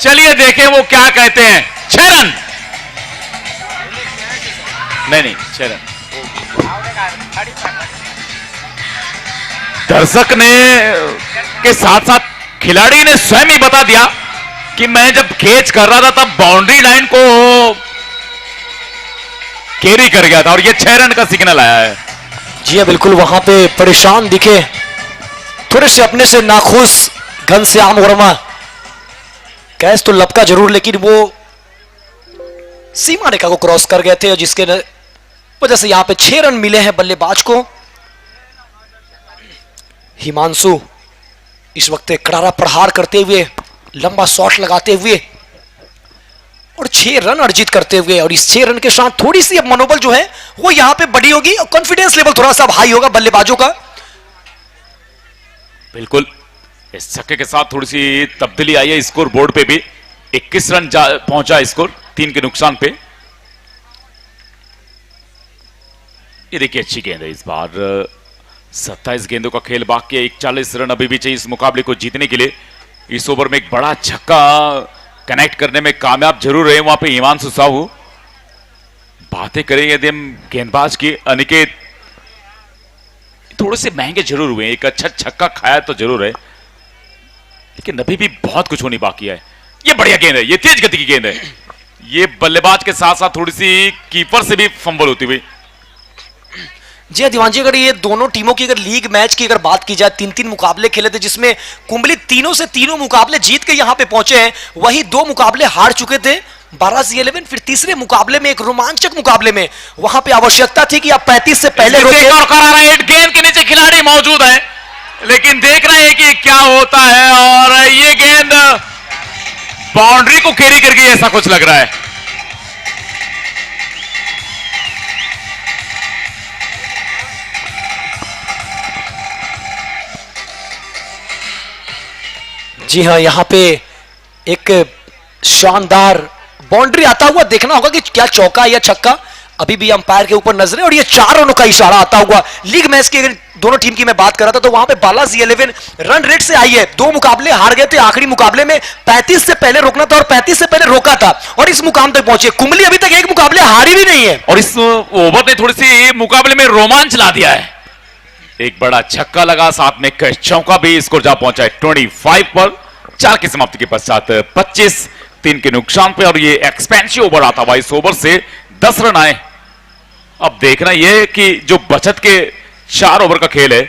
चलिए देखें वो क्या कहते हैं। 6 रन नहीं 6 रन। दर्शक ने के साथ साथ खिलाड़ी ने स्वयं ही बता दिया कि मैं जब कैच कर रहा था तब बाउंड्री लाइन को कैरी कर गया था और ये 6 रन का सिग्नल आया है। जी हाँ बिल्कुल, वहां पे परेशान दिखे, थोड़े से अपने से नाखुश घनश्याम वर्मा। कैच तो लपका जरूर, लेकिन वो सीमा रेखा को क्रॉस कर गए थे और जिसके वजह से यहां पे 6 रन मिले हैं बल्लेबाज को। हिमांशु इस वक्त करारा प्रहार करते हुए, लंबा शॉट लगाते हुए और 6 रन अर्जित करते हुए, और इस 6 रन के साथ थोड़ी सी अब मनोबल जो है वो यहां पे बढ़ी होगी और कॉन्फिडेंस लेवल थोड़ा सा हाई होगा बल्लेबाजों का। बिल्कुल, इस छक्के के साथ थोड़ी सी तब्दीली आई है स्कोर बोर्ड पे भी। 21 रन पहुंचा स्कोर 3 के नुकसान पे। ये देखिए अच्छी गेंद है इस बार, 27 गेंदों का खेल बाकी है, 41 रन अभी भी चाहिए इस मुकाबले को जीतने के लिए। इस ओवर में एक बड़ा छक्का कनेक्ट करने में कामयाब जरूर रहे वहां पे हिमांशु साहू। बातें करेंगे यदि हम गेंदबाज की, अनिकेत थोड़े से महंगे जरूर हुए, एक अच्छा छक्का खाया तो जरूर है, लेकिन अभी भी बहुत कुछ होनी बाकी है। ये बढ़िया गेंद है, ये तेज गति की गेंद है। ये बल्लेबाज के साथ साथ थोड़ी सी कीपर से भी फंबल होती हुई। जी दीवान जी, अगर ये दोनों टीमों की अगर लीग मैच की अगर बात की जाए, 3-3 मुकाबले खेले थे जिसमें कुंबली तीनों से तीनों मुकाबले जीत के यहां पे पहुंचे हैं, वही 2 मुकाबले हार चुके थे बालाजी 11। फिर तीसरे मुकाबले में, एक रोमांचक मुकाबले में, वहां पे आवश्यकता थी कि आप 35 से पहले रोके। और करारा हिट, गेंद के नीचे खिलाड़ी मौजूद है, लेकिन देख रहे हैं कि क्या होता है और ये गेंद बाउंड्री को कैरी कर गई, ऐसा कुछ लग रहा है। जी हाँ, यहां पे एक शानदार बाउंड्री आता हुआ देखना होगा कि क्या चौका या छक्का। अभी भी अंपायर के ऊपर नजरें, और ये 4 रनों का इशारा आता हुआ। लीग मैच की अगर दोनों टीम की मैं बात कर रहा था तो वहां पे बालाजी 11 रन रेट से आई है, 2 मुकाबले हार गए थे, आखिरी मुकाबले में 35 से पहले रोकना था और 35 से पहले रोका था और इस मुकाम तक पहुंचे। कुंबली अभी तक एक मुकाबले हारी भी नहीं है और इस ओवर ने थोड़ी सी मुकाबले में रोमांच ला दिया है। एक बड़ा छक्का लगा, साथ में एक चौका भी, स्कोर जा पहुंचा है 25 पर। 4 की समाप्ति के पश्चात 25 3 के नुकसान पे, और ये एक्सपेंसिव ओवर आता हुआ इस ओवर से 10 रन आए। अब देखना यह कि जो बचत के 4 ओवर का खेल है,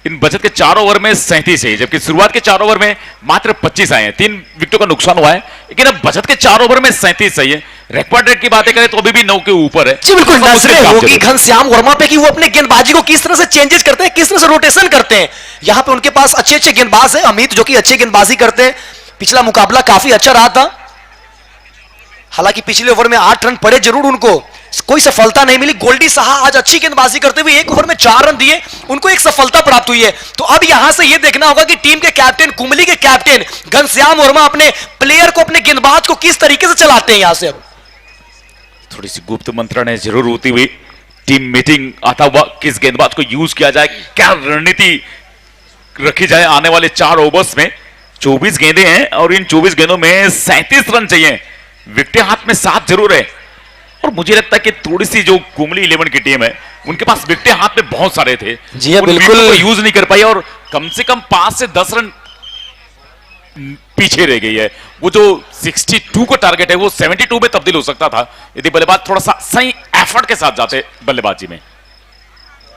इन बचत के 4 ओवर में 37 है, जबकि शुरुआत के 4 ओवर में मात्र 25 आए हैं, 3 विकेटों का नुकसान हुआ है, लेकिन अब बचत के 4 ओवर में 37 सही है। रिक्वायर्ड रेट की बातें करें तो अभी भी 9 के ऊपर है। जी बिल्कुल, नजरें होगी घनश्याम वर्मा पे कि वो अपने गेंदबाजी को किस तरह से चेंजेस करते हैं, किस तरह से रोटेशन करते हैं। यहां पे उनके पास अच्छे अच्छे गेंदबाज हैं, अमित जो कि अच्छे गेंदबाजी करते हैं। पिछला मुकाबला काफी अच्छा रहा था, हालांकि पिछले ओवर में 8 रन पड़े जरूर, उनको कोई सफलता नहीं मिली। गोल्डी साहा आज अच्छी गेंदबाजी करते हुए 1 ओवर में 4 रन दिए, उनको एक सफलता प्राप्त हुई है। तो अब यहां से यह देखना होगा कि टीम के कैप्टन, कुंबली के कैप्टन घनश्याम वर्मा अपने प्लेयर को, अपने गेंदबाज को किस तरीके से चलाते हैं। यहां से अब थोड़ी सी गुप्त मंत्रणा जरूर होती हुई, टीम मीटिंग आता हुआ, किस गेंदबाज को यूज किया जाए, क्या रणनीति रखी जाए आने वाले 4 ओवर्स में। 24 गेंदें हैं और इन 24 गेंदों में 37 रन चाहिए। विकेटें हाथ में 7 जरूर है, और मुझे लगता है कि थोड़ी सी जो कुंबली 11 की टीम है उनके पास विकेटें हाथ में बहुत सारे थे, जी हाँ, उन बिल्कुल। विकेटों को यूज नहीं कर पाई और कम से कम 5 से 10 रन पीछे रह गई है। वो जो 62 का टारगेट है वो 72 में तब्दील हो सकता था यदि बल्लेबाज थोड़ा सा सही एफर्ट के साथ जाते बल्लेबाजी में।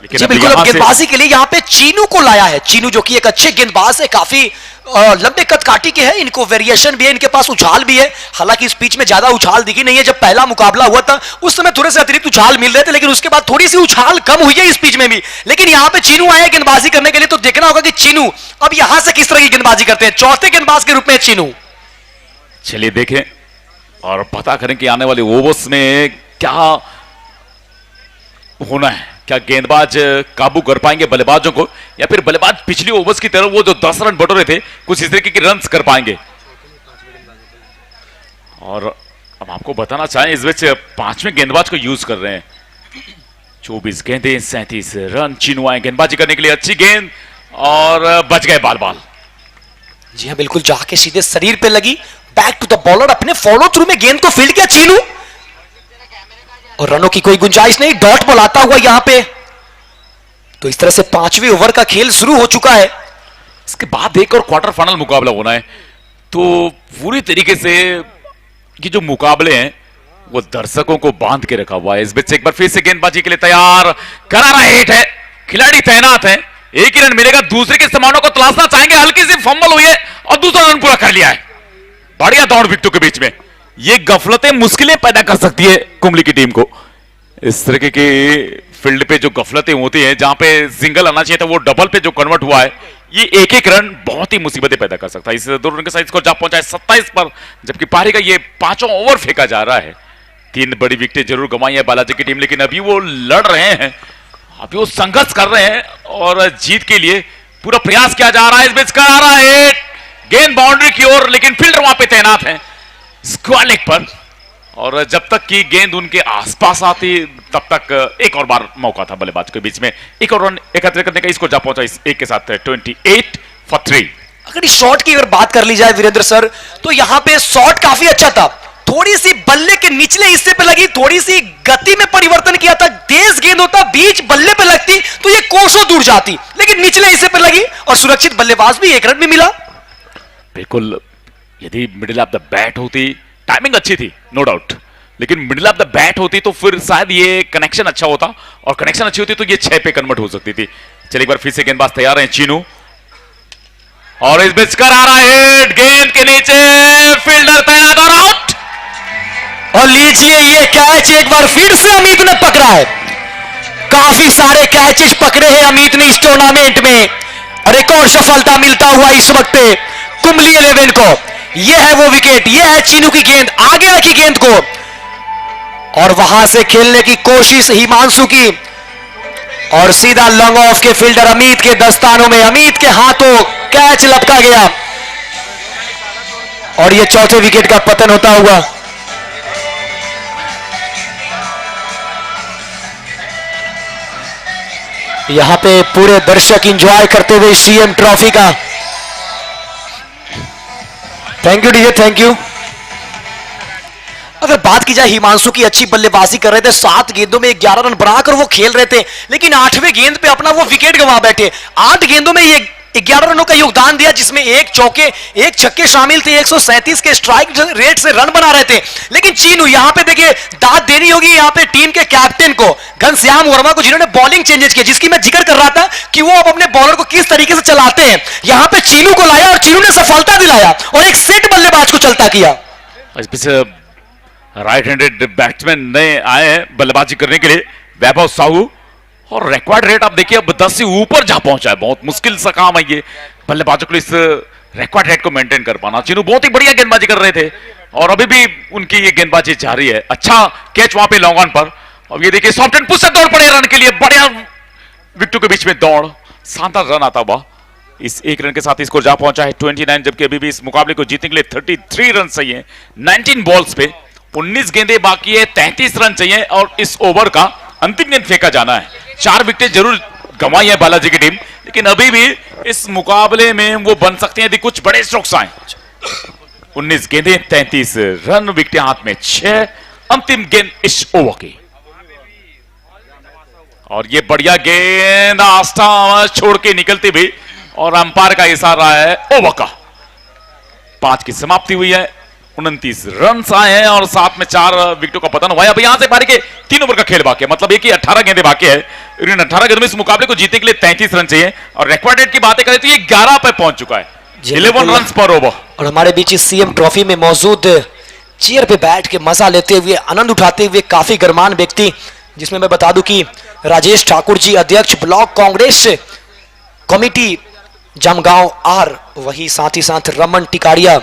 लेकिन जी अब बिल्कुल, यहाँ अब से- गेंदबाजी के लिए यहाँ पे चीनू को लाया है। चीनू जो कि एक अच्छे गेंदबाज है, काफी लंबे कद काटी के हैं, इनको वेरिएशन भी है, इनके पास उछाल भी है। हालांकि इस पिच में ज्यादा उछाल दिखी नहीं है। जब पहला मुकाबला हुआ था उस समय थोड़े से अतिरिक्त उछाल मिल रहे थे, लेकिन उसके बाद थोड़ी सी उछाल कम हुई है इस पिच में भी। लेकिन यहाँ पे चीनू आए गेंदबाजी करने के लिए, तो देखना होगा कि चीनू अब यहां से किस तरह की गेंदबाजी करते हैं। चौथे गेंदबाज के रूप में चीनू। चलिए देखें और पता करें कि आने वाले ओवर्स में क्या होना है। क्या गेंदबाज काबू कर पाएंगे बल्लेबाजों को, या फिर बल्लेबाज पिछली ओवर्स की तरह वो जो 10 रन बटोरे थे कुछ इस तरीके के रन्स कर पाएंगे। और अब आपको बताना चाहें इस बीच 5वें गेंदबाज को यूज कर रहे हैं। 24 गेंदें 37 रन। चीनू आए गेंदबाजी करने के लिए, अच्छी गेंद और बच गए बाल बाल। जी हाँ बिल्कुल, जाके सीधे शरीर पे लगी। बैक टू द बॉलर, अपने फॉलो थ्रू में गेंद को फील्ड किया चीनू, और रनों की कोई गुंजाइश नहीं। डॉट बॉल आता हुआ यहां पे। तो इस तरह से 5वें ओवर का खेल शुरू हो चुका है। इसके बाद एक और क्वार्टर फाइनल मुकाबला होना है। तो पूरी तरीके से ये जो मुकाबले हैं वो दर्शकों को बांध के रखा हुआ है। इस बीच एक बार फिर से गेंदबाजी के लिए तैयार, करारा हिट है, खिलाड़ी तैनात है। एक ही रन मिलेगा, दूसरे के समानों को तलाशना चाहेंगे। हल्की सी फंबल हुई है और दूसरा रन पूरा कर लिया है। बढ़िया दौड़ विकेटों के बीच में। ये गफलतें मुश्किलें पैदा कर सकती है कुंबली की टीम को। इस तरीके की फील्ड पे जो गफलतें होती हैं, जहां पे सिंगल आना चाहिए था वो डबल पे जो कन्वर्ट हुआ है, ये एक एक रन बहुत ही मुसीबतें पैदा कर सकता है। इस 2 रन के साथ स्कोर जा पहुंचा है 27 पर, जबकि पारी का ये 5वां ओवर फेंका जा रहा है। 3 बड़ी विकेटें जरूर गंवाई है बालाजी की टीम, लेकिन अभी वो लड़ रहे हैं, अभी वो संघर्ष कर रहे हैं और जीत के लिए पूरा प्रयास किया जा रहा है। इस बीच करारा हिट, गेंद बाउंड्री की ओर, लेकिन फील्डर वहां पे तैनात है स्क्वायर लेग पर। और जब तक कि गेंद उनके आसपास आती तब तक एक और बार मौका था बल्लेबाज के बीच में एक और रन एकत्र करने का। इसको जा पहुंचा इस एक के साथ 28 for 3। अगर इस शॉट की अगर बात कर ली जाए वीरेंद्र सर, तो यहां पे शॉट काफी अच्छा था। थोड़ी सी बल्ले के निचले हिस्से पे लगी, थोड़ी सी गति में परिवर्तन किया था। तेज गेंद होता, बीच बल्ले पे लगती तो ये कोसों दूर जाती, लेकिन निचले हिस्से पे लगी और सुरक्षित बल्लेबाज भी, 1 रन भी मिला। बिल्कुल, यदि मिडिल ऑफ द बैट होती, टाइमिंग अच्छी थी नो डाउट, लेकिन मिडिल ऑफ द बैट होती तो फिर शायद ये कनेक्शन अच्छा होता, और कनेक्शन अच्छी होती तो ये 6 पे कन्वर्ट हो सकती थी। चलिए एक बार फिर से गेंदबाज तैयार हैं चीनू, और इस बीच करारा हिट, गेंद के नीचे फील्डर तैनात और आउट। और लीजिए ये कैच एक बार फिर से अमित ने पकड़ा है। काफी सारे कैचेस पकड़े हैं अमित ने इस टूर्नामेंट में, और एक और सफलता मिलता हुआ इस वक्त कुंबली 11 को। यह है वो विकेट, यह है चीनू की गेंद, आगे रखी गेंद को और वहां से खेलने की कोशिश हिमांशु की, और सीधा लॉन्ग ऑफ के फील्डर अमित के दस्तानों में, अमित के हाथों कैच लपका गया और यह चौथे विकेट का पतन होता हुआ। यहां पे पूरे दर्शक एंजॉय करते हुए सीएम ट्रॉफी का। Thank you DJ, thank you. अगर बात की जाए हिमांशु की, अच्छी बल्लेबाजी कर रहे थे, 7 गेंदों में 11 रन बनाकर वो खेल रहे थे, लेकिन 8वें गेंद पे अपना वो विकेट गंवा बैठे। 8 गेंदों में ये 11 रनों का योगदान दिया, जिसमें 1 चौके 1 छक्के शामिल थे। 137 के स्ट्राइक रेट से रन बना रहे थे। लेकिन चीनू यहां पे देखिए, दाद देनी होगी यहां पे टीम के कैप्टन को, घनश्याम वर्मा को, जिन्होंने बॉलिंग चेंजेस किया, जिसकी मैं जिक्र कर रहा था कि वो अब अपने बॉलर को किस तरीके से चलाते हैं। यहां पे चीनू को लाया और चीनू ने सफलता दिलाया और एक सेट बल्लेबाज को चलता किया। इस पीछे राइट हैंडेड बैट्समैन नए आए हैं बल्लेबाजी करने के लिए, वैभव साहू, और रिकॉर्ड रेट आप देखिए अब 10 से ऊपर जा पहुंचा है। बहुत मुश्किल सा काम है ये बल्लेबाजों के लिए, इस रिकॉर्ड रेट को मेंटेन कर पाना। चीनू बहुत ही बढ़िया गेंदबाजी कर रहे थे और अभी भी उनकी ये गेंदबाजी जारी है। अच्छा कैच वहां पे लॉन्ग ऑन पर, अब ये देखिए सॉफ्ट एंड पुश से दौड़ पड़े रन के लिए, बढ़िया विकेटों के बीच में दौड़, शानदार रन आता हुआ। इस 1 रन के साथ स्कोर जा पहुंचा है 29, जबकि अभी भी इस मुकाबले को जीतने के लिए 33 रन चाहिए 19 बॉल्स पे। 19 गेंदें बाकी है, 33 रन चाहिए और इस ओवर का अंतिम गेंद फेंका जाना है। 4 विकेट जरूर गंवाई है बालाजी की टीम, लेकिन अभी भी इस मुकाबले में वो बन सकते हैं यदि कुछ बड़े स्ट्रोक्स आए। 19 गेंदें 33 रन, विकेट हाथ में 6, अंतिम गेंद इस ओवर की। और ये बढ़िया गेंद आस्था छोड़ के निकलती भी, और अंपायर का इशारा है ओवर का। 5 की समाप्ति हुई है, 29 रन आए हैं और साथ में 4 विकेटों का पतन हुआ है। अब यहां से पारी के 3 ओवर का खेल बाकी है, मतलब एक ही 18 गेंदें बाकी है। इन 18 गेंदों में इस मुकाबले को जीतने के लिए 33 रन चाहिए, और रिक्वायर्ड की बातें करें तो ये 11 पे पहुंच चुका है, 11 रन पर ओवर। और हमारे बीच इस सीएम ट्रॉफी में मौजूद चेयर पे बैठ के मजा लेते हुए, आनंद उठाते हुए काफी गरमान व्यक्ति, जिसमें मैं बता दूं कि राजेश ठाकुर जी अध्यक्ष ब्लॉक कांग्रेस कमेटी जमगांव आर, वही साथ ही साथ रमन टिकाड़िया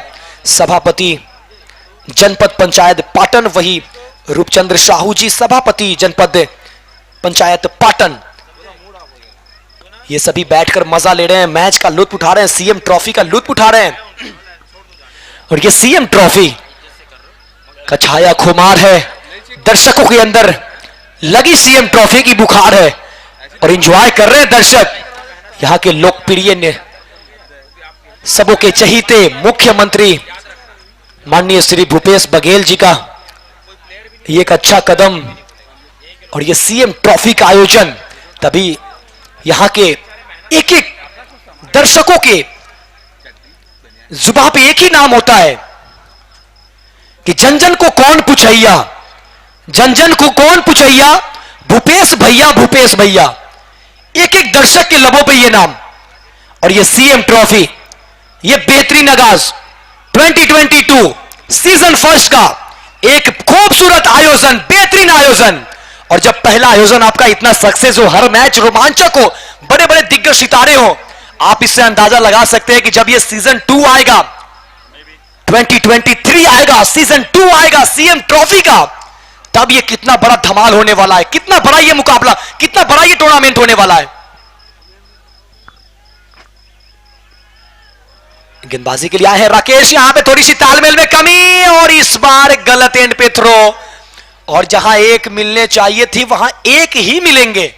सभापति जनपद पंचायत पाटन, वही रूपचंद्र साहू जी सभापति जनपद पंचायत पाटन, ये सभी बैठकर मजा ले रहे हैं, मैच का लुत्फ उठा रहे हैं, सीएम ट्रॉफी का लुत्फ उठा रहे हैं। और ये सीएम ट्रॉफी का छाया खुमार है, दर्शकों के अंदर लगी सीएम ट्रॉफी की बुखार है, और एंजॉय कर रहे हैं दर्शक। यहां के लोकप्रिय ने सबों के चहीते मुख्यमंत्री माननीय श्री भूपेश बघेल जी का ये एक अच्छा कदम, और ये सीएम ट्रॉफी का आयोजन, तभी यहां के एक एक दर्शकों के जुबान पे एक ही नाम होता है कि जन जन को कौन पूछैया, जन जन को कौन पूछैया, भूपेश भैया, भूपेश भैया। एक एक दर्शक के लबों पे ये नाम। और ये सीएम ट्रॉफी, ये बेहतरीन आगाज 2022 सीजन फर्स्ट का एक खूबसूरत आयोजन, बेहतरीन आयोजन। और जब पहला आयोजन आपका इतना सक्सेस हो, हर मैच रोमांचक हो, बड़े बड़े दिग्गज सितारे हो, आप इससे अंदाजा लगा सकते हैं कि जब ये सीजन 2 आएगा, 2023 आएगा, सीजन 2 आएगा सीएम ट्रॉफी का, तब ये कितना बड़ा धमाल होने वाला है, कितना बड़ा ये मुकाबला, कितना बड़ा ये टूर्नामेंट होने वाला है। गेंदबाजी के लिए आए हैं राकेश, यहां पे थोड़ी सी तालमेल में कमी, और इस बार गलत एंड पे थ्रो, और जहां एक मिलने चाहिए थी वहां एक ही मिलेंगे।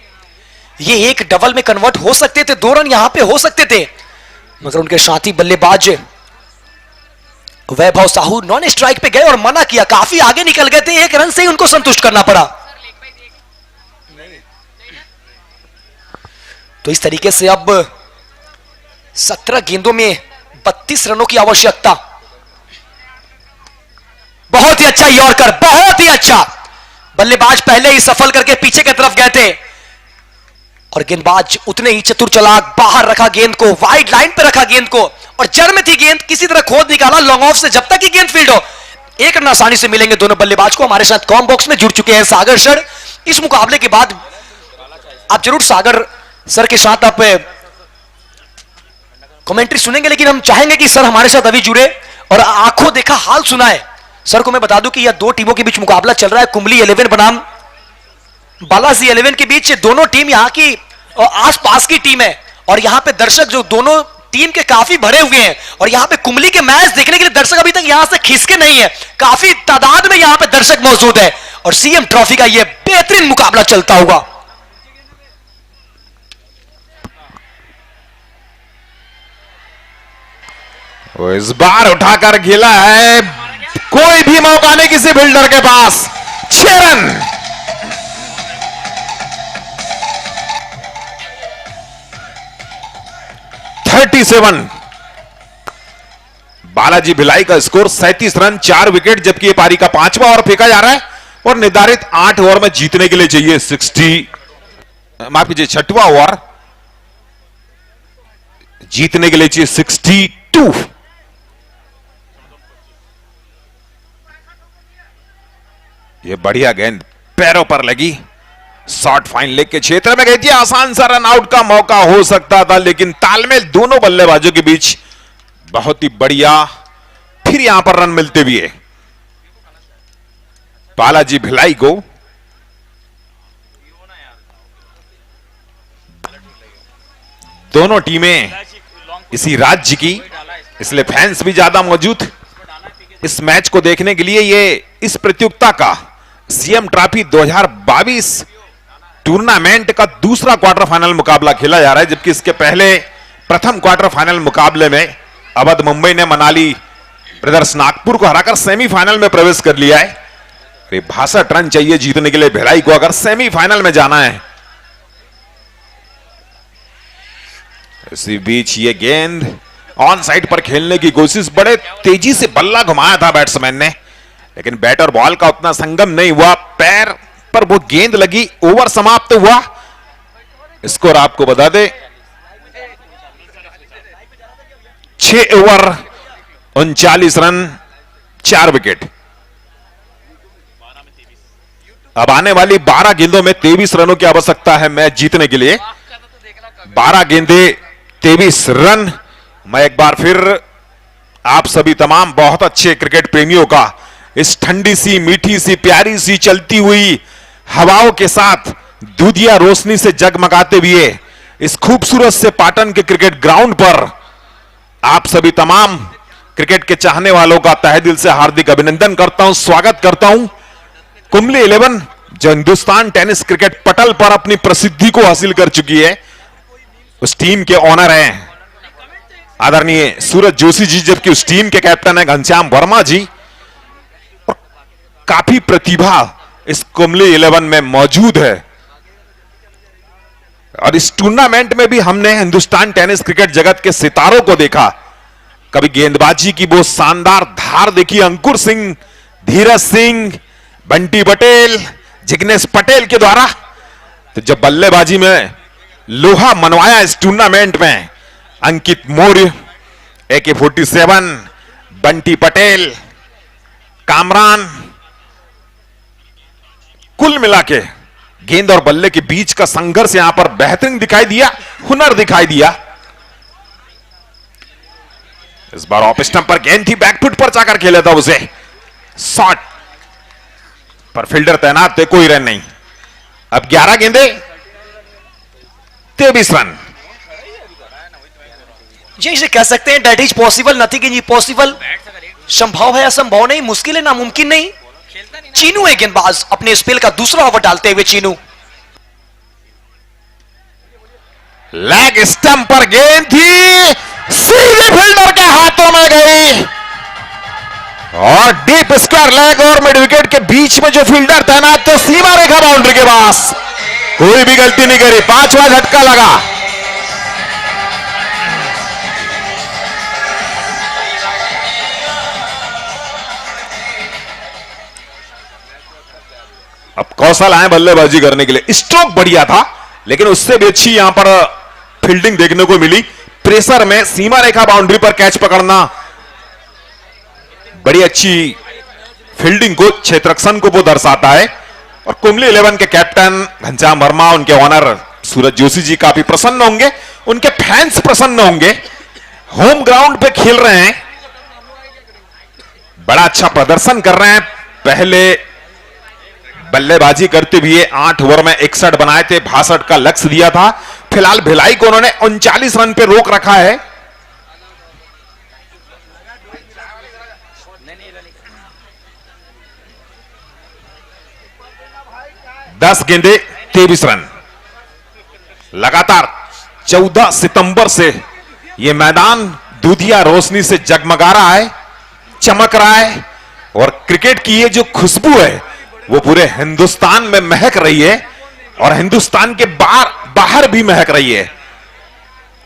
ये एक डबल में कन्वर्ट हो सकते थे, 2 रन यहां पे हो सकते थे, मगर उनके साथी बल्लेबाज वैभव साहू नॉन स्ट्राइक पे गए और मना किया, काफी आगे निकल गए थे, 1 रन से ही उनको संतुष्ट करना पड़ा। तो इस तरीके से अब 17 गेंदों में 32 रनों की आवश्यकता। बहुत ही अच्छा यॉर्कर, बहुत ही अच्छा। बल्लेबाज पहले ही सफल करके पीछे की तरफ गए थे, और गेंदबाज उतने ही चतुर चालाक, बाहर रखा गेंद को, वाइड लाइन पे रखा गेंद को, और जड़ में थी गेंद, किसी तरह खोद निकाला लॉन्ग ऑफ से, जब तक कि गेंद फील्ड हो। 1 रन आसानी से मिलेंगे दोनों बल्लेबाज को। हमारे साथ कॉम बॉक्स में जुड़ चुके हैं सागर सर। इस मुकाबले के बाद आप जरूर सागर सर के साथ आप कमेंट्री सुनेंगे, लेकिन हम चाहेंगे कि सर हमारे साथ अभी जुड़े और आंखों देखा हाल सुनाए। सर को मैं बता दूं कि यह 2 टीमों के बीच मुकाबला चल रहा है, कुंबली 11 बनाम बालाजी 11 के बीच। दोनों टीम यहां की आसपास की टीम है, और यहां पे दर्शक जो दोनों टीम के काफी भरे हुए हैं, और यहां पे कुंबली के मैच देखने के लिए दर्शक अभी तक यहां से खिसके नहीं है, काफी तादाद में यहां पे दर्शक मौजूद है, और सीएम ट्रॉफी का यह बेहतरीन मुकाबला चलता होगा। वो इस बार उठाकर खेला है, कोई भी मौका नहीं किसी बिल्डर के पास। 6 रन। बालाजी भिलाई का स्कोर 37 रन, 4 विकेट, जबकि ये पारी का 5वां ओवर फेंका जा रहा है, और निर्धारित 8 ओवर में जीतने के लिए चाहिए माफ कीजिए 6वां ओवर जीतने के लिए चाहिए 62। ये बढ़िया गेंद पैरों पर लगी, शॉर्ट फाइन लेग के क्षेत्र में गई थी, आसान सा रन आउट का मौका हो सकता था, लेकिन तालमेल दोनों बल्लेबाजों के बीच बहुत ही बढ़िया। फिर यहां पर रन मिलते हुए बालाजी भिलाई को दोनों टीमें इसी राज्य की, इसलिए फैंस भी ज्यादा मौजूद इस मैच को देखने के लिए। ये इस प्रतियोगिता का सीएम ट्रॉफी 2022 टूर्नामेंट का दूसरा क्वार्टर फाइनल मुकाबला खेला जा रहा है, जबकि इसके पहले प्रथम क्वार्टर फाइनल मुकाबले में अवध मुंबई ने मनाली ब्रदर्स नागपुर को हराकर सेमीफाइनल में प्रवेश कर लिया है। तो 62 रन चाहिए जीतने के लिए भिलाई को अगर सेमीफाइनल में जाना है। इसी बीच ये गेंद ऑन साइड पर खेलने की कोशिश, बड़े तेजी से बल्ला घुमाया था बैट्समैन ने, लेकिन बैट और बॉल का उतना संगम नहीं हुआ, पैर पर वो गेंद लगी, ओवर समाप्त हुआ। स्कोर आपको बता दे 6 ओवर 39 रन 4 विकेट। अब आने वाली 12 गेंदों में 23 रनों की आवश्यकता है मैच जीतने के लिए। 12 गेंदे 23 रन। मैं एक बार फिर आप सभी तमाम बहुत अच्छे क्रिकेट प्रेमियों का इस ठंडी सी मीठी सी प्यारी सी चलती हुई हवाओं के साथ दूधिया रोशनी से जगमगाते हुए इस खूबसूरत से पाटन के क्रिकेट ग्राउंड पर आप सभी तमाम क्रिकेट के चाहने वालों का तहे दिल से हार्दिक अभिनंदन करता हूं, स्वागत करता हूं। कुंबली 11 जो हिंदुस्तान टेनिस क्रिकेट पटल पर अपनी प्रसिद्धि को हासिल कर चुकी है, उस टीम के ऑनर हैं आदरणीय सूरज जोशी जी, जबकि उस टीम के कैप्टन है घनश्याम वर्मा जी। और काफी प्रतिभा इस कुंबली 11 में मौजूद है। और इस टूर्नामेंट में भी हमने हिंदुस्तान टेनिस क्रिकेट जगत के सितारों को देखा। कभी गेंदबाजी की वो शानदार धार देखी अंकुर सिंह, धीरज सिंह, बंटी पटेल, जिग्नेश पटेल के द्वारा, तो जब बल्लेबाजी में लोहा मनवाया इस टूर्नामेंट में अंकित मौर्य, AK-47, बंटी पटेल, कामरान, कुल मिला के गेंद और बल्ले के बीच का संघर्ष यहां पर बेहतरीन दिखाई दिया, हुनर दिखाई दिया। इस बार ऑफ स्टंप पर गेंद थी, बैकफुट पर जाकर खेला था उसे, शॉट पर फील्डर तैनात थे, कोई रन नहीं। अब 11 गेंदे 23 रन। जी इसे कह सकते हैं that is possible, nothing is impossible. संभव है, असंभव नहीं, मुश्किल है, नामुमकिन नहीं। चीनू है गेंदबाज, अपने स्पेल का दूसरा ओवर डालते हुए चीनू। लेग स्टंप पर गेंद थी, सीधे फील्डर के हाथों में गई और डीप स्क्वायर लेग और मिड विकेट के बीच में जो फील्डर तैनात थे सीमा रेखा बाउंड्री के पास, कोई भी गलती नहीं करी, 5वां झटका लगा। अब कौशल आए बल्लेबाजी करने के लिए, स्ट्रोक बढ़िया था लेकिन उससे भी अच्छी यहां पर फील्डिंग देखने को मिली। प्रेशर में सीमा रेखा बाउंड्री पर कैच पकड़ना, बड़ी अच्छी फील्डिंग को, क्षेत्ररक्षण को वो दर्शाता है। और कुंबली 11 के कैप्टन घनश्याम वर्मा, उनके ऑनर सूरज जोशी जी काफी प्रसन्न होंगे, उनके फैंस प्रसन्न होंगे। होम ग्राउंड पे खेल रहे हैं, बड़ा अच्छा प्रदर्शन कर रहे हैं। पहले बल्लेबाजी करते हुए 8 ओवर में 61 बनाए थे, 62 का लक्ष्य दिया था। फिलहाल भिलाई को उन्होंने 39 रन पे रोक रखा है। दस गेंदे 23 रन। लगातार 14 सितंबर से यह मैदान दूधिया रोशनी से जगमगा रहा है, चमक रहा है। और क्रिकेट की ये जो खुशबू है वो पूरे हिंदुस्तान में महक रही है और हिंदुस्तान के बाहर भी महक रही है।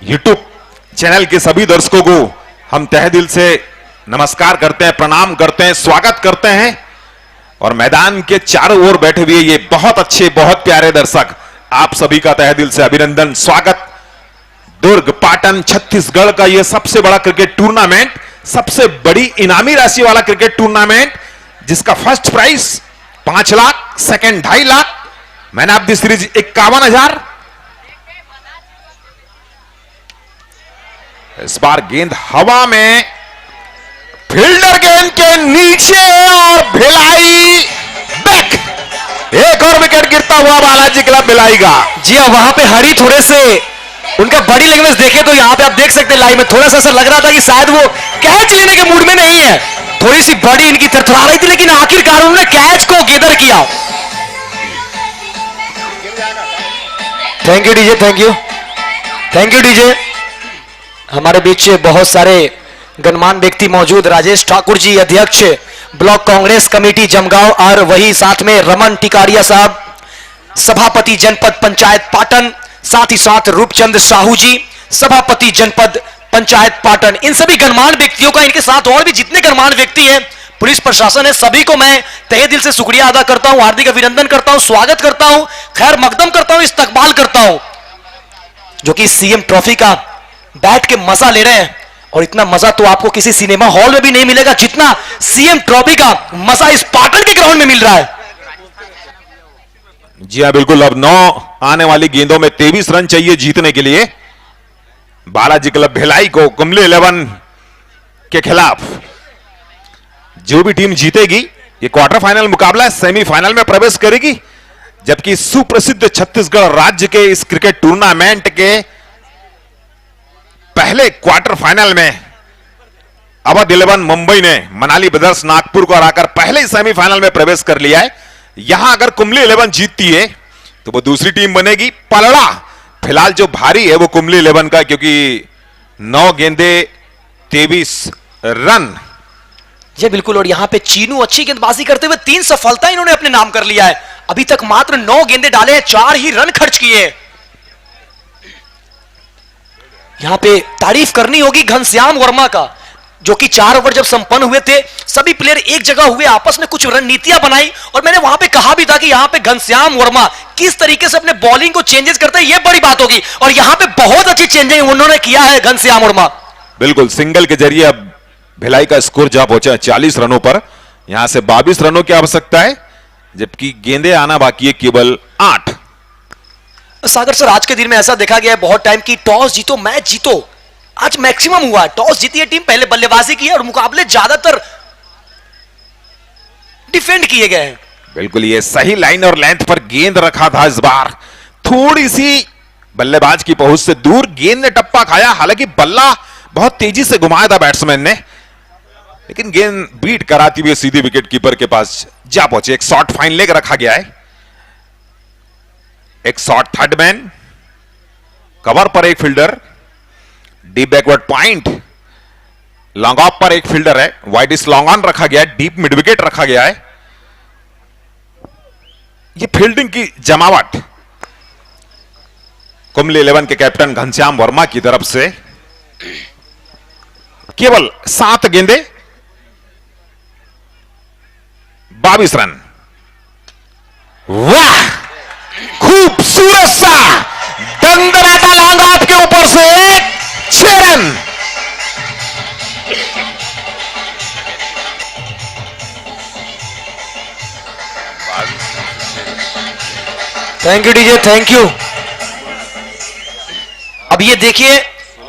यूट्यूब चैनल के सभी दर्शकों को हम तहे दिल से नमस्कार करते हैं, प्रणाम करते हैं, स्वागत करते हैं। और मैदान के चारों ओर बैठे हुए ये बहुत अच्छे, बहुत प्यारे दर्शक, आप सभी का तहे दिल से अभिनंदन, स्वागत। दुर्ग पाटन छत्तीसगढ़ का यह सबसे बड़ा क्रिकेट टूर्नामेंट, सबसे बड़ी इनामी राशि वाला क्रिकेट टूर्नामेंट, जिसका first prize 5 lakh, second 2.5 lakh, man of the series 51,000। इस बार गेंद हवा में, फील्डर गेंद के नीचे और भिलाई बैक। एक और विकेट गिरता हुआ बालाजी क्लब भिलाई का। जी हाँ, वहां पे हरी थोड़े से उनका बॉडी लैंग्वेज देखे तो यहाँ पे आप देख सकते हैं लाइव में, थोड़ा सा ऐसा लग रहा था कि शायद वो कैच लेने के मूड में नहीं है, थोड़ी सी बॉडी इनकी थरथरा रही थी, लेकिन आखिरकार उन्होंने कैच को गेदर किया। Thank you DJ, thank you, thank you DJ. हमारे बीच बहुत सारे गणमान्य व्यक्ति मौजूद, राजेश ठाकुर जी अध्यक्ष ब्लॉक कांग्रेस कमेटी जमगांव और वही साथ में रमन टिकारिया साहब सभापति जनपद पंचायत पाटन, साथ ही साथ रूपचंद साहू जी सभापति जनपद पंचायत पाटन। इन सभी गणमान्य व्यक्तियों का, इनके साथ और भी जितने गणमान्य व्यक्ति हैं, पुलिस प्रशासन है, सभी को मैं तहे दिल से शुक्रिया अदा करता हूं, हार्दिक अभिनंदन करता हूं, स्वागत करता हूं, खैर मकदम करता हूं, इस्तकबाल करता हूं, जो कि सीएम ट्रॉफी का बैठ के मजा ले रहे हैं। और इतना मजा तो आपको किसी सिनेमा हॉल में भी नहीं मिलेगा जितना सीएम ट्रॉफी का मजा इस पाटन के ग्राउंड में मिल रहा है। जी हाँ, बिल्कुल। अब 9 आने वाली गेंदों में 23 रन चाहिए जीतने के लिए बालाजी क्लब भिलाई को। कुंबली 11 के खिलाफ जो भी टीम जीतेगी ये क्वार्टर फाइनल मुकाबला सेमीफाइनल में प्रवेश करेगी, जबकि सुप्रसिद्ध छत्तीसगढ़ राज्य के इस क्रिकेट टूर्नामेंट के पहले क्वार्टर फाइनल में अवध 11 मुंबई ने मनाली ब्रदर्स नागपुर को हराकर पहले ही सेमीफाइनल में प्रवेश कर लिया है। यहां अगर कुंबली 11 जीतती है तो वो दूसरी टीम बनेगी। पलड़ा फिलहाल जो भारी है वो कुंबली 11 का, क्योंकि 9 गेंदे 23 रन। जी बिल्कुल। और यहां पे चीनू अच्छी गेंदबाजी करते हुए 3 सफलता इन्होंने अपने नाम कर लिया है। अभी तक मात्र 9 गेंदे डाले हैं, 4 ही रन खर्च किए। यहां पे तारीफ करनी होगी घनश्याम वर्मा का, जो कि 4 ओवर जब संपन्न हुए थे सभी प्लेयर एक जगह हुए, आपस में कुछ रणनीतियां बनाई, और मैंने वहां पे कहा भी था कि यहां पे घनश्याम वर्मा किस तरीके से अपने बॉलिंग को चेंजेस करते हैं ये बड़ी बात होगी, और यहां पे बहुत अच्छी चेंजिंग उन्होंने किया है घनश्याम वर्मा। बिल्कुल, सिंगल के जरिए अब भिलाई का स्कोर जा पहुंचा है 40 रनों पर। यहां से 22 रनों की आवश्यकता है, जबकि गेंदे आना बाकी है केवल 8। सागर सर, आज के दिन में ऐसा देखा गया है बहुत टाइम की टॉस जीतो मैच जीतो, आज मैक्सिमम हुआ है। टॉस जीती है टीम, पहले बल्लेबाजी की है और मुकाबले ज्यादातर डिफेंड किए गए हैं। बिल्कुल, ये सही लाइन और लेंथ पर गेंद रखा था इस बार, थोड़ी सी बल्लेबाज की पहुंच से दूर गेंद ने टप्पा खाया। हालांकि बल्ला बहुत तेजी से घुमाया था बैट्समैन ने, लेकिन गेंद बीट कराती हुई सीधी विकेट कीपर के पास जा पहुंचे। एक शॉट फाइन लेग रखा गया है, एक शॉट थर्ड मैन, कवर पर एक fielder, deep backward point, long off पर एक फील्डर है, वाइड इस लॉन्ग ऑन रखा गया है, डीप मिड विकेट रखा गया है। ये फील्डिंग की जमावट कुंबली 11 के कैप्टन घनश्याम वर्मा की तरफ से। केवल 7 गेंदे 22 रन। वाह, खूबसूरत सा दंदनाता लॉन्ग ऑफ के ऊपर से 6 run. Thank you DJ, thank you. अब ये देखिए,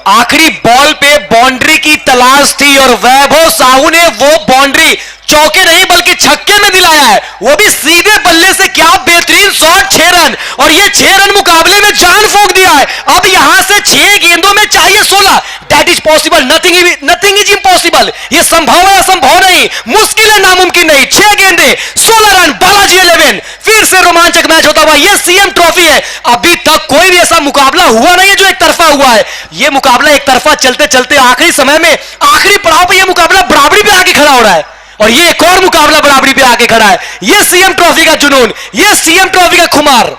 आखिरी बॉल पे बाउंड्री की तलाश थी और वैभव साहू ने वो बाउंड्री चौके नहीं बल्कि छक्के में दिलाया है, वो भी सीधे बल्ले से। क्या बेहतरीन शॉट, 6 रन, और ये 6 रन मुकाबले में जान फूंक दिया है। अब यहां से 6 गेंदों में चाहिए 16। That is possible, nothing is impossible. ये संभव है, असंभव नहीं, मुश्किल है, नामुमकिन नहीं। 6 गेंदे 16 रन, बालाजी 11। फिर से रोमांचक मैच होता हुआ, ये सीएम ट्रॉफी है। अभी तक कोई भी ऐसा मुकाबला हुआ नहीं है जो एक तरफा हुआ है। ये मुकाबला एक तरफा चलते चलते आखिरी समय में, आखिरी पड़ाव पर यह मुकाबला बराबरी पे आके खड़ा हो रहा है, और ये एक और मुकाबला बराबरी पे आके खड़ा है। ये सीएम ट्रॉफी का जुनून, ये सीएम ट्रॉफी का खुमार,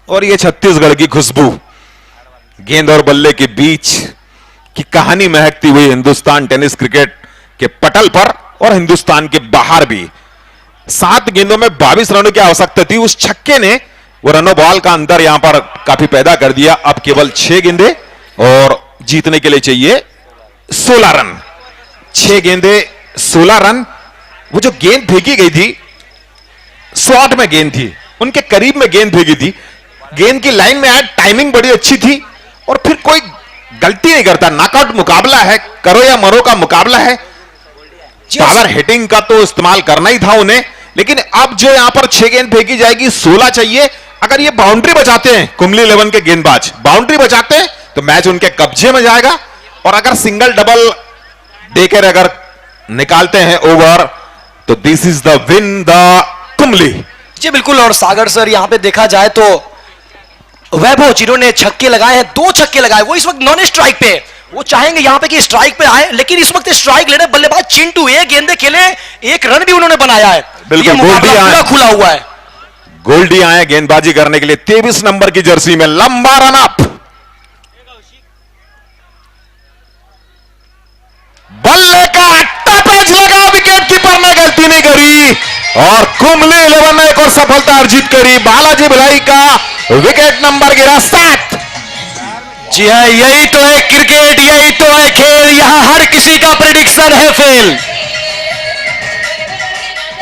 और ये छत्तीसगढ़ की खुशबू, गेंद और बल्ले के बीच की कहानी महकती हुई हिंदुस्तान टेनिस क्रिकेट के पटल पर और हिंदुस्तान के बाहर भी। 7 गेंदों में 22 रनों की आवश्यकता थी, उस छक्के ने वो रनों बॉल का अंतर यहां पर काफी पैदा कर दिया। अब केवल 6 गेंदे और जीतने के लिए चाहिए 16 रन। 6 गेंदे 16 रन। वो जो गेंद फेंकी गई थी, शॉट में गेंद थी, उनके करीब में गेंद फेंकी थी, गेंद की लाइन में आज टाइमिंग बड़ी अच्छी थी, और फिर कोई गलती नहीं करता। नॉकआउट मुकाबला है, करो या मरो का मुकाबला है। पावर हिटिंग का तो इस्तेमाल करना ही था उन्हें, लेकिन अब जो यहां पर 6 गेंद फेंकी जाएगी, 16 चाहिए। अगर ये बाउंड्री बचाते हैं कुंबली 11 के गेंदबाज, बाउंड्री बचाते हैं तो मैच उनके कब्जे में जाएगा, और अगर सिंगल डबल देकर अगर निकालते हैं ओवर तो this is the win the कुंबली। जी बिल्कुल। और सागर सर, यहां पे देखा जाए तो वैभव जिन्होंने छक्के लगाए हैं, 2 छक्के लगाए, वो इस वक्त नॉन स्ट्राइक पे, वो चाहेंगे यहां पे कि स्ट्राइक पे आए, लेकिन इस वक्त स्ट्राइक ले रहे बल्लेबाज चिंटू, एक गेंदे खेले, एक रन भी उन्होंने बनाया है। बिल्कुल, ये मुकाबला गोल्डी पूरा आए। खुला हुआ है। गोल्डी आए गेंदबाजी करने के लिए 23 नंबर की जर्सी में, लंबा रन अप, बल्ले का टपैच लगा, विकेट कीपर ने गलती नहीं करी और कुंबली 11 ने एक और सफलता अर्जित करी। बालाजी भिलाई का विकेट नंबर गिरा 7। जी हाँ, यही तो है क्रिकेट, यही तो है खेल, यहां हर किसी का प्रेडिक्शन है fail.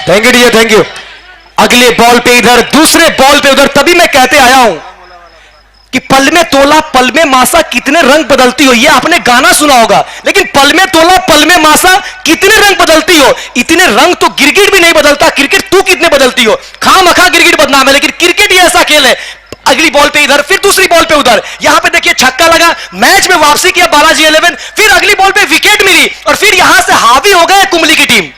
Thank you dear, thank you. अगले बॉल पे इधर, दूसरे बॉल पे उधर, तभी मैं कहते आया हूं कि पल में तोला पल में मासा कितने रंग बदलती हो, ये आपने गाना सुना होगा, लेकिन पल में तोला पल में मासा कितने रंग बदलती हो, इतने रंग तो क्रिकेट भी नहीं बदलता। क्रिकेट तू कितने बदलती हो, खामखा क्रिकेट बदनाम है, लेकिन क्रिकेट ही ऐसा खेल है। अगली बॉल पे इधर, फिर दूसरी बॉल पे उधर, यहां पे देखिए छक्का लगा, मैच में वापसी किया बालाजी 11, फिर अगली बॉल पे विकेट मिली और फिर यहां से हावी हो गए कुंबली की टीम।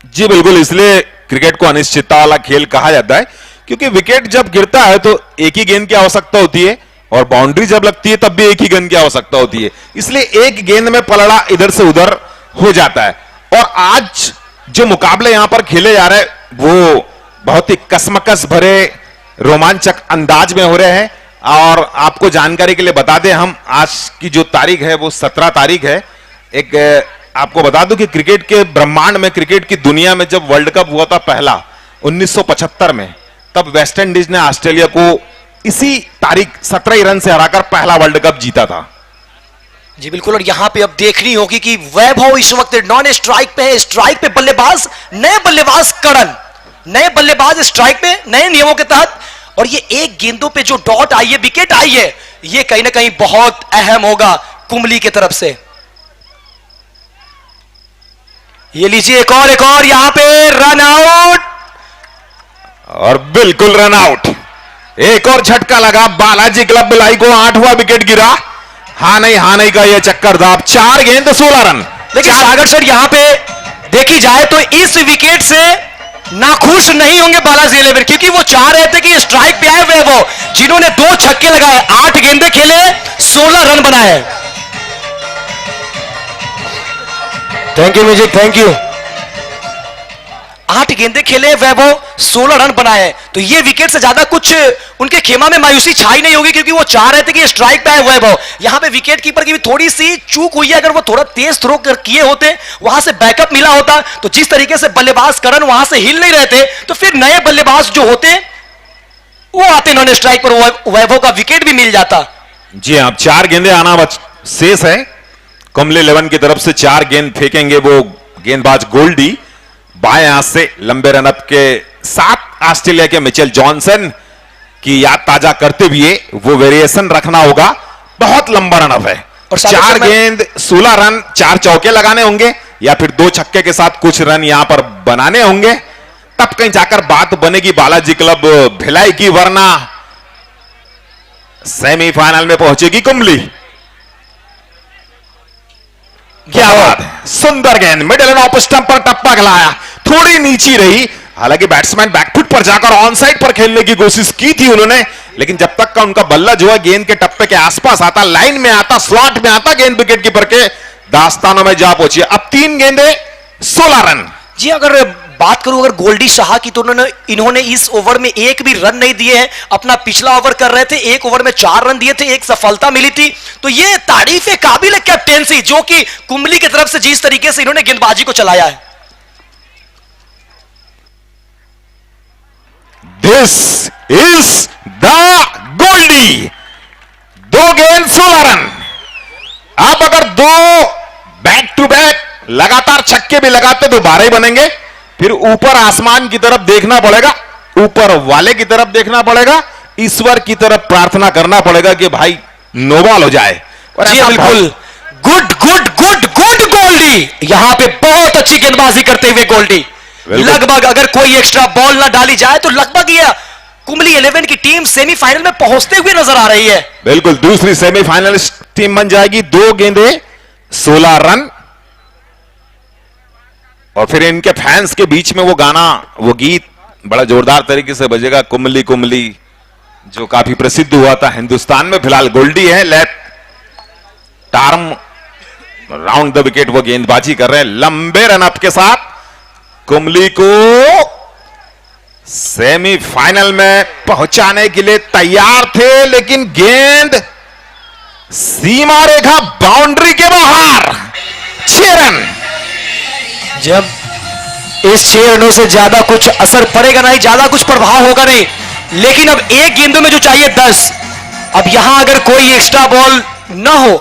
जी बिल्कुल, इसलिए क्रिकेट को अनिश्चितता वाला खेल कहा जाता है, क्योंकि विकेट जब गिरता है तो एक ही गेंद की आवश्यकता होती है और बाउंड्री जब लगती है तब भी एक ही गेंद की आवश्यकता होती है, इसलिए एक गेंद में पलड़ा इधर से उधर हो जाता है। और आज जो मुकाबले यहां पर खेले जा रहे हैं वो बहुत ही कसमकस भरे रोमांचक अंदाज में हो रहे हैं। और आपको जानकारी के लिए बता दें, हम आज की जो तारीख है वो 17 तारीख है। एक आपको बता दूं कि क्रिकेट के ब्रह्मांड में, क्रिकेट की दुनिया में जब वर्ल्ड कप हुआ था पहला 1975 में, तब वेस्ट इंडीज ने ऑस्ट्रेलिया को इसी तारीख 17 ही रन से हराकर पहला वर्ल्ड कप जीता था। जी बिल्कुल, और यहां पे अब देखनी होगी कि वैभव इस वक्त नॉन स्ट्राइक पे है, स्ट्राइक पे बल्लेबाज, नए बल्लेबाज करण, नए बल्लेबाज स्ट्राइक पे नए नियमों के तहत, और ये एक गेंदों पे जो डॉट आई है, विकेट आई है, ये कहीं ना कहीं बहुत अहम होगा कुंबली की तरफ से। ये लीजिए एक और यहां पे रन आउट, और बिल्कुल रन आउट, एक और झटका लगा बालाजी क्लब भिलाई को, 8वां विकेट गिरा। हाँ नहीं का यह चक्कर था। 4 गेंद 16 रन। लेकिन सागर सर यहां पे देखी जाए तो इस विकेट से नाखुश नहीं होंगे बालाजी 11, क्योंकि वो चाह रहे थे कि स्ट्राइक पे आए वैभव, जिन्होंने 2 छक्के लगाए, 8 गेंदे खेले, 16 रन बनाए। Thank you music, thank you. 8 गेंदे खेले वैभव, 16 रन बनाए, तो ये विकेट से ज्यादा कुछ उनके खेमा में मायूसी छाई नहीं होगी, क्योंकि वो चाह रहे थे कि स्ट्राइक पे आए वैभव। यहां पे विकेट कीपर की भी थोड़ी सी चूक हुई है, अगर वो थोड़ा तेज थ्रो किए होते, वहां से बैकअप मिला होता, तो जिस तरीके से बल्लेबाज करण वहां से हिल नहीं रहे थे, तो फिर नए बल्लेबाज जो होते वो आते नॉन स्ट्राइक पर, वैभव का विकेट भी मिल जाता। जी हाँ, 4 गेंदे आना शेष है। कुंबली 11 की तरफ से 4 गेंद फेंकेंगे वो गेंदबाज गोल्डी, बाएं हाथ से लंबे रनअप के साथ। ऑस्ट्रेलिया के मिचेल जॉनसन की याद ताजा करते हुए वो वेरिएशन रखना होगा, बहुत लंबा रनअप है। और 4 गेंद 16 रन, 4 चौके लगाने होंगे या फिर 2 छक्के के साथ कुछ रन यहां पर बनाने होंगे, तब कहीं जाकर बात बनेगी बालाजी क्लब भिलाई की, वरना सेमीफाइनल में पहुंचेगी कुंबली। क्या बात है, सुंदर गेंद, मिडिल ऑफ स्टंप पर टप्पा खिलाया, थोड़ी नीची रही, हालांकि बैट्समैन बैकफुट पर जाकर ऑन साइड पर खेलने की कोशिश की थी उन्होंने, लेकिन जब तक का उनका बल्ला जो है गेंद के टप्पे के आसपास आता, लाइन में आता, स्लॉट में आता, गेंद विकेट कीपर के दास्तानों में जा पहुंची। अब 3 गेंदे 16 रन। जी अगर बात करूं अगर गोल्डी शाह की, तो इन्होंने इस ओवर में एक भी रन नहीं दिए हैं। अपना पिछला ओवर कर रहे थे, 1 ओवर में 4 रन दिए थे, 1 सफलता मिली थी। तो ये तारीफ काबिल है कैप्टेंसी, जो कि कुंबली की तरफ से जिस तरीके से इन्होंने गेंदबाजी को चलाया है। This is the Goldy. 2 गेंद 16 रन। आप अगर 2 बैक टू बैक लगातार छक्के भी लगाते तो 12 ही बनेंगे। फिर ऊपर आसमान की तरफ देखना पड़ेगा, ऊपर वाले की तरफ देखना पड़ेगा, ईश्वर की तरफ प्रार्थना करना पड़ेगा कि भाई नोबॉल हो जाए। और जी बिल्कुल, good good good good Goldy, यहां पे बहुत अच्छी गेंदबाजी करते हुए गोल्डी। लगभग अगर कोई एक्स्ट्रा बॉल ना डाली जाए तो लगभग ये कुंबली 11 की टीम सेमीफाइनल में पहुंचते हुए नजर आ रही है। बिल्कुल, दूसरी सेमीफाइनल टीम बन जाएगी। 2 गेंदे 16 रन। और फिर इनके फैंस के बीच में वो गाना, वो गीत बड़ा जोरदार तरीके से बजेगा, कुंबली कुंबली, जो काफी प्रसिद्ध हुआ था हिंदुस्तान में। फिलहाल गोल्डी है, left arm round the wicket वो गेंदबाजी कर रहे हैं लंबे रनअप के साथ। कुंबली को सेमीफाइनल में पहुंचाने के लिए तैयार थे, लेकिन गेंद सीमा रेखा बाउंड्री के बाहर। 6 रन। जब इस 6 रनों से ज्यादा कुछ असर पड़ेगा नहीं, ज्यादा कुछ प्रभाव होगा नहीं, लेकिन अब एक गेंदों में जो चाहिए 10। अब यहां अगर कोई एक्स्ट्रा बॉल ना हो,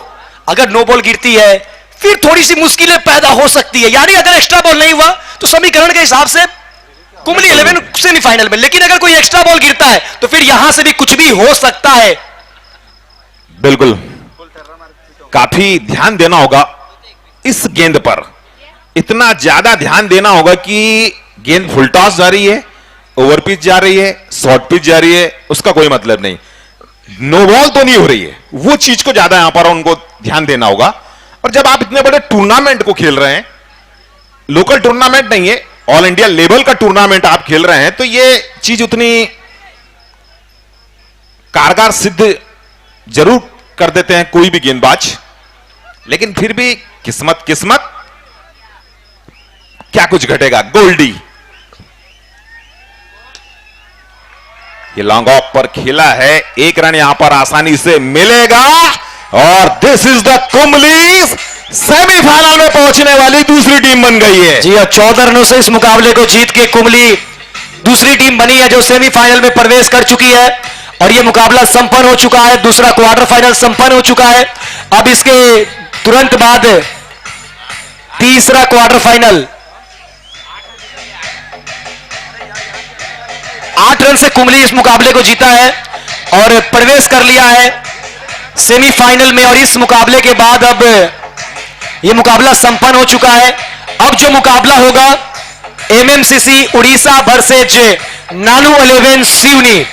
अगर नो बॉल गिरती है, फिर थोड़ी सी मुश्किलें पैदा हो सकती है। यानी अगर एक्स्ट्रा बॉल नहीं हुआ तो समीकरण के हिसाब से कुंबली 11 सेमीफाइनल में, लेकिन अगर कोई एक्स्ट्रा बॉल गिरता है तो फिर यहां से भी कुछ भी हो सकता है। बिल्कुल, काफी ध्यान देना होगा इस गेंद पर, इतना ज्यादा ध्यान देना होगा कि गेंद फुल टॉस जा रही है, ओवर पिच जा रही है, शॉर्ट पिच जा रही है, उसका कोई मतलब नहीं। नो बॉल तो नहीं हो रही है, वो चीज को ज्यादा यहां पर उनको ध्यान देना होगा। और जब आप इतने बड़े टूर्नामेंट को खेल रहे हैं, लोकल टूर्नामेंट नहीं है, ऑल इंडिया लेवल का टूर्नामेंट आप खेल रहे हैं, तो ये चीज उतनी कारगर सिद्ध जरूर कर देते हैं कोई भी गेंदबाज, लेकिन फिर भी किस्मत किस्मत, क्या कुछ घटेगा। गोल्डी ये लॉन्ग ऑफ पर खेला है, 1 रन यहां पर आसानी से मिलेगा और दिस इज द कुंबली सेमीफाइनल में पहुंचने वाली दूसरी टीम बन गई है। जी, और 14 रनों से इस मुकाबले को जीत के कुंबली दूसरी टीम बनी है जो सेमीफाइनल में प्रवेश कर चुकी है। और यह मुकाबला संपन्न हो चुका है, दूसरा क्वार्टर फाइनल संपन्न हो चुका है। अब इसके तुरंत बाद तीसरा क्वार्टर फाइनल। 8 रन से कुंबली इस मुकाबले को जीता है और प्रवेश कर लिया है सेमीफाइनल में। और इस मुकाबले के बाद अब यह मुकाबला संपन्न हो चुका है। अब जो मुकाबला होगा एमएमसीसी उड़ीसा वर्सेज नानू 11 सिवनी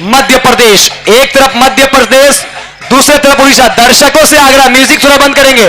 मध्य प्रदेश। एक तरफ मध्य प्रदेश, दूसरी तरफ उड़ीसा। दर्शकों से आग्रह, म्यूजिक थोड़ा बंद करेंगे।